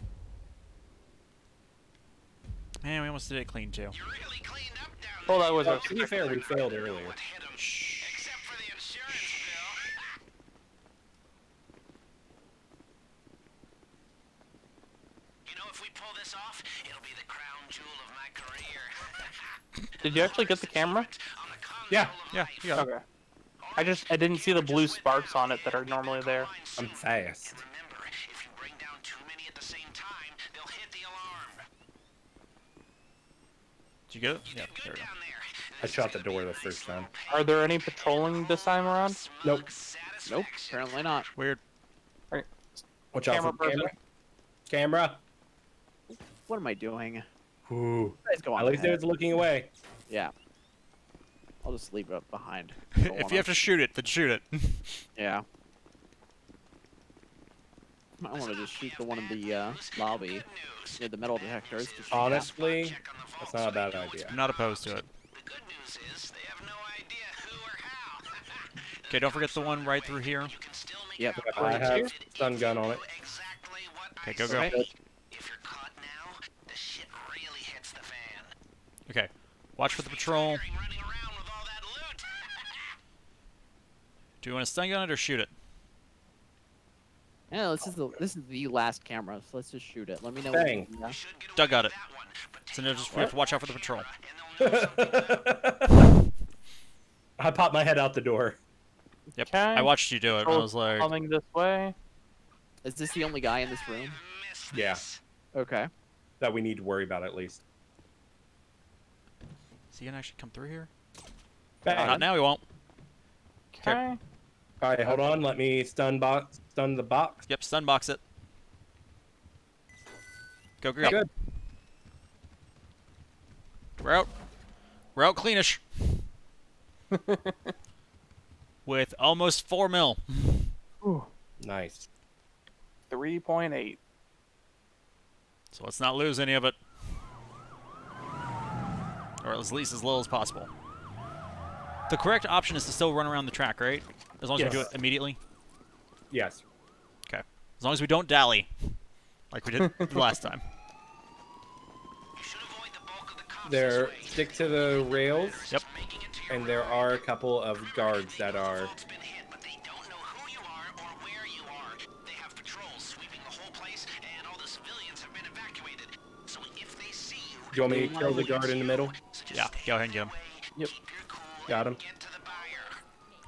Man, we almost did it clean, too. You really cleaned up down Well, there. that was Well, our to be fair, we failed earlier. What hit 'em, except for the insurance bill. You know, if we pull this off, it'll be the crown jewel of my career. Did you actually get the camera? On the console Yeah, of yeah, life. you got it. Okay. I didn't see the blue sparks on it that are normally there. I'm fast. And remember, if you bring down too many at the same time, they'll hit the alarm. Did you get it? Yeah, Good there we go. down there. I shot the door the first time. Are there any patrolling this time around? Nope. Nope. Apparently not. Weird. Watch out Camera for the camera. Camera. What am I doing? Ooh. You guys go on At least ahead. it's looking away. Yeah. I'll just leave it behind. If you have to shoot it, then shoot it. Yeah. I want to just shoot the one in the lobby near the metal detectors. to shoot that. Honestly, that's not a bad idea. I'm not opposed to it. The good news is they have no idea who or how. Okay, don't forget the one right through here. You can still make Yep. out I what have you did stun gun on it. exactly what Okay, I go, go. say. Okay. If you're caught now, the shit really hits the fan. Okay, watch for the patrol. Tiring running around with all that loot. Do you want to stun gun it or shoot it? Yeah, this is the last camera, so let's just shoot it. Let me know. Dang. When, yeah. Should get Doug away got with it. that one, but So take now it just all we have to watch out for the and patrol. they'll know I popped my head out the door. Yep. Okay. I watched you do it, and I was like, Coming this way. Is this the only guy in this room? missed Yeah. this. Okay. that we need to worry about at least. Is he gonna actually come through here? Bang. Not now. He won't. Okay. All right, hold on. Let me stun the box. Yep. Stun box it. Go green. Good. We're out. We're out cleanish. With almost 4 mil. Nice. 3.8. So let's not lose any of it. Or at least as little as possible. The correct option is to still run around the track, right? As long as we do it Yes. immediately. Yes. Okay. As long as we don't dally. Like we did the last time. You should avoid the bulk of the cops There, this way. stick to the rails. Yep. Making it to your And there are a couple of guards that are. Folks been hit, but they don't know who you are or where you are. They have patrols sweeping the whole place, and all the civilians have been evacuated. So if they see you, Do you want me to kill the guard in the middle? so just Yeah, stay go ahead and get him. away, Yep. keep your cool, Got him. and get to the buyer.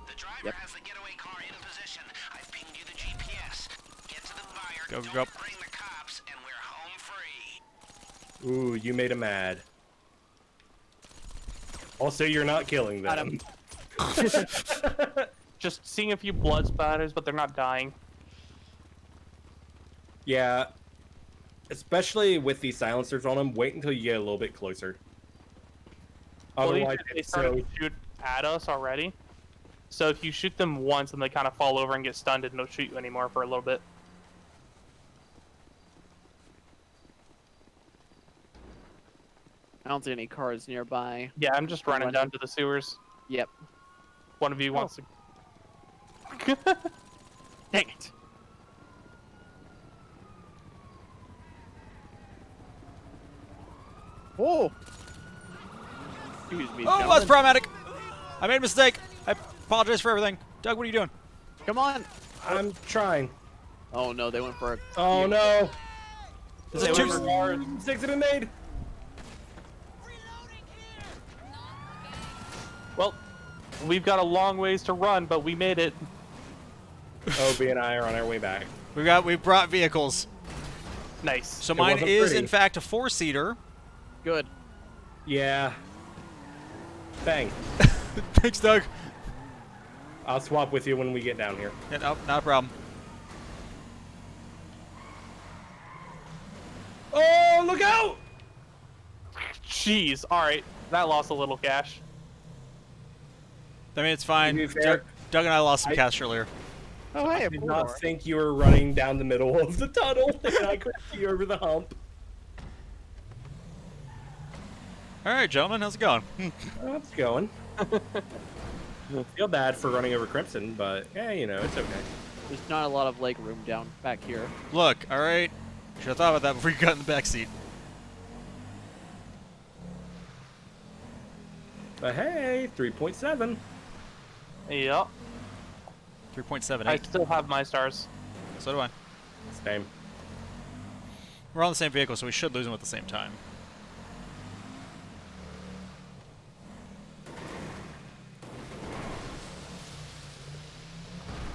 The driver Yep. has the getaway car in position. I've pinged you the GPS. Get to the buyer. Go, don't go. bring the cops, and we're home free. Ooh, you made him mad. Also, you're not killing Got them. him. Just seeing a few blood spatters, but they're not dying. Yeah. Especially with these silencers on them, wait until you get a little bit closer. Well, Otherwise, they it's started so. to shoot at us already. So if you shoot them once and they kind of fall over and get stunned and don't shoot you anymore for a little bit. I don't see any cars nearby. Yeah, I'm just running down to the sewers. Yep. One of you wants to. Dang it. Oh. Excuse me, Oh, gentlemen. that's problematic. I made a mistake. I apologize for everything. Doug, what are you doing? Come on. I'm trying. Oh no, they went for it. Oh no! This They is went too. for- Six have been made. Well, we've got a long ways to run, but we made it. Obi and I are on our way back. We brought vehicles. Nice. So It mine wasn't is pretty. in fact a 4-seater. Good. Yeah. Bang. Thanks, Doug. I'll swap with you when we get down here. Yeah, no, not a problem. Oh, look out! Jeez. All right, that lost a little cash. I mean, it's fine. To be fair, Doug and I lost some I- cash earlier. Oh hey, I a did corridor. not think you were running down the middle of the tunnel, and I couldn't see over the hump. All right, gentlemen, how's it going? Oh, it's going. Feel bad for running over Crimson, but yeah, you know, it's okay. There's not a lot of leg room down back here. Look, all right. Should have thought about that before you got in the back seat. But hey, 3.7. Yep. 3.78. I still have my stars. So do I. Same. We're on the same vehicle, so we should lose them at the same time.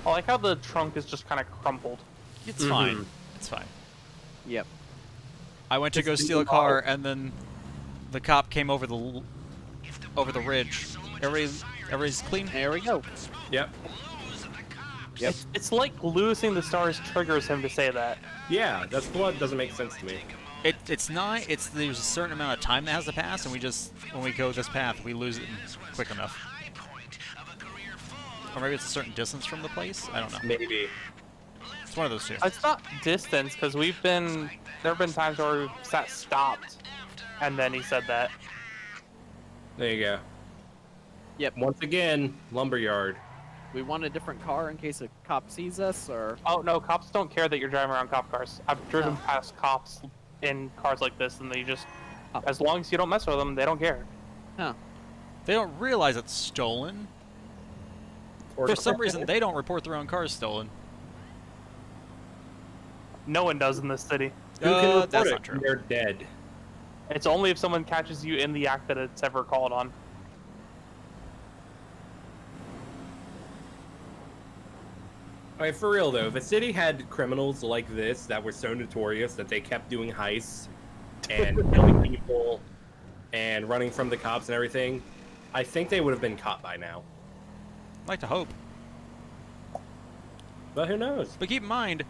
I like how the trunk is just kind of crumpled. It's fine. It's fine. Yep. I went to go steal a car, and then the cop came over the ridge. Everybody's clean. There we go. Yep. Yep. It's like losing the stars triggers him to say that. Yeah, that's what doesn't make sense to me. It's not. It's there's a certain amount of time that has to pass, and we just when we go this path, we lose it quick enough. Or maybe it's a certain distance from the place. I don't know. Maybe. It's one of those two. It's not distance because there have been times where we've sat stopped, and then he said that. There you go. Yep. Once again, lumberyard. We want a different car in case a cop sees us, or Oh no, cops don't care that you're driving around cop cars. I've driven Oh. past cops in cars like this, and they just, Oh. as long as you don't mess with them, they don't care. They don't realize it's stolen. Or For some reason, they don't report their own cars stolen. No one does in this city. who can report That's it? not true. They're dead. It's only if someone catches you in the act that it's ever called on. All right, for real though, if a city had criminals like this that were so notorious that they kept doing heists and killing people and running from the cops and everything, I think they would have been caught by now. I'd like to hope. But who knows? But keep in mind,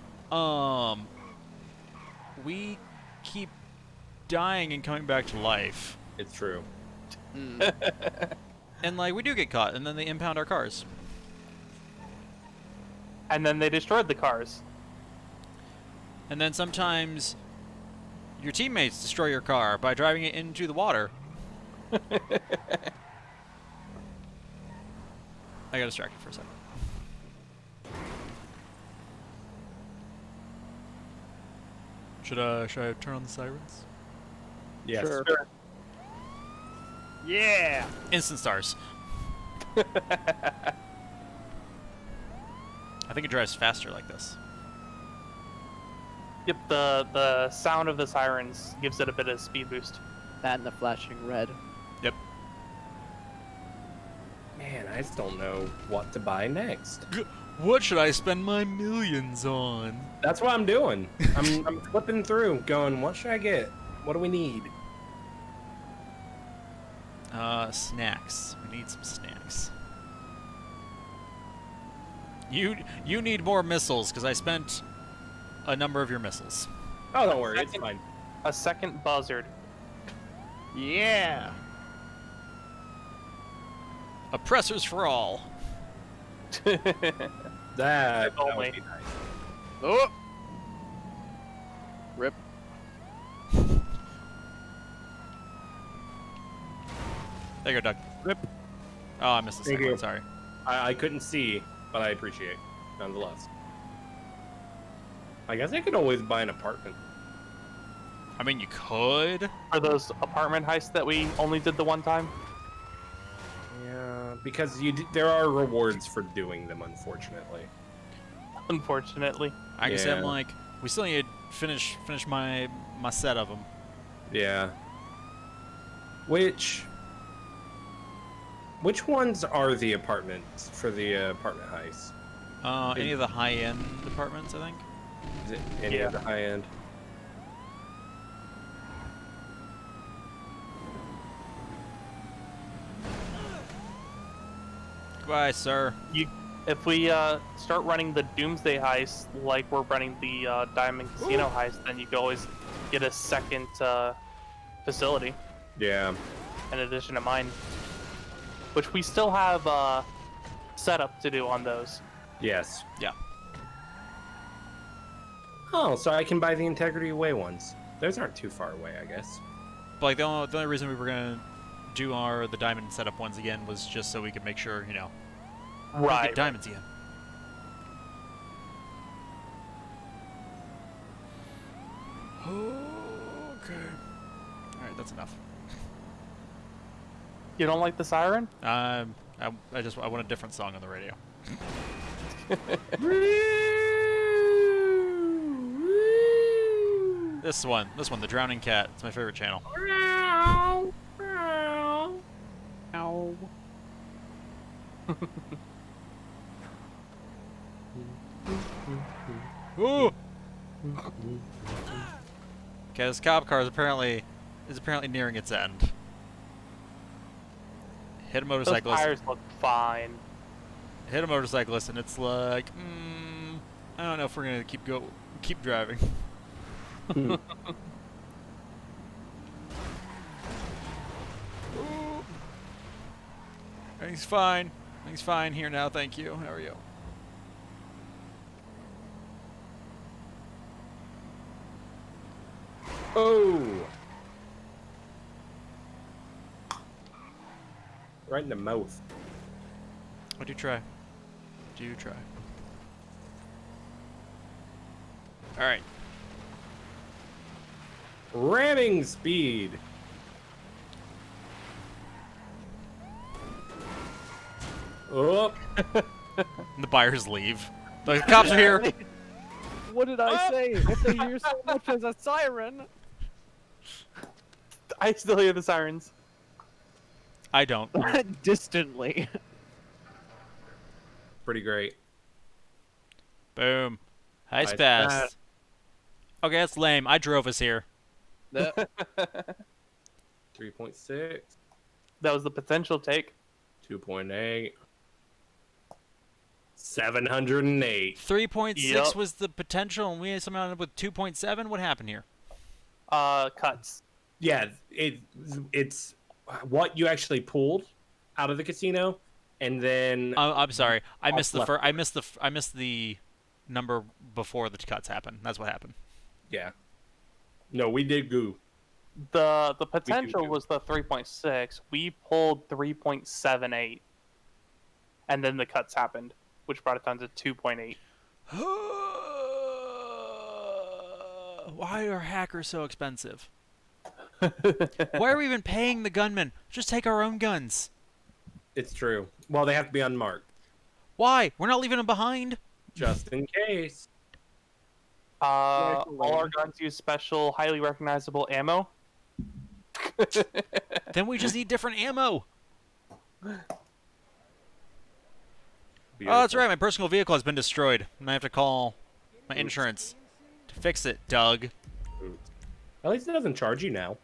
we keep dying and coming back to life. It's true. And, like, we do get caught, and then they impound our cars. And then they destroyed the cars. And then sometimes your teammates destroy your car by driving it into the water. I got distracted for a second. Should I turn on the sirens? Yes. Sure. Yeah. Instant stars. I think it drives faster like this. Yep, the sound of the sirens gives it a bit of speed boost. That and the flashing red. Yep. Man, I just don't know what to buy next. What should I spend my millions on? That's what I'm doing. I'm flipping through, going, what should I get? What do we need? Snacks. We need some snacks. You need more missiles, because I spent a number of your missiles. Oh, don't worry, it's fine. A second buzzard. Yeah. Oppressors for all. That only. would be nice. Oh. Rip. There you go, Doug. Rip. Oh, I missed the Thank second you. one, sorry. I couldn't see, but I appreciate, nonetheless. I guess I could always buy an apartment. I mean, you could. For those apartment heists that we only did the one time. Yeah, because there are rewards for doing them, unfortunately. Unfortunately. I can say I'm Yeah. like, we still need to finish my set of them. Yeah. Which ones are the apartments for the apartment heist? Any of the high-end apartments, I think. Is it any Yeah. of the high end? Goodbye, sir. If we start running the Doomsday heist like we're running the Diamond Casino heist, then you can always get a second facility Yeah. in addition to mine, which we still have setup to do on those. Yes. Yeah. Oh, so I can buy the Integrity Way ones. Those aren't too far away, I guess. But like the only reason we were gonna do the diamond setup ones again was just so we could make sure, we Right. get diamonds again. Okay. All right, that's enough. You don't like the siren? I want a different song on the radio. This one, The Drowning Cat. It's my favorite channel. Ow. Ooh. Okay, this cop car is apparently nearing its end. Hit a Those motorcyclist. tires look fine. Hit a motorcyclist, and it's like, I don't know if we're gonna keep driving. Ooh. Everything's fine. Everything's fine here now. Thank you. How are you? Oh! Right in the mouth. I do try. Do try. All right. Ramming speed. Oh! And the buyers leave. The cops are here. What did I say? If they hear so much as a siren. I still hear the sirens. I don't. Distantly. Pretty great. Boom. Heist Heist pass. pass. Okay, that's lame. I drove us here. The, 3.6, That was the potential take. 2.8, 708. 3.6 Yup. was the potential, and we somehow ended up with 2.7. What happened here? Cuts. Yeah, it's what you actually pulled out of the casino, and then I'm sorry. I Off missed the left. I missed the number before the cuts happened. That's what happened. yeah. No, we did goo. The potential do. was the 3.6. We pulled 3.78, and then the cuts happened, which brought it down to 2.8. Why are hackers so expensive? Why are we even paying the gunmen? Just take our own guns. It's true. Well, they have to be unmarked, Why? We're not leaving them behind. just in case. All our guns use special, highly recognizable ammo. Then we just need different ammo. Oh, that's right. My personal vehicle has been destroyed, and I have to call my insurance to fix it. Doug. At least it doesn't charge you now.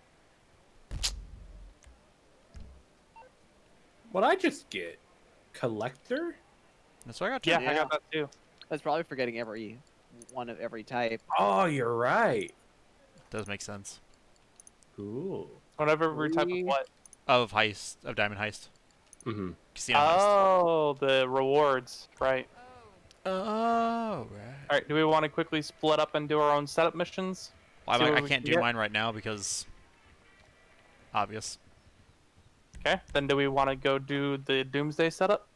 What I just get? Collector? That's what I got. Yeah, To I Yeah. got that too. that's probably for getting every one of every type. Oh, you're right. Does make sense. Cool. Whatever type of We- what? Of diamond heist, Mm-hmm. casino heist. Oh, the rewards, right? Oh, right. All right. Do we want to quickly split up and do our own setup missions? Well, See what I we can't can do get? mine right now because obvious. Okay. Then do we want to go do the Doomsday setup?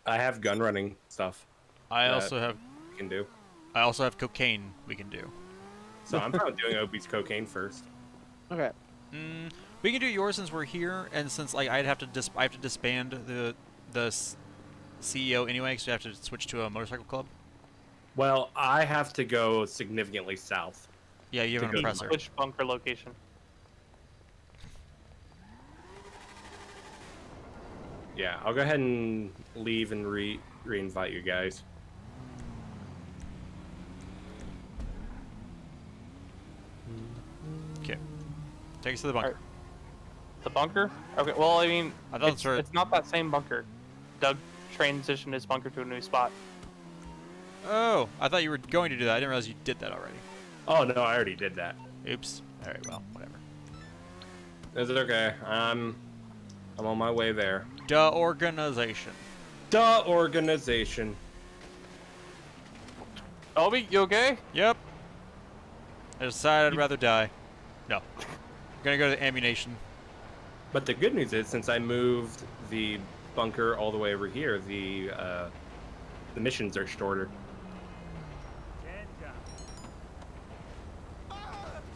I have gun running stuff I That- also have you can do. cocaine we can do. So I'm probably doing Opie's cocaine first. Okay. We can do yours since we're here, and since like I have to disband the CEO anyway, because we have to switch to a motorcycle club. Well, I have to go significantly south. Yeah, you have an To go to oppressor. Which bunker location? Yeah, I'll go ahead and leave and re-invite you guys. Okay, take us to the bunker. Alright. The bunker? Okay. Well, I mean, I thought it's, that's where- it's not that same bunker. Doug transitioned his bunker to a new spot. Oh, I thought you were going to do that. I didn't realize you did that already. Oh no, I already did that. Oops. All right. Well, whatever. Is it okay? I'm on my way there. Duh. Organization. Duh, organization. Obi, you okay? Yep. I decided I'd rather die. No. I'm gonna go to ammunition. But the good news is, since I moved the bunker all the way over here, the missions are shorter.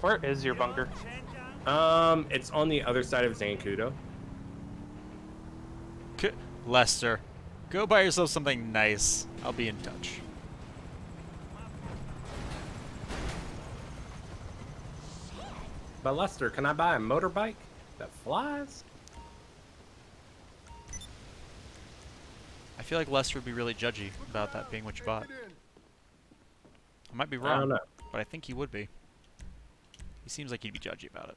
Where is your bunker? It's on the other side of Zancudo. Lester, go buy yourself something nice. I'll be in touch. But Lester, can I buy a motorbike that flies? I feel like Lester would be really judgy about that being what you bought. I might be I wrong, don't know. but I think he would be. He seems like he'd be judgy about it.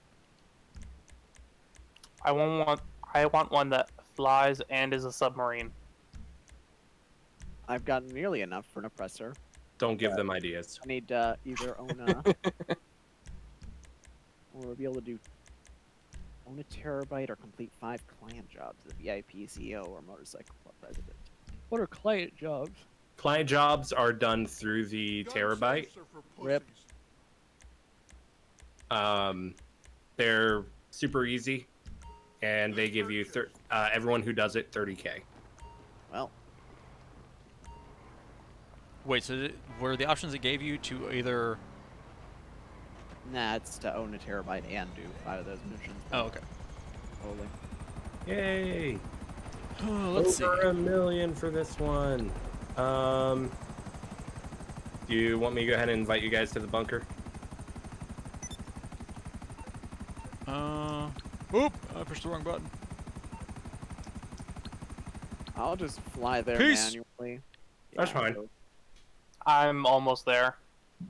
I want one that flies and is a submarine. I've got nearly enough for an oppressor. Don't give them ideas. I need to either own a or be able to do own a terabyte or complete 5 client jobs as a VIP CEO or motorcycle club president. What are client jobs? Client jobs are done through the terabyte. Rip. They're super easy, and they give you everyone who does it 30K. Well, Wait, so were the options it gave you to either... nah, it's to own a terabyte and do 5 of those missions. Oh, okay. Totally. Yay! Let's Over see. $1 million for this one. Do you want me to go ahead and invite you guys to the bunker? Oop! I pushed the wrong button. I'll just fly there Peace. manually. That's Yeah, fine. so- I'm almost there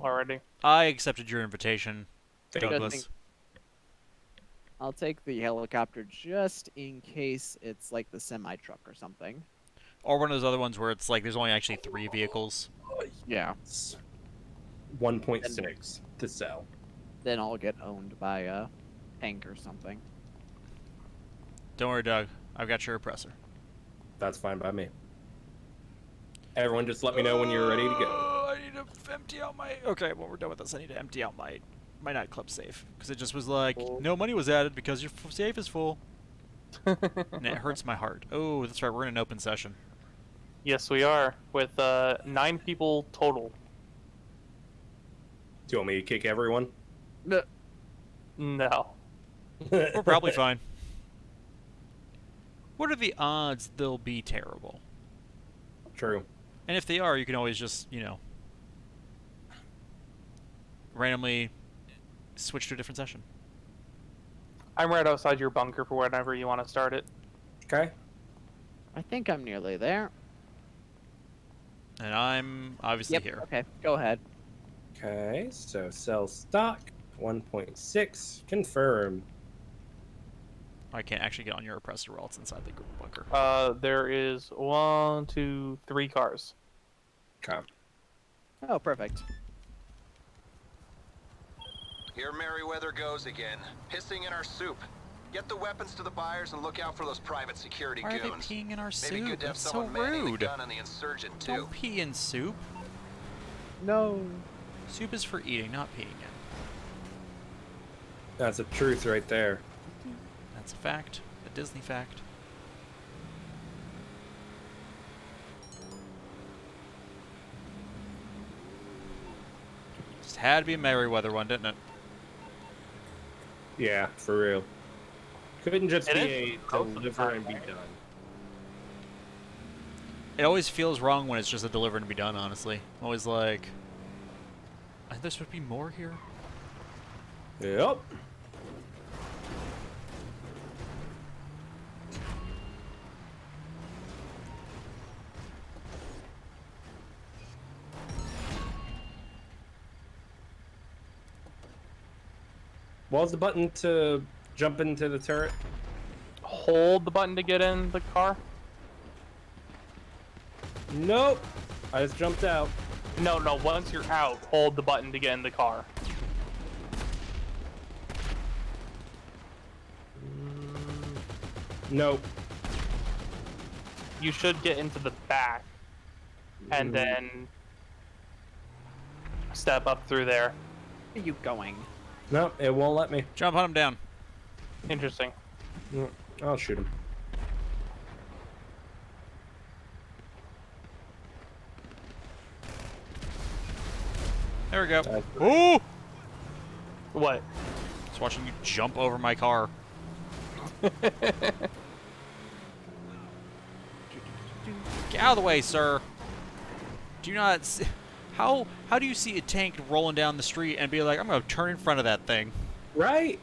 already. I accepted your invitation, Thank you. Douglas. I'll take the helicopter just in case it's like the semi truck or something. Or one of those other ones where it's like there's only actually 3 vehicles. Yeah. 1.6 to sell. Then I'll get owned by a tank or something. Don't worry, Doug. I've got your oppressor. That's fine by me. Everyone, just let me know when you're ready to go. I need to empty out my. Okay, well we're done with this. I need to empty out my nightclub safe because it just was like Cool. no money was added because your safe is full, and it hurts my heart. Oh, that's right. We're in an open session. Yes, we are with 9 people total. Do you want me to kick everyone? No. We're probably fine. What are the odds they'll be terrible? True. And if they are, you can always just, randomly switch to a different session. I'm right outside your bunker for whenever you want to start it. Okay. I think I'm nearly there. And I'm obviously Yep. here. Okay, go ahead. Okay, so sell stock. 1.6. Confirm. I can't actually get on your oppressor while it's inside the bunker. There is 1, 2, 3 cars. Okay. Oh, perfect. Here Merryweather goes again, pissing in our soup. Get the weapons to the buyers and look out for those private security Why are they goons. peeing in our Maybe soup? good to have That's so someone manning the rude. gun on the insurgent too. Don't pee in soup. No. Soup is for eating, not peeing in. That's a truth right there. That's a fact. A Disney fact. Just had to be a Merryweather one, didn't it? Yeah, for real. Couldn't just It be is a close to the deliver and be time. done. It always feels wrong when it's just a deliver and be done, honestly. I'm always like, I think there should be more here. Yep. What was the button to jump into the turret? Hold the button to get in the car. Nope. I just jumped out. No, once you're out, hold the button to get in the car. Nope. You should get into the back and then step up through there. Where are you going? Nope, it won't let me. Jump, hunt him down. Interesting. Mm, I'll shoot him. There we go. That's Ooh! What? Just watching you jump over my car. Get out of the way, sir. Do you not see, how do you see a tank rolling down the street and be like, I'm gonna turn in front of that thing? Right?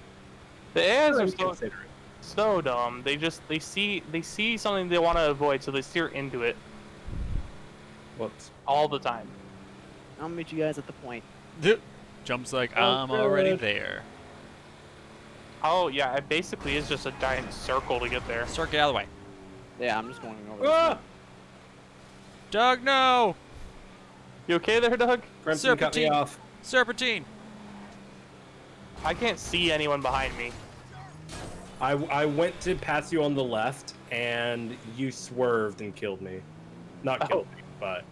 The AIs are Inconsiderate. so dumb. They see something they want to avoid, so they steer into it Whoops. all the time. I'll meet you guys at the point. Jumps like Oh, I'm already good. there. Oh yeah, it basically is just a giant circle to get there. Start, get out of the way. Yeah, I'm just going over this Ah! way. Doug, no! You okay there, Doug? Crimson cut me Serpentine. off. Serpentine! I can't see anyone behind me. I went to pass you on the left, and you swerved and killed me. Not killed me, but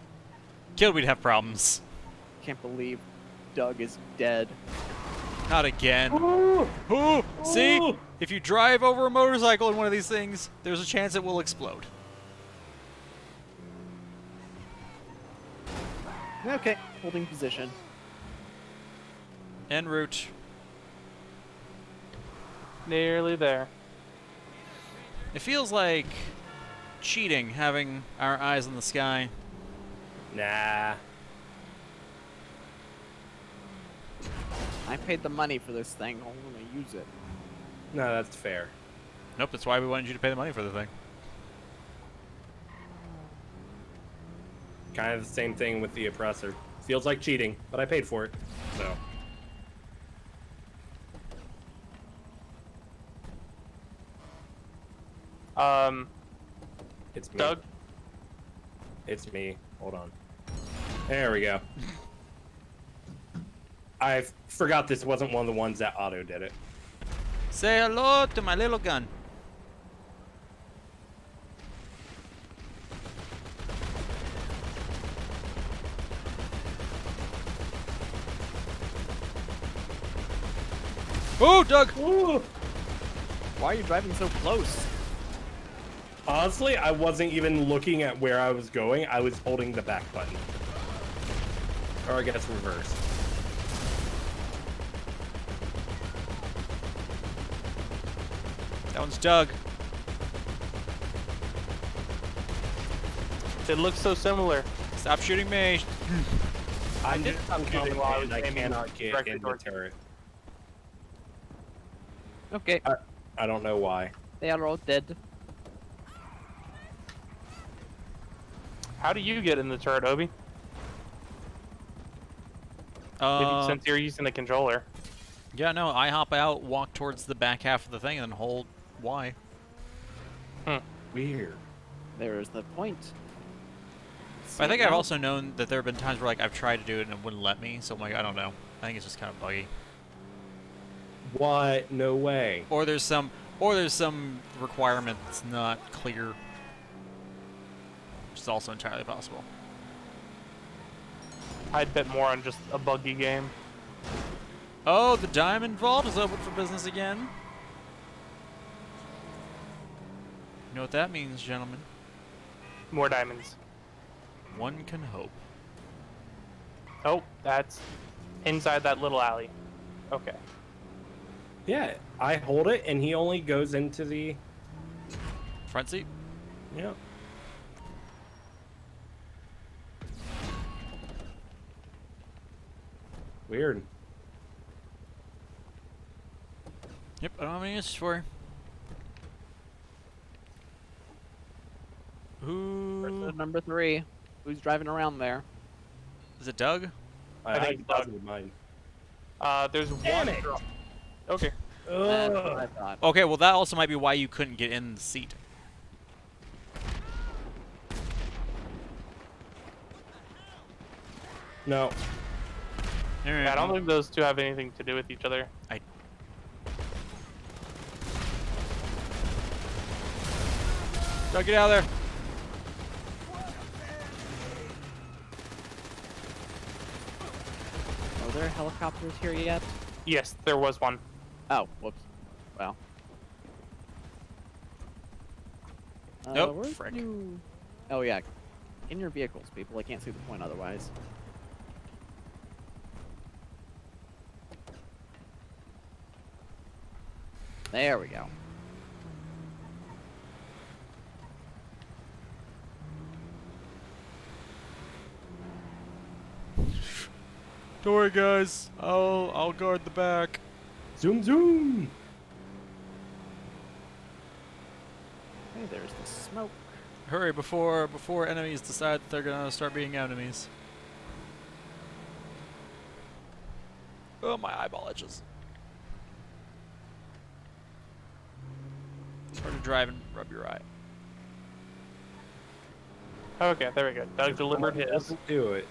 Killed, we'd have problems. Can't believe Doug is dead. Not again. Ooh! Ooh! See? Ooh! If you drive over a motorcycle in one of these things, there's a chance it will explode. Okay, holding position. En route. Nearly there. It feels like cheating having our eyes in the sky. Nah. I paid the money for this thing. I'm gonna use it. No, that's fair. Nope, that's why we wanted you to pay the money for the thing. Kind of the same thing with the oppressor. Feels like cheating, but I paid for it. So. It's me. Doug, It's me. Hold on. There we go. I forgot this wasn't one of the ones that auto did it. Say hello to my little gun. Oh, Doug! Ooh. Why are you driving so close? Honestly, I wasn't even looking at where I was going. I was holding the back button. Or I guess reverse. That one's Doug. it looks so similar. Stop shooting me. I'm did just some shooting while I was I aiming cannot get directly in the towards you. turret. Okay, I don't know why. they are all dead. How do you get in the turret, Obi? Since you're using the controller. Yeah, no, I hop out, walk towards the back half of the thing, and then hold Y. Weird. There's the point. I think See I've now? also known that there have been times where like I've tried to do it and it wouldn't let me, so I'm like, I don't know. I think it's just kind of buggy. What? No way. Or there's some requirement that's not clear. Which is also entirely possible. I'd bet more on just a buggy game. Oh, the diamond vault is open for business again. You know what that means, gentlemen? More diamonds. One can hope. Oh, that's inside that little alley. Okay. Yeah, I hold it and he only goes into the. Front seat? Yeah. Weird. Yep, I don't have any use for it. Who Number 3. Who's driving around there? is it? Doug? I think I Doug. positive mine. There's Damn one. it. Okay. That's what I Ugh. thought. Okay, well that also might be why you couldn't get in the seat. No. Yeah, I don't think those two have anything to do with each other. Doug, get out of there. Are there helicopters here yet? Yes, there was one. Oh, whoops. Well. Nope, where's frick. you- Oh yeah, in your vehicles, people. I can't see the point otherwise. There we go. Don't worry, guys. I'll guard the back. Zoom zoom. Hey, there's the smoke. Hurry before enemies decide that they're gonna start being enemies. Oh, my eyeball itches. Start to drive and rub your eye. Okay, there we go. Doug delivered his. Doesn't do it.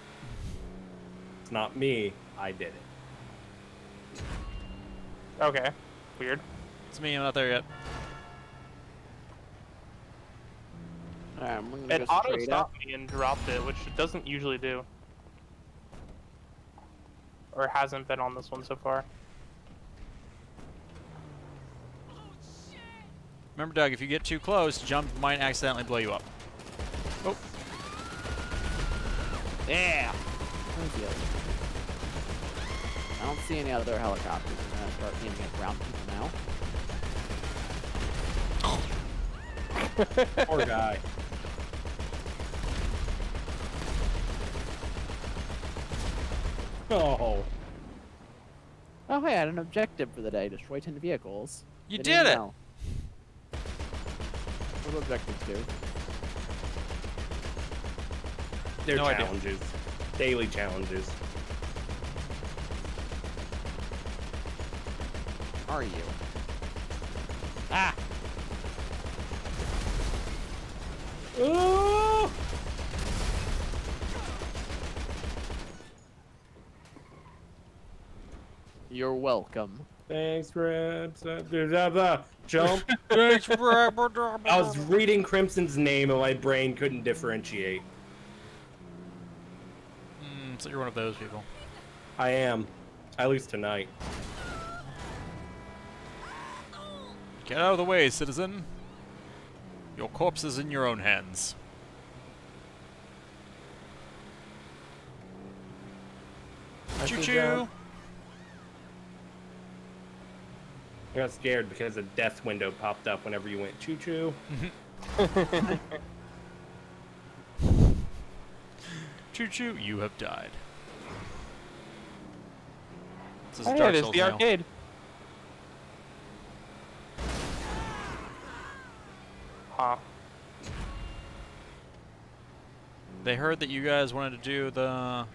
It's not me. I did it. Okay. Weird. It's me. I'm not there yet. Alright, I'm gonna It go auto straight up. stopped me and dropped it, which it doesn't usually do. Or hasn't been on this one so far. Remember, Doug, if you get too close, jump might accidentally blow you up. Oh, Yeah. Where's the other? I don't see any other helicopters. I'm gonna start aiming at ground people now. Poor guy. Oh. Oh, hey, I had an objective for the day. Destroy 10 vehicles. you Didn't did even it! know. What do objectives do? They're No idea. challenges. Daily challenges. Are you? Ah! Oh! You're welcome. Thanks, Red. Jump. Thanks for I was reading Crimson's name and my brain couldn't differentiate. So you're one of those people. I am. I lose tonight. Get out of the way, citizen. Your corpse is in your own hands. Choo-choo! I got scared because a death window popped up whenever you went choo-choo. Choo-choo, you have died. This is Oh, yeah, Dark there's Souls the now. arcade. Huh. They heard that you guys wanted to do the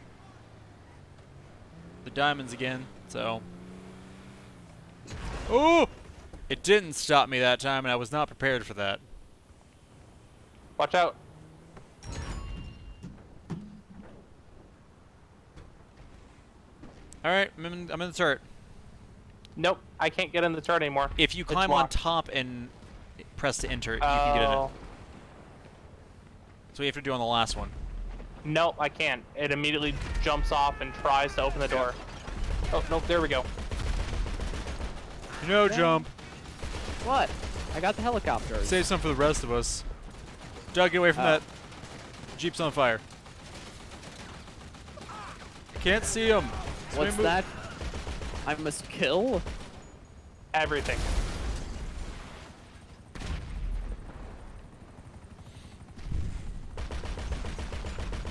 diamonds again, so. Oh! It didn't stop me that time, and I was not prepared for that. Watch out. All right, I'm in the turret. Nope, I can't get in the turret anymore. If you It's climb on locked. top and press to enter, you can get in it. Oh. So you have to do on the last one. Nope, I can't. It immediately jumps off and tries to open the door. Oh, nope, there we go. No Yeah. jump. What? I got the helicopter. Save some for the rest of us. Doug, get away from that. Jeep's on fire. Can't see him. What's that? I must kill? Everything.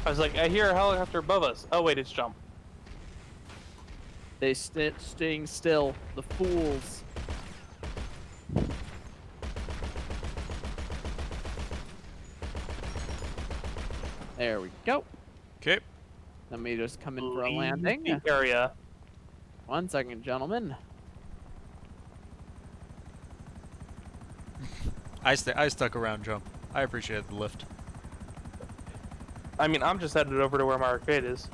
I was like, I hear a helicopter above us. Oh, wait, it's jump. They staying still. The fools. There we go. Okay. Let me just come in for a Leave landing. the area. 1 second, gentlemen. I stuck around, jump. I appreciated the lift. I mean, I'm just headed over to where my arcade is.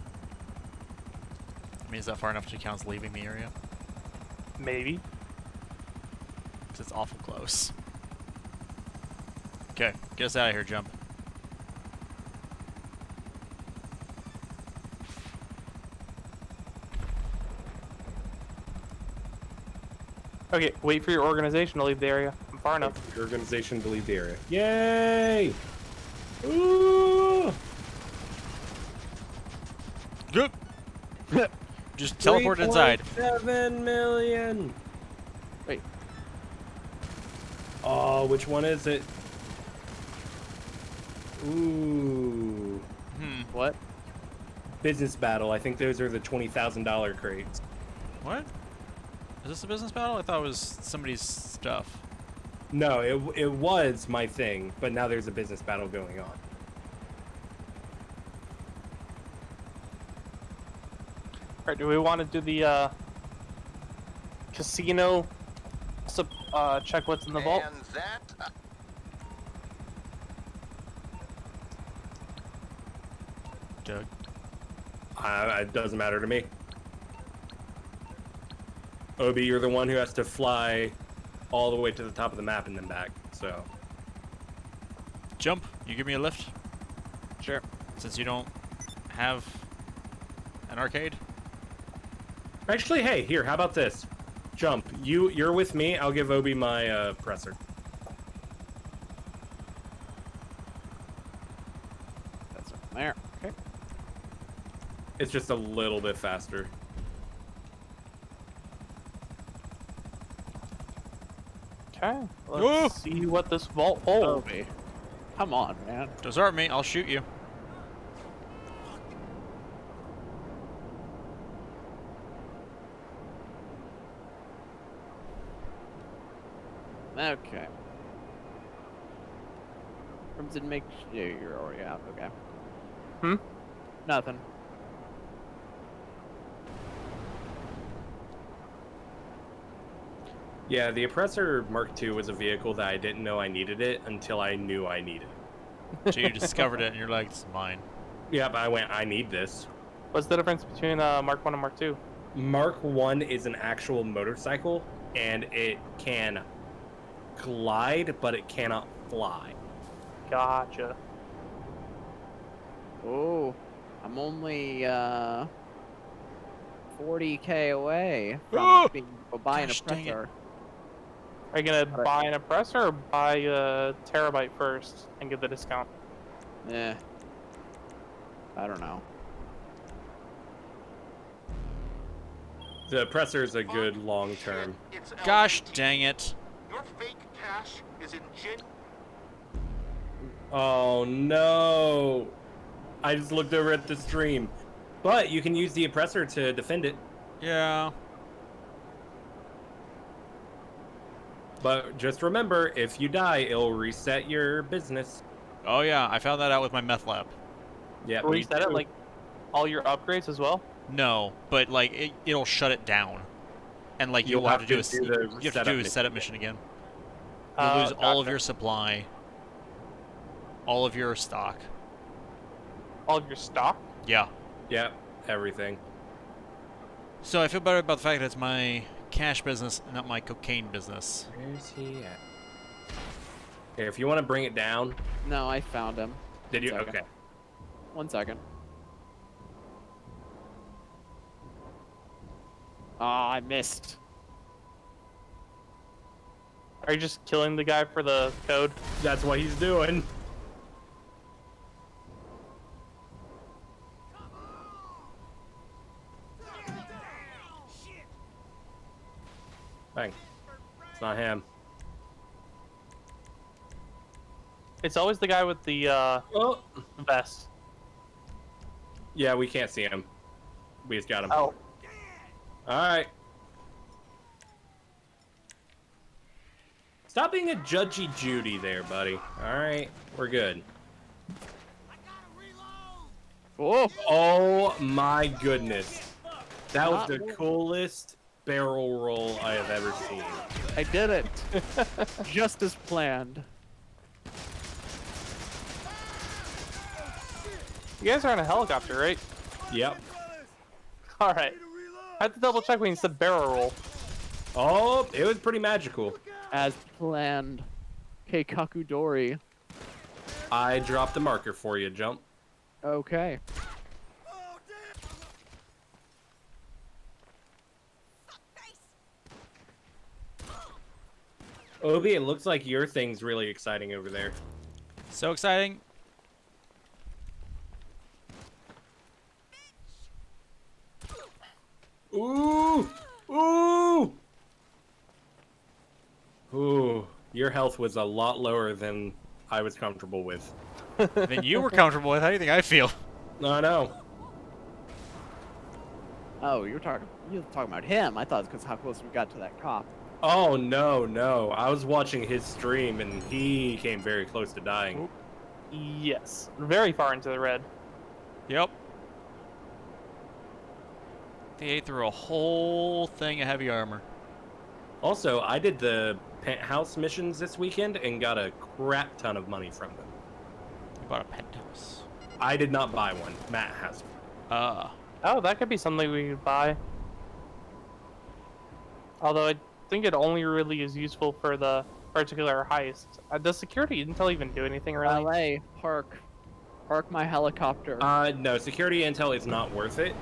I mean, is that far enough to count as leaving the area? Maybe. Because it's awful close. Okay, get us out of here, jump. Okay, wait for your organization to leave the area. I'm far enough. Your organization to leave the area. Yay! Ooh! Good. Just teleport inside. 7 million. Wait. Oh, which one is it? Ooh. What? Business battle. I think those are the $20,000 crates. What? Is this a business battle? I thought it was somebody's stuff. No, it was my thing, but now there's a business battle going on. Alright, do we want to do the casino check what's in the vault? And that. Doug. It doesn't matter to me. Obi, you're the one who has to fly all the way to the top of the map and then back. So Jump, you give me a lift? Sure. Since you don't have an arcade? actually, hey, here, how about this? Jump. You're with me. I'll give Obi my presser. That's there. Okay. It's just a little bit faster. Okay, let's see what this vault holds. Obi. Come on, man. Desert me, I'll shoot you. Okay. Crimson, make. Yeah, you're already out. Okay. Hmm? Nothing. Yeah, the Oppressor Mark II was a vehicle that I didn't know I needed it until I knew I needed it. So you discovered it and you're like, it's mine. Yep, I went, I need this. What's the difference between Mark 1 and Mark 2? Mark 1 is an actual motorcycle, and it can glide, but it cannot fly. Gotcha. Oh, I'm only 40k away Oh! from being buying Gosh, a dang it. presser. Are you gonna Alright. buy an oppressor or buy a terabyte first and get the discount? Eh. I don't know. The Oppressor is a good long term. It's Gosh LTT. dang it. Your fake cash is in Oh no! I just looked over at the stream. But you can use the Oppressor to defend it. Yeah. But just remember, if you die, it'll reset your business. Oh yeah, I found that out with my meth lab. Yeah, Or reset it like all your upgrades as well? No, but like it'll shut it down, and like you'll have to do a you have to do a setup mission again. You'll lose all of Gotcha. your supply, all of your stock. All of your stock? Yeah. Yeah, everything. So I feel better about the fact that it's my cash business, not my cocaine business. Where's he at? Okay, if you want to bring it down, No, I found him. did you? One second. Okay. 1 second. Ah, I missed. Are you just killing the guy for the code? That's what he's doing. Bang. It's not him. It's always the guy with the Oh. vest. Yeah, we can't see him. We just got him. Oh. Alright. Stop being a judgy Judy there, buddy. Alright, we're good. Oh, Oh my goodness. That was Not the really. coolest barrel roll I have ever seen. I did it. Just as planned. You guys are on a helicopter, right? Yep. Alright. I had to double check when you said barrel roll. Oh, it was pretty magical. As planned. Keikaku Dori. I dropped a marker for you, Jump. Okay. Obi, it looks like your thing's really exciting over there. So exciting. Ooh! Ooh! Ooh. Your health was a lot lower than I was comfortable with. Then you were comfortable with. How do you think I feel? I know. Oh, you were talking about him. I thought it's because how close we got to that cop. Oh, no, no. I was watching his stream, and he came very close to dying. Yes. Very far into the red. Yep. They ate through a whole thing of heavy armor. Also, I did the penthouse missions this weekend and got a crap ton of money from them. You bought a penthouse. I did not buy one. Matt has one. Oh, that could be something we could buy. Although I think it only really is useful for the particular heist. Does security intel even do anything really? LA, park. Park my helicopter. No, security intel is not worth it.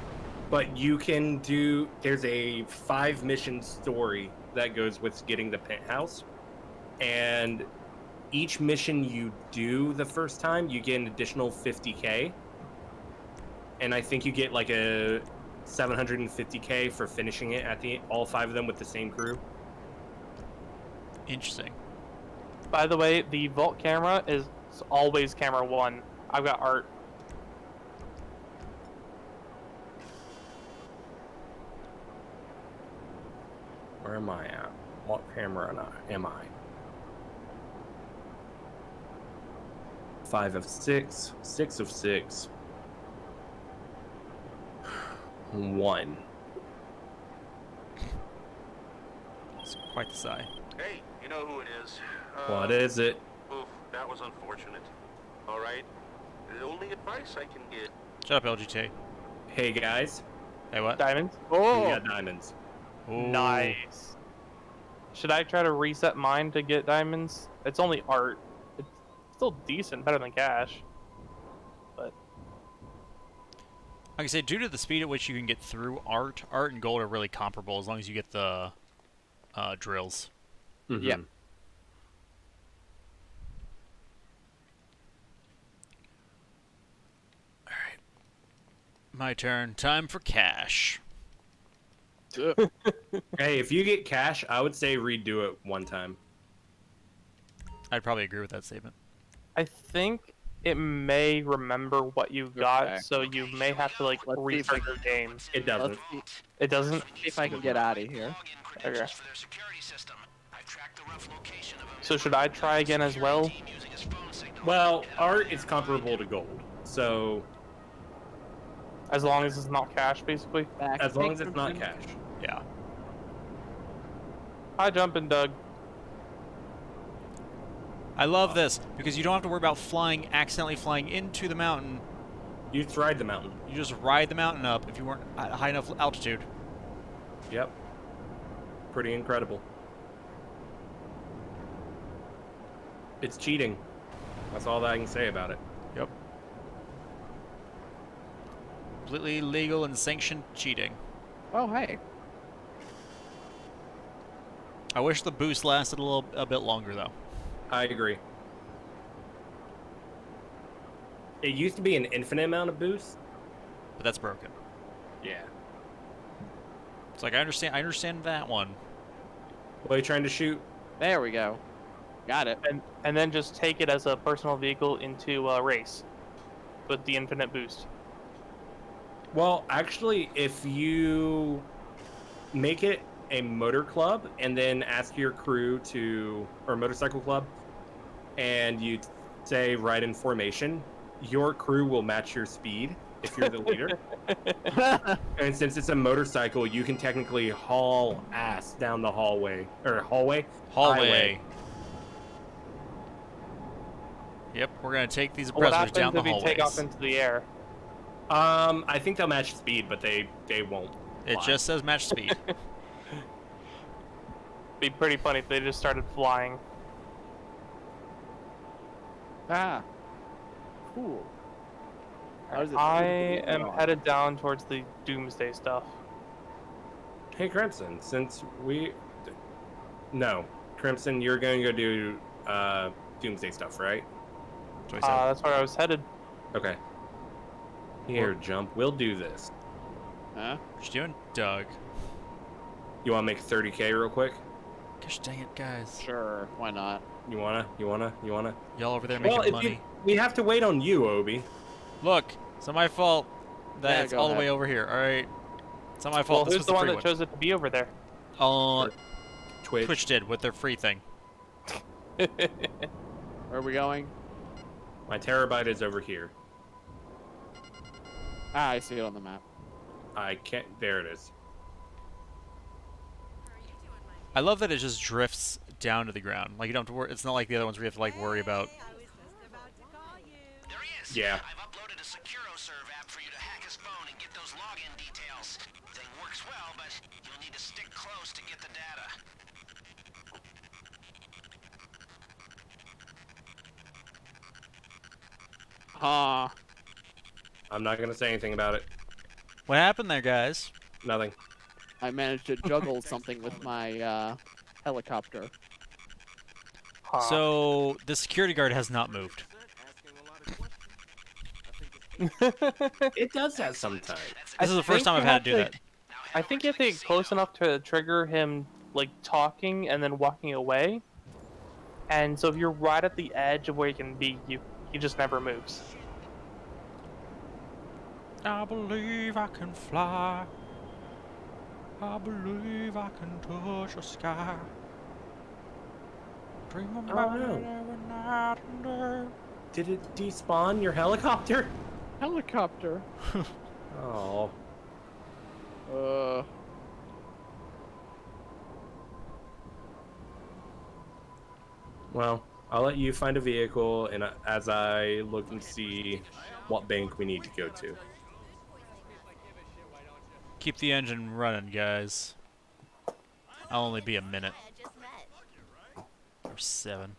But you can do. There's a 5-mission story that goes with getting the penthouse, and each mission you do the first time, you get an additional 50k. And I think you get like a 750k for finishing it at all 5 of them with the same crew. Interesting. By the way, the vault camera is always camera 1. I've got art. Where am I at? What camera am I? 5 of 6, 6 of 6. 1. It's quite the sigh. Hey, you know who it is. What is it? Oof, that was unfortunate. All right. The only advice I can give. Shut up, LGT. Hey guys, Hey, what? Diamonds. we Oh, got diamonds. Ooh. Nice. Should I try to reset mine to get diamonds? It's only art. It's still decent, better than cash. But Like I said, due to the speed at which you can get through art and gold are really comparable as long as you get the drills. Mhm. Yep. My turn. Time for cash. Hey, if you get cash, I would say redo it one time. I'd probably agree with that statement. I think it may remember what you got, Okay. so you may have to like Let's see if restart your game. It doesn't. let's see, It doesn't. see if I can get out of here. Okay. For their security system. I've tracked the rough location of a So should I try again as well? team using his phone signal. Well, art is comparable to gold, so As long as it's not cash, basically. Back. as long Take as it's not Crimson. cash. Yeah. Hi, Jumpin' Doug. I love this because you don't have to worry about accidentally flying into the mountain. You just ride the mountain. You just ride the mountain up if you weren't at a high enough altitude. Yep. Pretty incredible. It's cheating. That's all that I can say about it. Yep. Completely legal and sanctioned cheating. Oh, hey. I wish the boost lasted a bit longer though. I agree. It used to be an infinite amount of boost. But that's broken. Yeah. It's like I understand that one. What are you trying to shoot? There we go. Got it. And then just take it as a personal vehicle into a race with the infinite boost. Well, actually, if you make it a motor club and then ask your crew to, or motorcycle club, and you say ride in formation, your crew will match your speed if you're the leader. And since it's a motorcycle, you can technically haul ass down the hallway, or hallway? Hallway. Yep, we're gonna take these What browsers down happens the if you take off hallways. into the air? I think they'll match speed, but they won't. It fly. just says match speed. Be pretty funny if they just started flying. Ah. Cool. How does it I feel? am headed down towards the Doomsday stuff. Hey, Crimson, since we... No. Crimson, you're going to go do Doomsday stuff, right? That's what I said. That's where I was headed. Okay. Here, Jump. We'll do this. Huh? What you doing, Doug? You want to make 30K real quick? Gosh dang it, guys. Sure. Why not? You wanna? Y'all over there making Well, money. we have to wait on you, Obi. Look, it's not my fault that Yeah, it's go all the ahead. way over here. All right, it's not my Well, fault. This who's was the the one free that chose it to be over there? Twitch. Twitch did with their free thing. Where are we going? My terabyte is over here. Ah, I see it on the map. I can't. There it is. I love that it just drifts down to the ground. Like you don't have to worry. It's not like the other ones where you have to like worry about. There he is. Yeah. I've uploaded a SecuroServe app for you to hack his phone and get those login details. Thing works well, but you'll need to stick close to get the data. Huh. I'm not gonna say anything about it. What happened there, guys? Nothing. I managed to juggle something with my helicopter. Huh. So the security guard has not moved. It does that sometimes. This is the first think time I've you had have to do to- that. I think you have to get close enough to trigger him, like, talking and then walking away. And so if you're right at the edge of where he can be, he just never moves. I believe I can fly. I believe I can touch the sky. Dream about no. it every night and day. Did it despawn your helicopter? Helicopter. Oh. Well, I'll let you find a vehicle, and as I look and see what bank we need to go to. Keep the engine running, guys. I'll only be a minute. Or 7.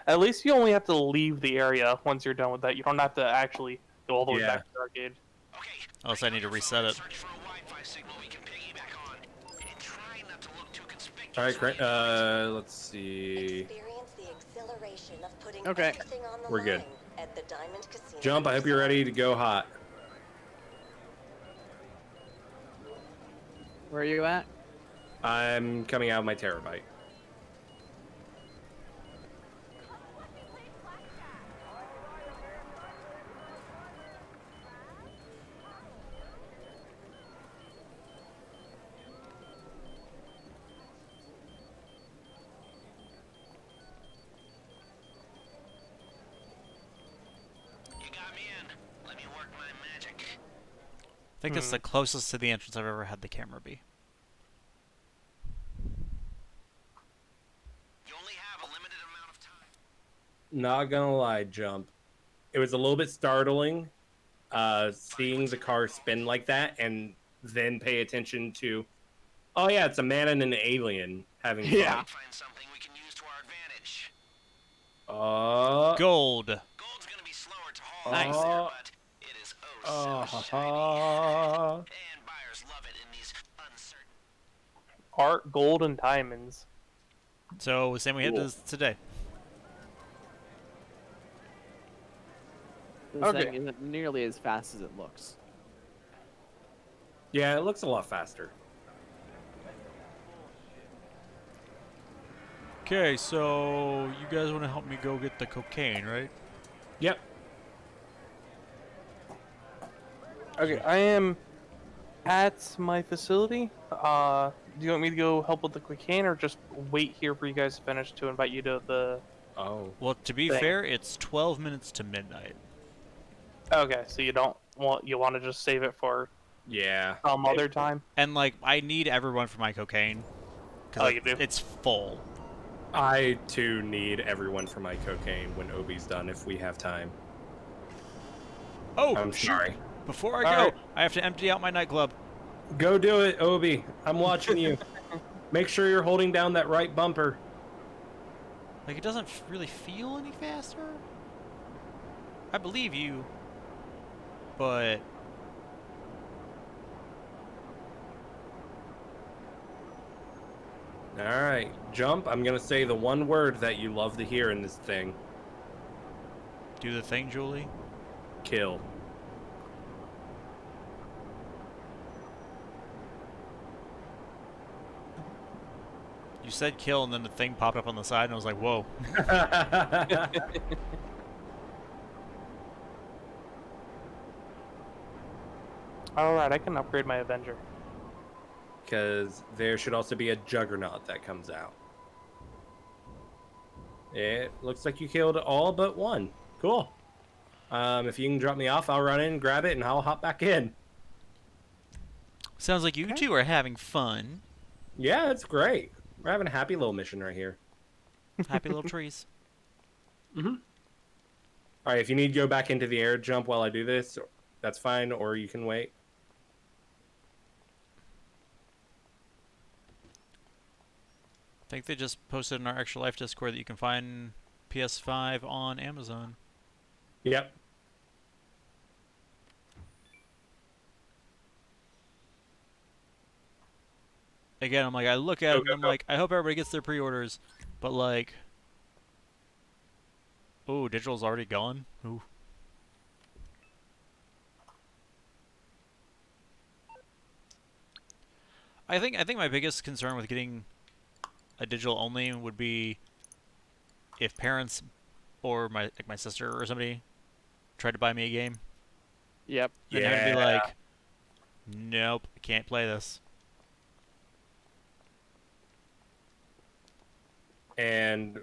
At least you only have to leave the area once you're done with that. You don't have to actually go all the way Yeah. back to the arcade. Okay. Unless I need to reset it. Search for a Wi-Fi signal we can piggyback on, and try not to look too conspicuous. All right, let's see. Experience the exhilaration of putting Okay. everything on the We're good. line at the Diamond Casino. Jump, I hope you're ready to go hot. Where are you at? I'm coming out of my terabyte. You got me in. Let me work my magic. I think this is the closest to the entrance I've ever had the camera be. You only have a limited amount of time. Not gonna lie, Jump. It was a little bit startling seeing the car spin like that and then pay attention to, oh yeah, it's a man and an alien having fun. Yeah. Find something we can use to our advantage. Gold. Gold's gonna be slower to haul, Nice. but it is oh so shiny. And buyers love it in these uncertain. Art, gold, and diamonds. So, same we had Cool. this today. This Okay. thing isn't nearly as fast as it looks. Yeah, it looks a lot faster. Okay, so you guys want to help me go get the cocaine, right? Yep. Okay, I am at my facility. Do you want me to go help with the cocaine, or just wait here for you guys to finish to invite you to the? Oh. Well, to be Thank- fair, it's 12 minutes to midnight. Okay, so you want to just save it for Yeah. some other time. And, like, I need everyone for my cocaine. Oh, you do? It's full. I too need everyone for my cocaine when Obi's done if we have time. Oh, I'm shoot. sorry. Before I All go, right. I have to empty out my nightclub. Go do it, Obi. I'm watching you. Make sure you're holding down that right bumper. Like, it doesn't really feel any faster. I believe you. But... All right, Jump. I'm gonna say the one word that you love to hear in this thing. do the thing, Julie. Kill. You said kill, and then the thing popped up on the side, and I was like, whoa. Alright, I can upgrade my Avenger. Because there should also be a Juggernaut that comes out. It looks like you killed all but one. Cool. If you can drop me off, I'll run in, grab it, and I'll hop back in. Sounds like you two are having fun. Yeah, it's great. We're having a happy little mission right here. Happy little trees. All right, if you need to go back into the air jump while I do this, that's fine, or you can wait. I think they just posted in our Extra Life Discord that you can find PS5 on Amazon. Yep. Again, I'm like, I look at Go, it go, and I'm go. like, I hope everybody gets their pre-orders, but like, oh, digital's already gone. Ooh. I think my biggest concern with getting a digital only would be if parents or my sister or somebody tried to buy me a game, Yep. and they're gonna be Yeah. like, nope, I can't play this. And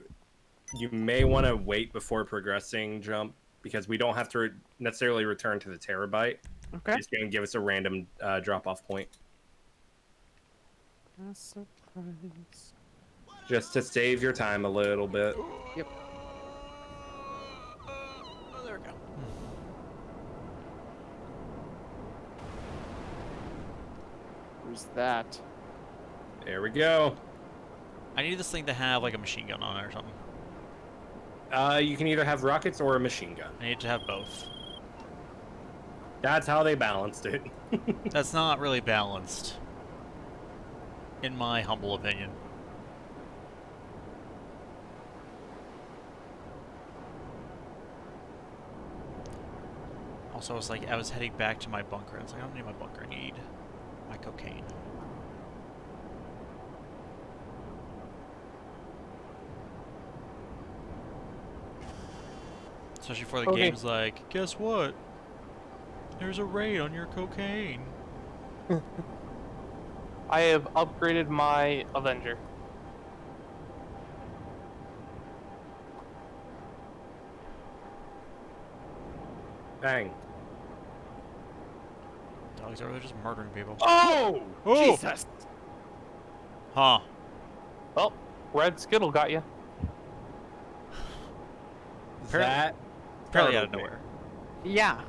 you may want to wait before progressing jump because we don't have to necessarily return to the terabyte. Okay. It's going to give us a random drop-off point. A surprise. Just to save your time a little bit. Yep. Oh, there we go. Who's that? There we go. I need this thing to have like a machine gun on it or something. You can either have rockets or a machine gun. I need to have both. That's how they balanced it. That's not really balanced, in my humble opinion. Also, I was heading back to my bunker. And it's like, I don't need my bunker. I need my cocaine. Especially for the Okay. game's like, guess what? There's a raid on your cocaine. I have upgraded my Avenger. Bang. Dogs over there just murdering people. Oh! Oh! Jesus! Huh. Well, Red Skittle got you. That Apparently out of startled me. nowhere. Yeah.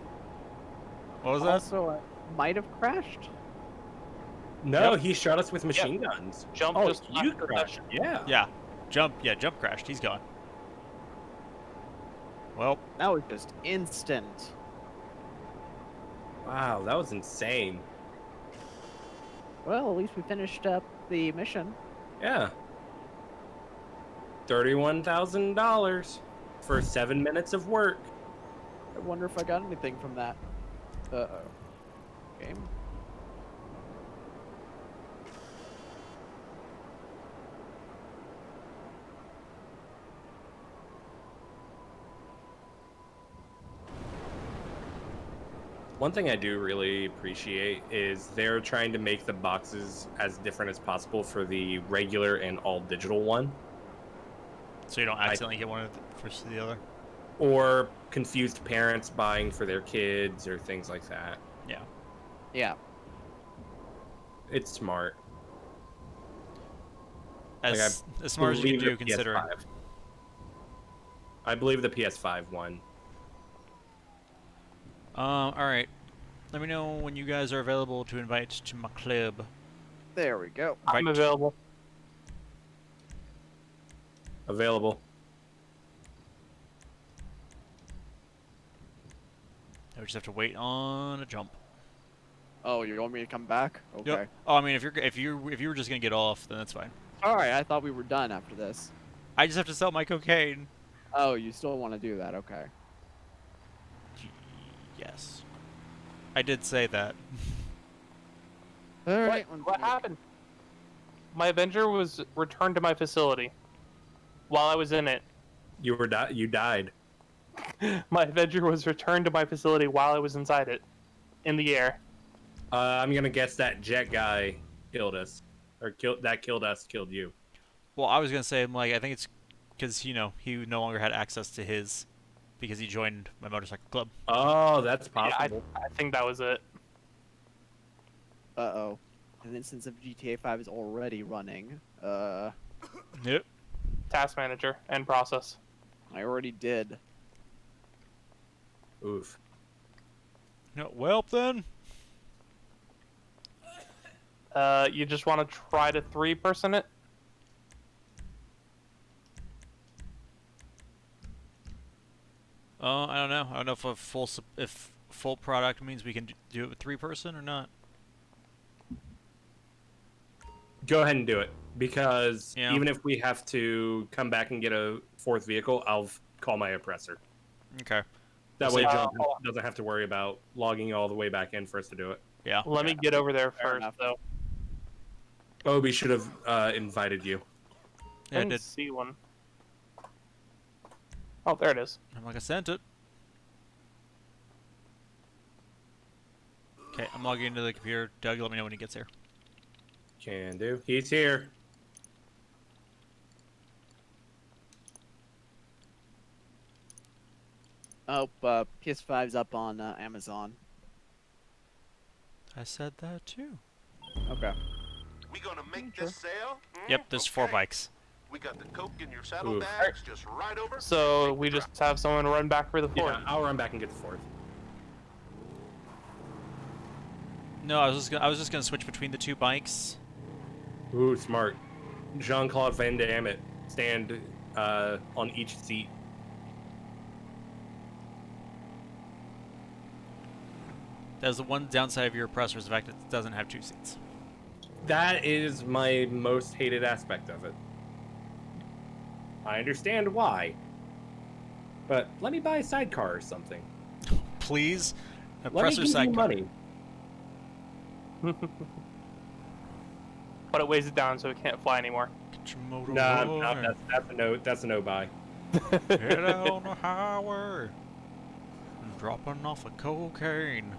What was that? Also, might have crashed. No, Yep. he shot us with machine guns. Jump Oh, just you left the crashed. session. Yeah. Yeah. Jump crashed. He's gone. Well, That was just instant. Wow, that was insane. Well, at least we finished up the mission. Yeah. $31,000 for 7 minutes of work. I wonder if I got anything from that. Uh-oh. Game. One thing I do really appreciate is they're trying to make the boxes as different as possible for the regular and all digital one, so you don't accidentally get one versus the other. or confused parents buying for their kids or things like that. Yeah. Yeah. It's smart. As smart as you can Believe do, the considering. PS5. I believe the PS5 one. All right. Let me know when you guys are available to invite to my club. There we go. I'm Right. available. Available. I just have to wait on a jump. Oh, you want me to come back? Okay. Yep. Oh, I mean, if you were just gonna get off, then that's fine. All right. I thought we were done after this. I just have to sell my cocaine. Oh, you still want to do that? Okay. Yes. I did say that. All What, right. what happened? My Avenger was returned to my facility while I was in it. You died. My Avenger was returned to my facility while I was inside it, in the air. I'm gonna guess that jet guy killed us, or killed us, killed you. Well, I was gonna say, like, I think it's because he no longer had access to his because he joined my motorcycle club. Oh, that's Yeah, possible. I think that was it. Uh-oh. An instance of GTA 5 is already running. Yep. Task manager and process. I already did. Oof. No, well then. You just want to try to 3-person it? I don't know. I don't know if if full product means we can do it with 3-person or not. Go ahead and do it, because Yeah. even if we have to come back and get a fourth vehicle, I'll call my oppressor. Okay. That We'll way, see. John doesn't have to worry about logging all the way back in for us to do it. Yeah. Let me get over there Fair first, enough. though. Obi should have invited you. Yeah, I I didn't did. see one. Oh, there it is. I'm like, I sent it. Okay, I'm logging into the computer. Doug, let me know when he gets here. Can do. He's here. Oh, PS5's up on Amazon. I said that too. Okay. We gonna make this sale? Yep, there's 4 Okay. bikes. We got the coke in your Oof. saddlebags, just right over. So we just have someone run back for the fourth. Yeah, I'll run back and get the fourth. No, I was just gonna switch between the 2 bikes. Ooh, smart. Jean-Claude Van Damme it. Stand on each seat. That's the one downside of your oppressor is the fact that it doesn't have 2 seats. That is my most hated aspect of it. I understand why. But let me buy a sidecar or something. Please, Let me oppressor give you sidecar. money. But it weighs it down so it can't fly anymore. Get your motor Nah, rolling. that's a no. That's a no buy. Head out on the highway, dropping off of cocaine,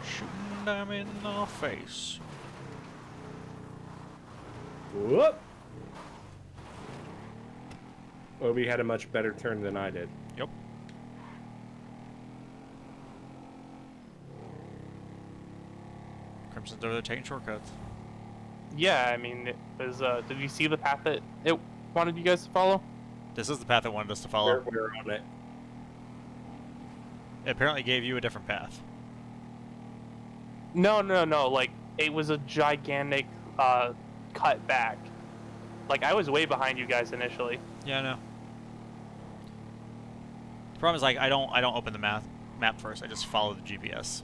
shooting them in the face. Whoop. Obi had a much better turn than I did. Yep. Crimson's over there taking shortcuts. Yeah, I mean, it was. Did you see the path that it wanted you guys to follow? This is the path it wanted us to follow. We're on it. It apparently gave you a different path. No. Like it was a gigantic cut back. Like I was way behind you guys initially. Yeah, I know. The problem is, like, I don't open the map first. I just follow the GPS.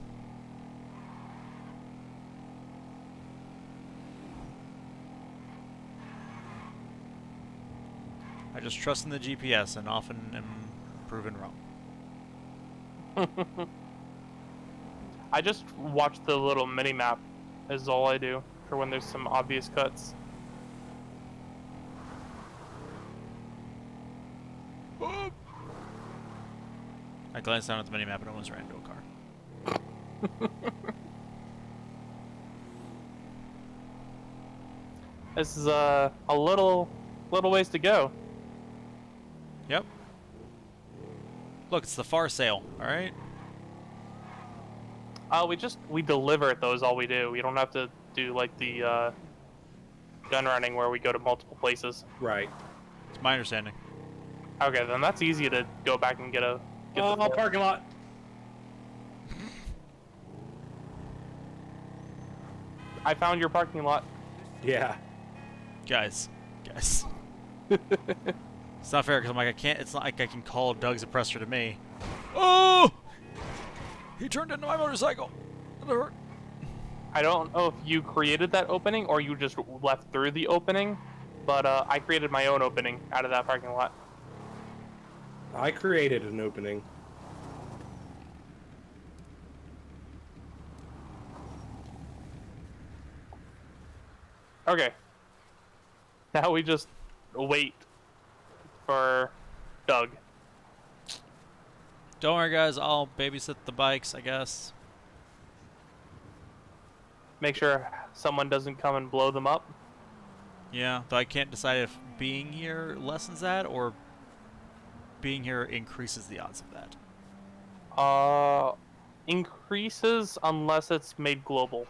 I just trust in the GPS and often am proven wrong. I just watch the little mini map. Is all I do for when there's some obvious cuts. I glanced down at the minimap and almost ran into a car. This is a little ways to go. Yep. Look, it's the far sale, alright? We deliver at those all we do. We don't have to do like the gun running where we go to multiple places. Right. It's my understanding. Okay, then that's easy to go back and get the Parking lot. I found your parking lot. Yeah. Guys. It's not fair because I'm like, it's not like I can call Doug's oppressor to me. Oh! He turned into my motorcycle. That hurt. I don't know if you created that opening or you just left through the opening, but I created my own opening out of that parking lot. I created an opening. Okay. Now we just wait for Doug. Don't worry, guys. I'll babysit the bikes, I guess. Make sure someone doesn't come and blow them up. Yeah, though I can't decide if being here lessens that or being here increases the odds of that. Increases unless it's made global.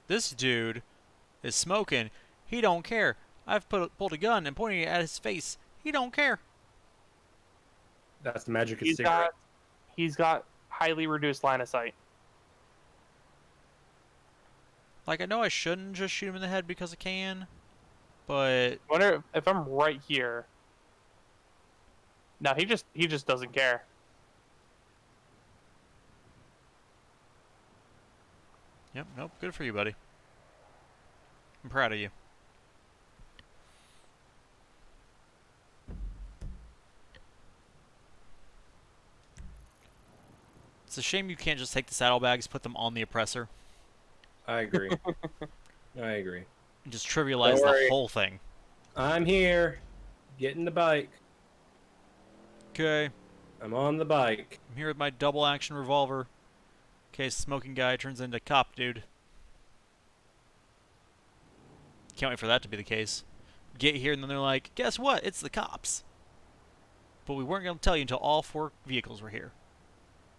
This dude is smoking. He don't care. I've pulled a gun and pointing it at his face. He don't care. That's the magic of He's cigarette. got highly reduced line of sight. Like, I know I shouldn't just shoot him in the head because I can, but I wonder if I'm right here. No, he just doesn't care. yep, nope, good for you, buddy. I'm proud of you. It's a shame you can't just take the saddlebags, put them on the oppressor, I agree. I agree. and just trivialize Don't the worry. whole thing. I'm here. Getting the bike. Okay, I'm on the bike. I'm here with my double action revolver. case smoking guy turns into cop dude. Can't wait for that to be the case. Get here and then they're like, guess what? It's the cops. But we weren't going to tell you until all 4 vehicles were here.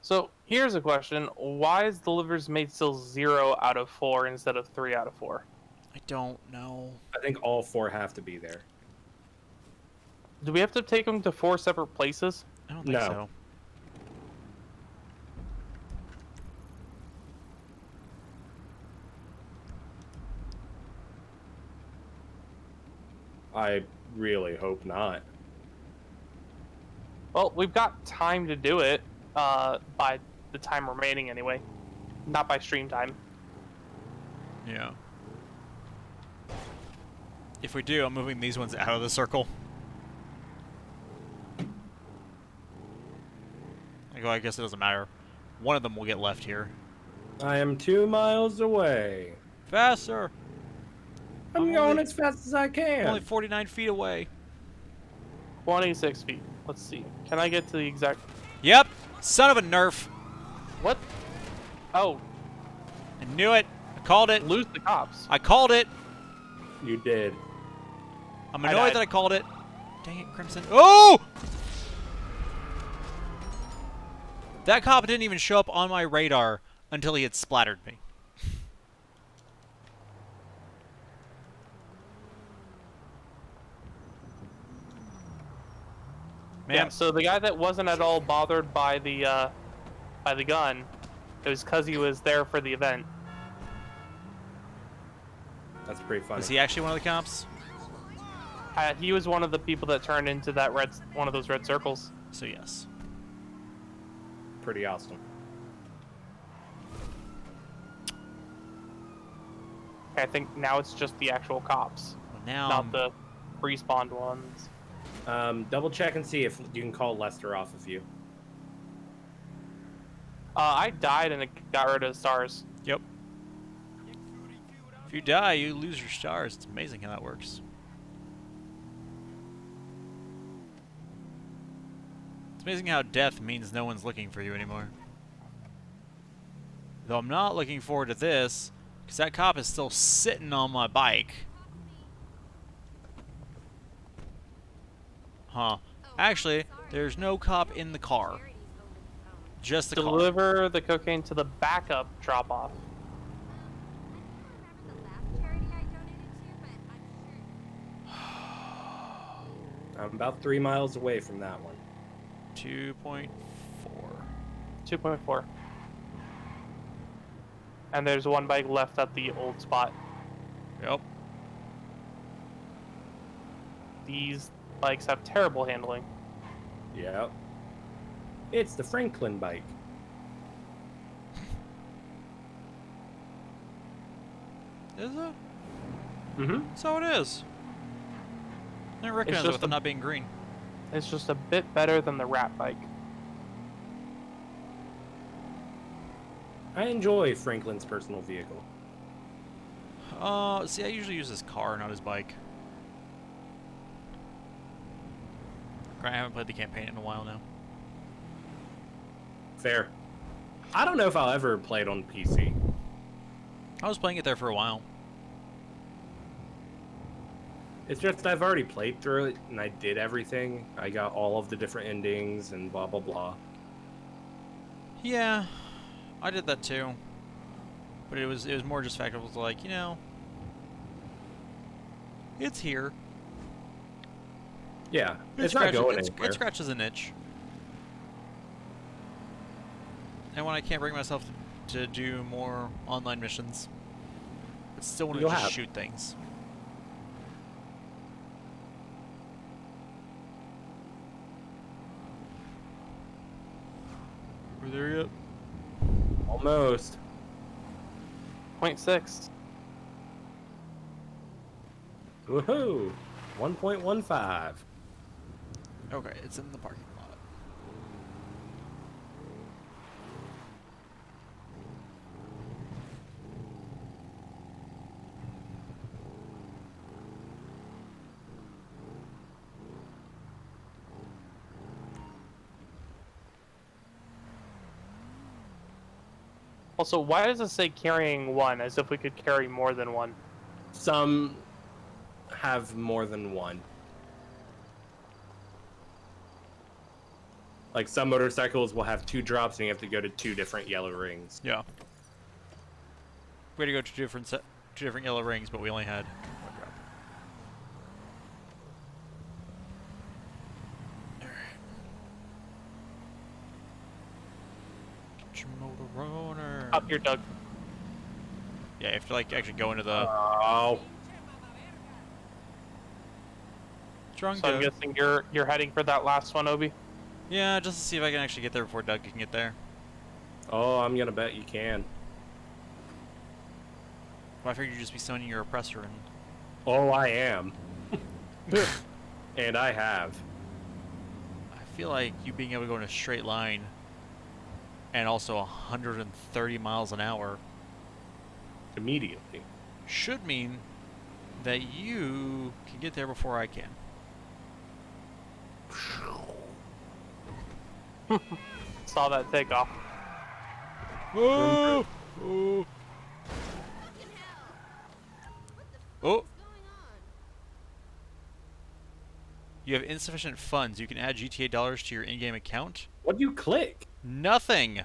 So here's a question: why is deliver's made still 0 out of 4 instead of 3 out of 4? I don't know. I think all 4 have to be there. Do we have to take them to 4 separate places? I don't think No. so. I really hope not. Well, we've got time to do it by the time remaining anyway. Not by stream time. Yeah. If we do, I'm moving these ones out of the circle. I guess it doesn't matter. One of them will get left here. I am 2 miles away. Faster! I'm I'm going only- as fast as I I'm can. only 49 feet away. 26 feet. Let's see. Can I get to the exact... Yep! Son of a nerf! What? Oh, I knew it! I called it! lose the cops. I called it! You did. I'm I annoyed died. that I called it. Dang it, Crimson. Oh! That cop didn't even show up on my radar until he had splattered me. Man, Yeah, so the guy that wasn't at all bothered by the gun, it was because he was there for the event. That's pretty funny. was he actually one of the cops? He was one of the people that turned into that one of those red circles. So yes. Pretty awesome. I think now it's just the actual cops, Well, now not the respawned ones. Double check and see if you can call Lester off of you. I died and it got rid of the stars. Yep. If you die, you lose your stars. It's amazing how that works. It's amazing how death means no one's looking for you anymore. Though I'm not looking forward to this, because that cop is still sitting on my bike. Huh. Actually, there's no cop in the car. Just the car. Deliver the cocaine to the backup drop-off. I'm about 3 miles away from that one. 2.4. 2.4. And there's one bike left at the old spot. Yep. These bikes have terrible handling. Yep. It's the Franklin bike. Is it? Mm-hmm. So it is. I didn't recognize it just with it a- not being green. It's just a bit better than the rat bike. I enjoy Franklin's personal vehicle. See, I usually use his car, not his bike. I haven't played the campaign in a while now. Fair. I don't know if I'll ever play it on PC. I was playing it there for a while. It's just I've already played through it and I did everything. I got all of the different endings and blah blah blah. Yeah, I did that too. But it was more just fact. It was like, you know, it's here. Yeah, It it's not scratches- going it anywhere. scratches an itch. And when I can't bring myself to do more online missions, but still want to You'll just have. shoot things. We're there yet? Almost. 0.6. Woohoo! 1.15. Okay, it's in the parking lot. Also, why does it say carrying one, as if we could carry more than one? Some have more than one. Like some motorcycles will have 2 drops, and you have to go to 2 different yellow rings. Yeah. We had to go to two different yellow rings, but we only had one drop. Get your motor runner. Up here, Doug. Yeah, you have to like actually go into the Oh, drunk. So I'm guessing you're heading for that last one, Obi. Yeah, just to see if I can actually get there before Doug can get there. oh, I'm gonna bet you can. Well, I figured you'd just be summoning your oppressor and. Oh, I am. And I have. I feel like you being able to go in a straight line and also 130 miles an hour Immediately. should mean that you can get there before I can. Saw that takeoff. Oh! Oh! Oh! You have insufficient funds. You can add GTA dollars to your in-game account. What do you click? Nothing.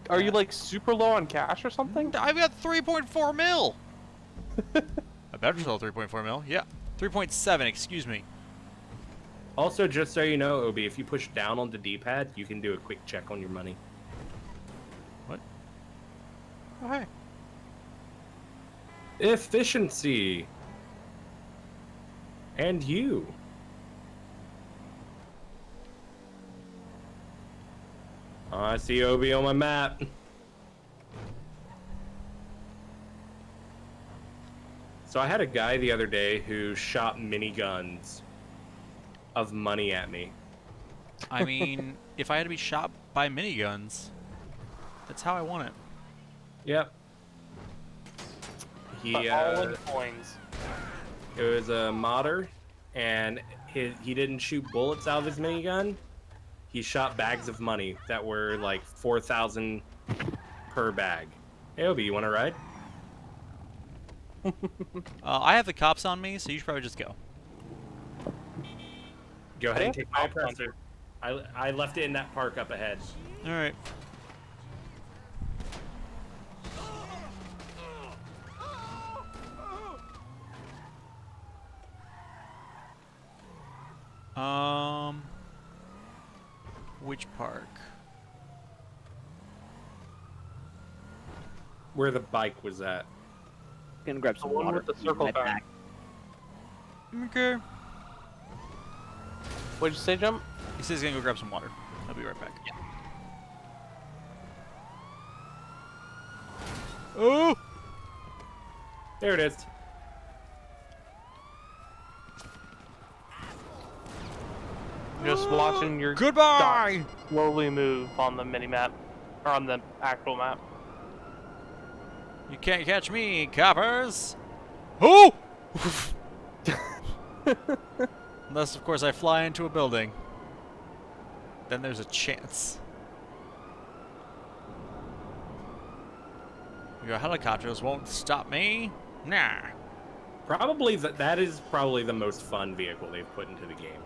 Are you like super low on cash or something? I've got 3.4 mil. I better sell 3.4 mil. Yeah, 3.7. Excuse me. Also, just so you know, Obi, if you push down on the D-pad, you can do a quick check on your money. What? Oh, hey. Efficiency. And you. Oh, I see Obi on my map. So I had a guy the other day who shot miniguns of money at me. I mean, if I had to be shot by miniguns, that's how I want it. Yep. He But all in coins. it was a modder, and he didn't shoot bullets out of his minigun. He shot bags of money that were like 4,000 per bag. Hey, Obi, you want to ride? I have the cops on me, so you should probably just go. Go ahead and Yeah. take my oppressor. I left it in that park up ahead. All right. Which park? Where the bike was at. Gonna grab some one water. with the in circle my fountain. pack. Okay. What'd you say, Jump? He says he's gonna go grab some water. I'll be right back. Oh! There it is. Just watching your Goodbye! dots slowly move on the mini map, or on the actual map. You can't catch me, coppers! Oh! Unless, of course, I fly into a building. Then there's a chance. Your helicopters won't stop me. Nah. Probably that is probably the most fun vehicle they've put into the game.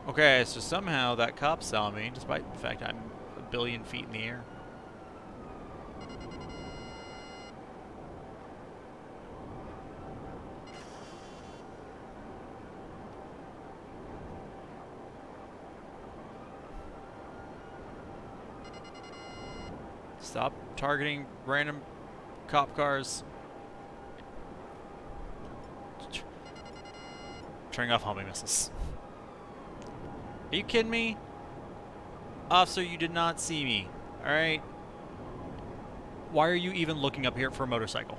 Okay, so somehow that cop saw me, despite the fact I'm a billion feet in the air. Stop targeting random cop cars. Turning off homing missiles. Are you kidding me? Officer, you did not see me. Alright? Why are you even looking up here for a motorcycle?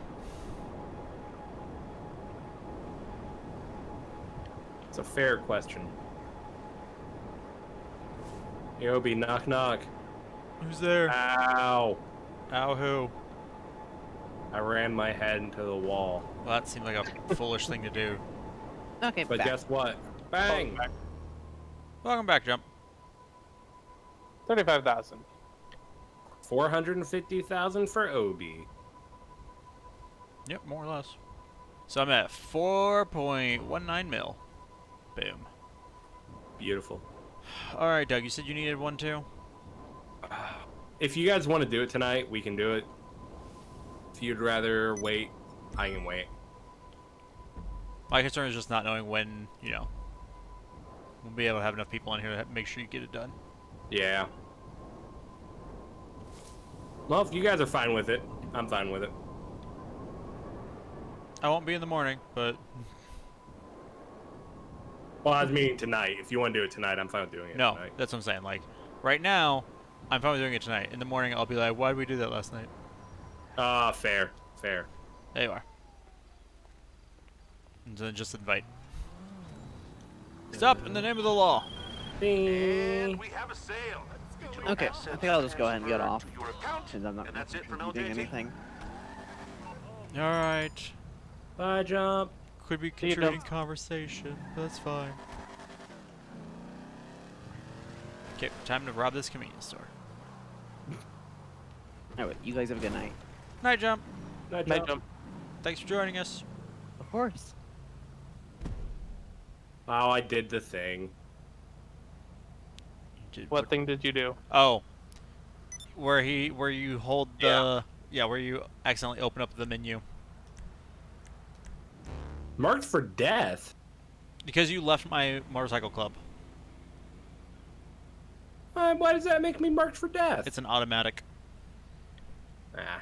It's a fair question. Hey, Obi, knock knock. Who's there? Ow. Ow, who? I ran my head into the wall. Well, that seemed like a foolish thing to do. Okay, But back. guess what? Bang! Welcome back, Jump. 35,000. 450,000 for Obi. Yep, more or less. So I'm at 4.19 mil. Boom. Beautiful. All right, Doug. You said you needed one too. If you guys want to do it tonight, we can do it. If you'd rather wait, I can wait. My concern is just not knowing when, we'll be able to have enough people on here to make sure you get it done. Yeah. Well, if you guys are fine with it, I'm fine with it. I won't be in the morning, but Well, I was meaning tonight. If you want to do it tonight, I'm fine with doing it no, tonight. that's what I'm saying. Like, right now, I'm fine with doing it tonight. In the morning, I'll be like, why did we do that last night? Fair. There you are. And then just invite. Stop in the name of the law. And we have a sale. Okay, I think I'll just go ahead and get off, Your account, since I'm not and that's it for now, contributing JT. anything. All right. Bye, Jump. Could be See you, contributing Dubs. conversation. That's fine. Okay, time to rob this convenience store. Anyway, you guys have a good night. Night, Jump. Night, Night Jump. jump. Thanks for joining us. Of course. Oh, I did the thing. What thing did you do? Oh, where you hold the where you accidentally open up the menu Marked for death? because you left my motorcycle club. Why does that make me marked for death? It's an automatic. Ah.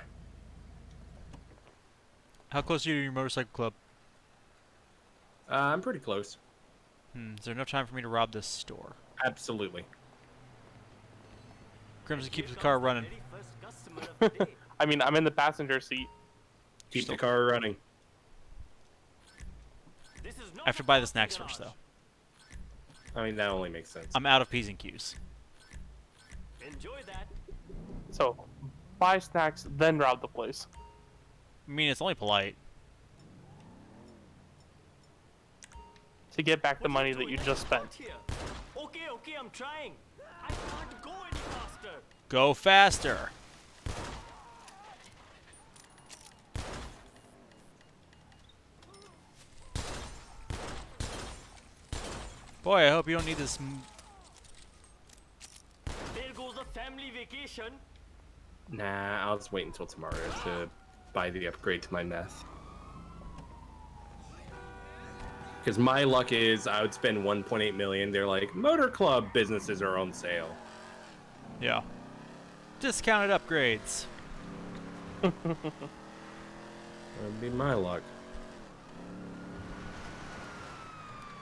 How close are you to your motorcycle club? I'm pretty close. Is there enough time for me to rob this store? Absolutely. Crimson keeps the car running. I mean, I'm in the passenger seat. Keep the car running. I have to buy the snacks first, though. I mean, that only makes sense. I'm out of P's and Q's. So, buy snacks, then rob the place. I mean, it's only polite. To get back the money that you just spent. Okay, I'm trying. I can't go any faster. Go faster. Boy, I hope you don't need this. There goes a family vacation. Nah, I'll just wait until tomorrow to buy the upgrade to my meth. Because my luck is I would spend 1.8 million. They're like, motor club businesses are on sale. Yeah. Discounted upgrades. That'd be my luck.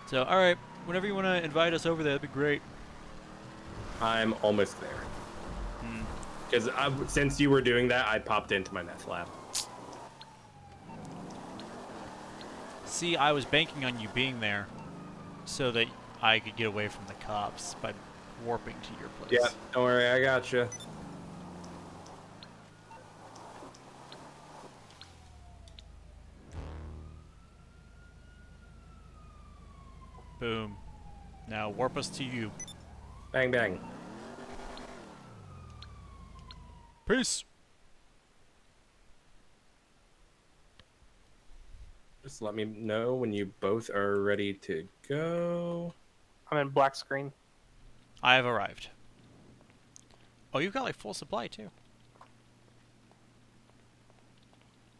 So, alright. Whenever you want to invite us over there, that'd be great. I'm almost there. Because since you were doing that, I popped into my meth lab. See, I was banking on you being there so that I could get away from the cops by warping to your place. Yeah, don't worry, I got you. Boom. Now warp us to you. Bang, bang. Peace. Just let me know when you both are ready to go. I'm in black screen. I have arrived. Oh, you've got like full supply too.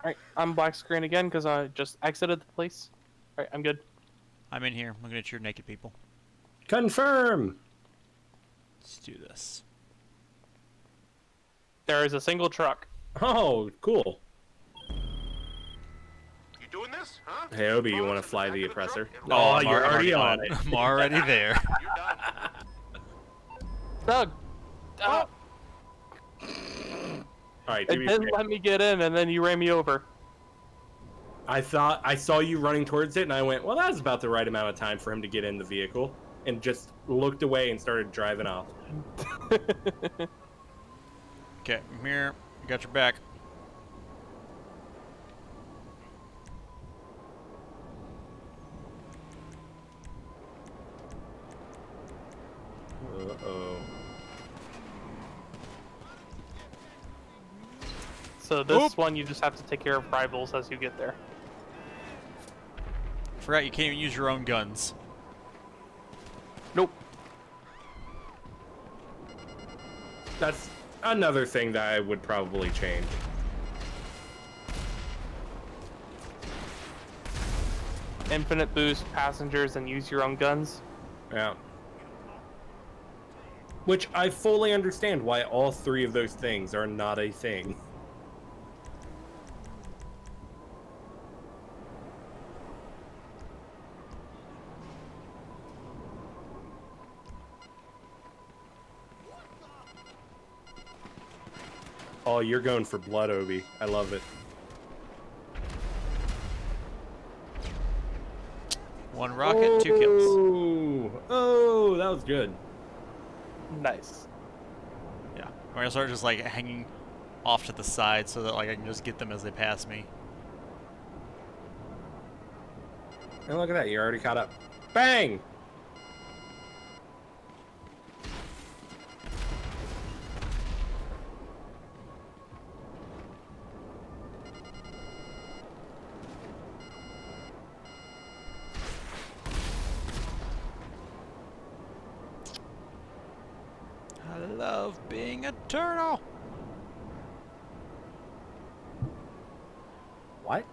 Alright, I'm black screen again because I just exited the place. Alright, I'm good. I'm in here looking at your naked people. Confirm! Let's do this. There is a single truck. Oh, cool. You doing this, huh? Hey, Obi, you Oh, want to it's fly in the back of oppressor? truck. Oh, I'm you're already on it. I'm already there. You're done. Doug! All right, to It be didn't fair, let me get in and then you ran me over. I thought I saw you running towards it, and I went, well, that was about the right amount of time for him to get in the vehicle, and just looked away and started driving off. Okay, I'm here. I got your back. Uh-oh. So this Oop. one, you just have to take care of rivals as you get there. Forgot you can't even use your own guns. Nope. That's another thing that I would probably change. Infinite boost, passengers, and use your own guns. Yeah. Which I fully understand why all three of those things are not a thing. Oh, you're going for blood, Obi. I love it. One rocket, 2 kills. Oh, that was good. Nice. Yeah. I'm gonna start just like hanging off to the side so that like I can just get them as they pass me. And look at that, you're already caught up. Bang! I love being a turtle. What?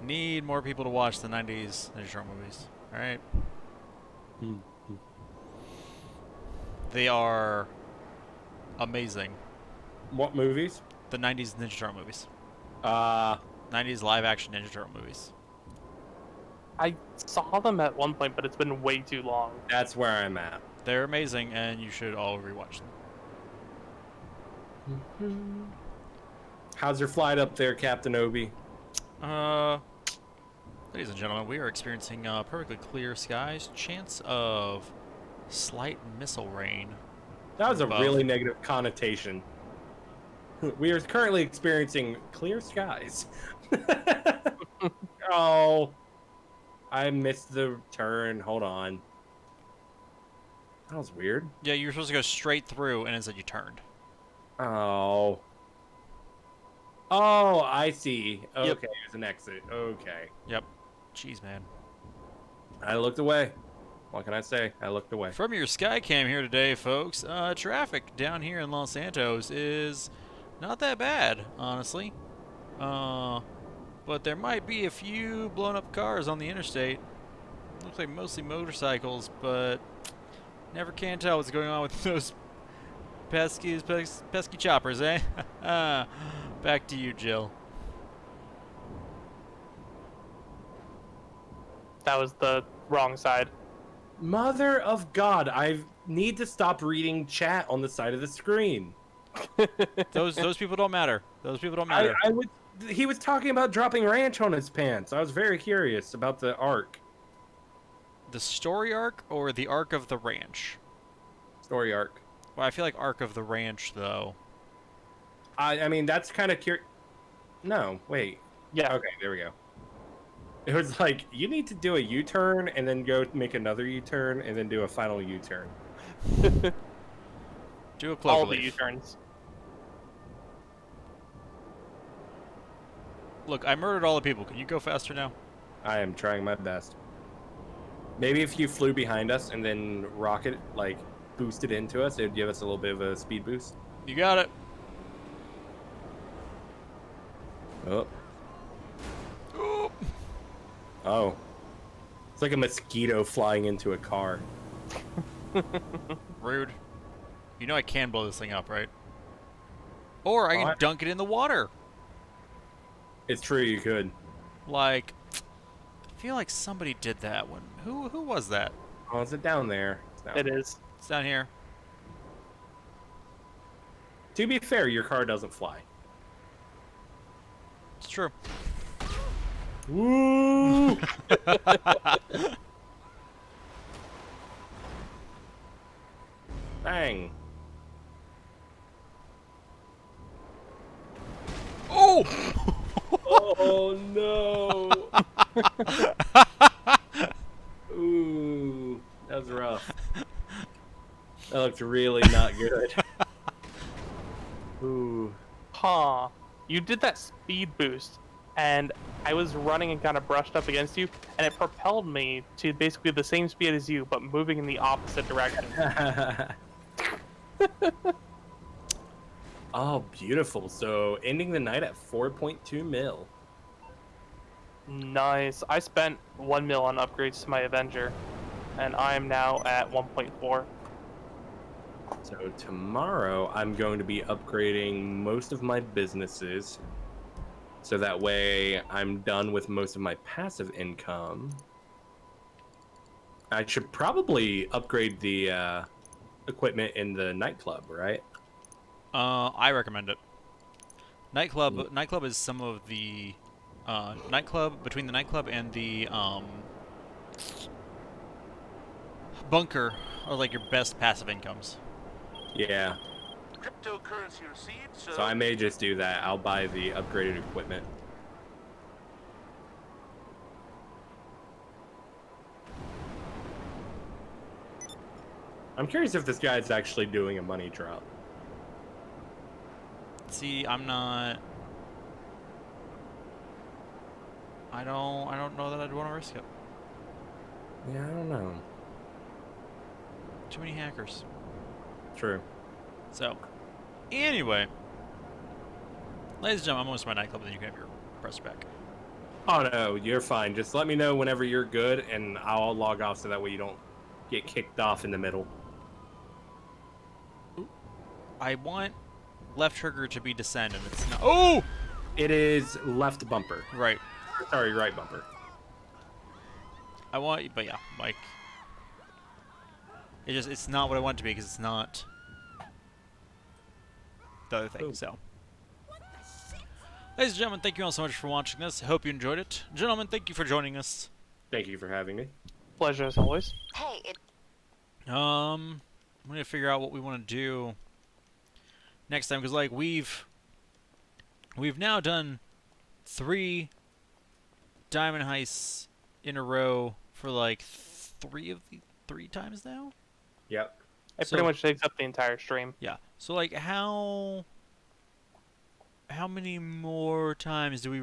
Need more people to watch the 90s Ninja Turtle movies. Alright? They are amazing. What movies? The 90s Ninja Turtle movies. 90s live action Ninja Turtle movies. I saw them at one point, but it's been way too long. That's where I'm at. They're amazing, and you should all rewatch them. How's your flight up there, Captain Obi? Ladies and gentlemen, we are experiencing perfectly clear skies. Chance of slight missile rain. That was a above. really negative connotation. We are currently experiencing clear skies. Oh, I missed the turn. Hold on. That was weird. Yeah, you were supposed to go straight through, and instead you turned. Oh. Oh, I see. Okay, Yep. there's an exit. Okay. Yep. Jeez, man. I looked away. What can I say? I looked away. From your Skycam here today, folks, traffic down here in Los Santos is not that bad, honestly. But there might be a few blown up cars on the interstate. Looks like mostly motorcycles, but never can tell what's going on with those pesky choppers, eh? Back to you, Jill. That was the wrong side. Mother of God, I need to stop reading chat on the side of the screen. Those people don't matter. Those people don't matter. He was talking about dropping ranch on his pants. I was very curious about the arc. The story arc or the arc of the ranch? Story arc. Well, I feel like arc of the ranch, though. I mean, that's kind of curious. No, wait. Yeah. Okay, there we go. It was like, you need to do a U-turn and then go make another U-turn and then do a final U-turn. Do a cloverleaf. All the U-turns. Look, I murdered all the people. Can you go faster now? I am trying my best. Maybe if you flew behind us and then rocket, like, boosted into us, it would give us a little bit of a speed boost. You got it. Oh. Oh. It's like a mosquito flying into a car. Rude. You know I can blow this thing up, right? Or I can What? dunk it in the water. It's true, you could. Like, I feel like somebody did that one. Who was that? Oh, is it down there? It's down It there. is. It's down here. To be fair, your car doesn't fly. It's true. Woo! Bang. Oh! Oh no! Ooh, that was rough. That looked really not good. huh, you did that speed boost, and I was running and kind of brushed up against you, and it propelled me to basically the same speed as you, but moving in the opposite direction. Oh, beautiful. So ending the night at 4.2 mil. Nice. I spent 1 mil on upgrades to my Avenger, and I am now at 1.4. So tomorrow I'm going to be upgrading most of my businesses. So that way I'm done with most of my passive income. I should probably upgrade the equipment in the nightclub, right? I recommend it. Nightclub is some of the nightclub between the nightclub and the bunker are like your best passive incomes. Yeah. Cryptocurrency receipts. So I may just do that. I'll buy the upgraded equipment. I'm curious if this guy's actually doing a money drop. See, I'm not. I don't know that I'd want to risk it. Yeah, I don't know. Too many hackers. True. So, anyway, ladies and gentlemen, I'm almost to my nightclub, and then you can have your presser back. Oh no, you're fine. Just let me know whenever you're good, and I'll log off so that way you don't get kicked off in the middle. I want left trigger to be descend, and it's not. Oh, It is left bumper. right. Sorry, right bumper. I want, but yeah, like, it's not what I want it to be because it's not the other thing. Ooh. So, ladies and gentlemen, thank you all so much for watching this. I hope you enjoyed it. Gentlemen, thank you for joining us. Thank you for having me. Pleasure as always. Hey, I'm gonna figure out what we want to do next time because like we've now done 3 diamond heists in a row for like 3 times now. Yep. It So- pretty much takes up the entire stream. Yeah. So like how many more times do we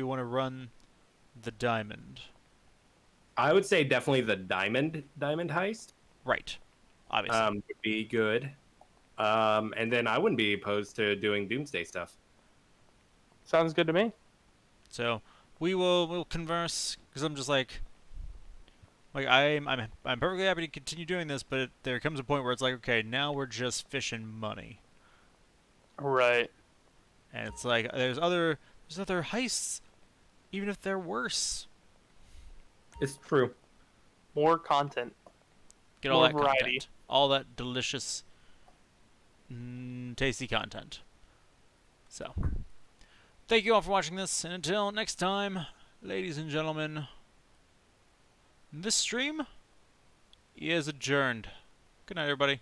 want to run the diamond? I would say definitely the diamond heist Right. Obviously. would be good. And then I wouldn't be opposed to doing Doomsday stuff. Sounds good to me. So we'll converse because I'm just like I'm perfectly happy to continue doing this, but there comes a point where it's like, okay, now we're just fishing money, Right. and it's like there's other heists, even if they're worse. It's true. More content. Get all More that variety. content, all that delicious, tasty content. So, thank you all for watching this, and until next time, ladies and gentlemen, this stream is adjourned. Good night, everybody.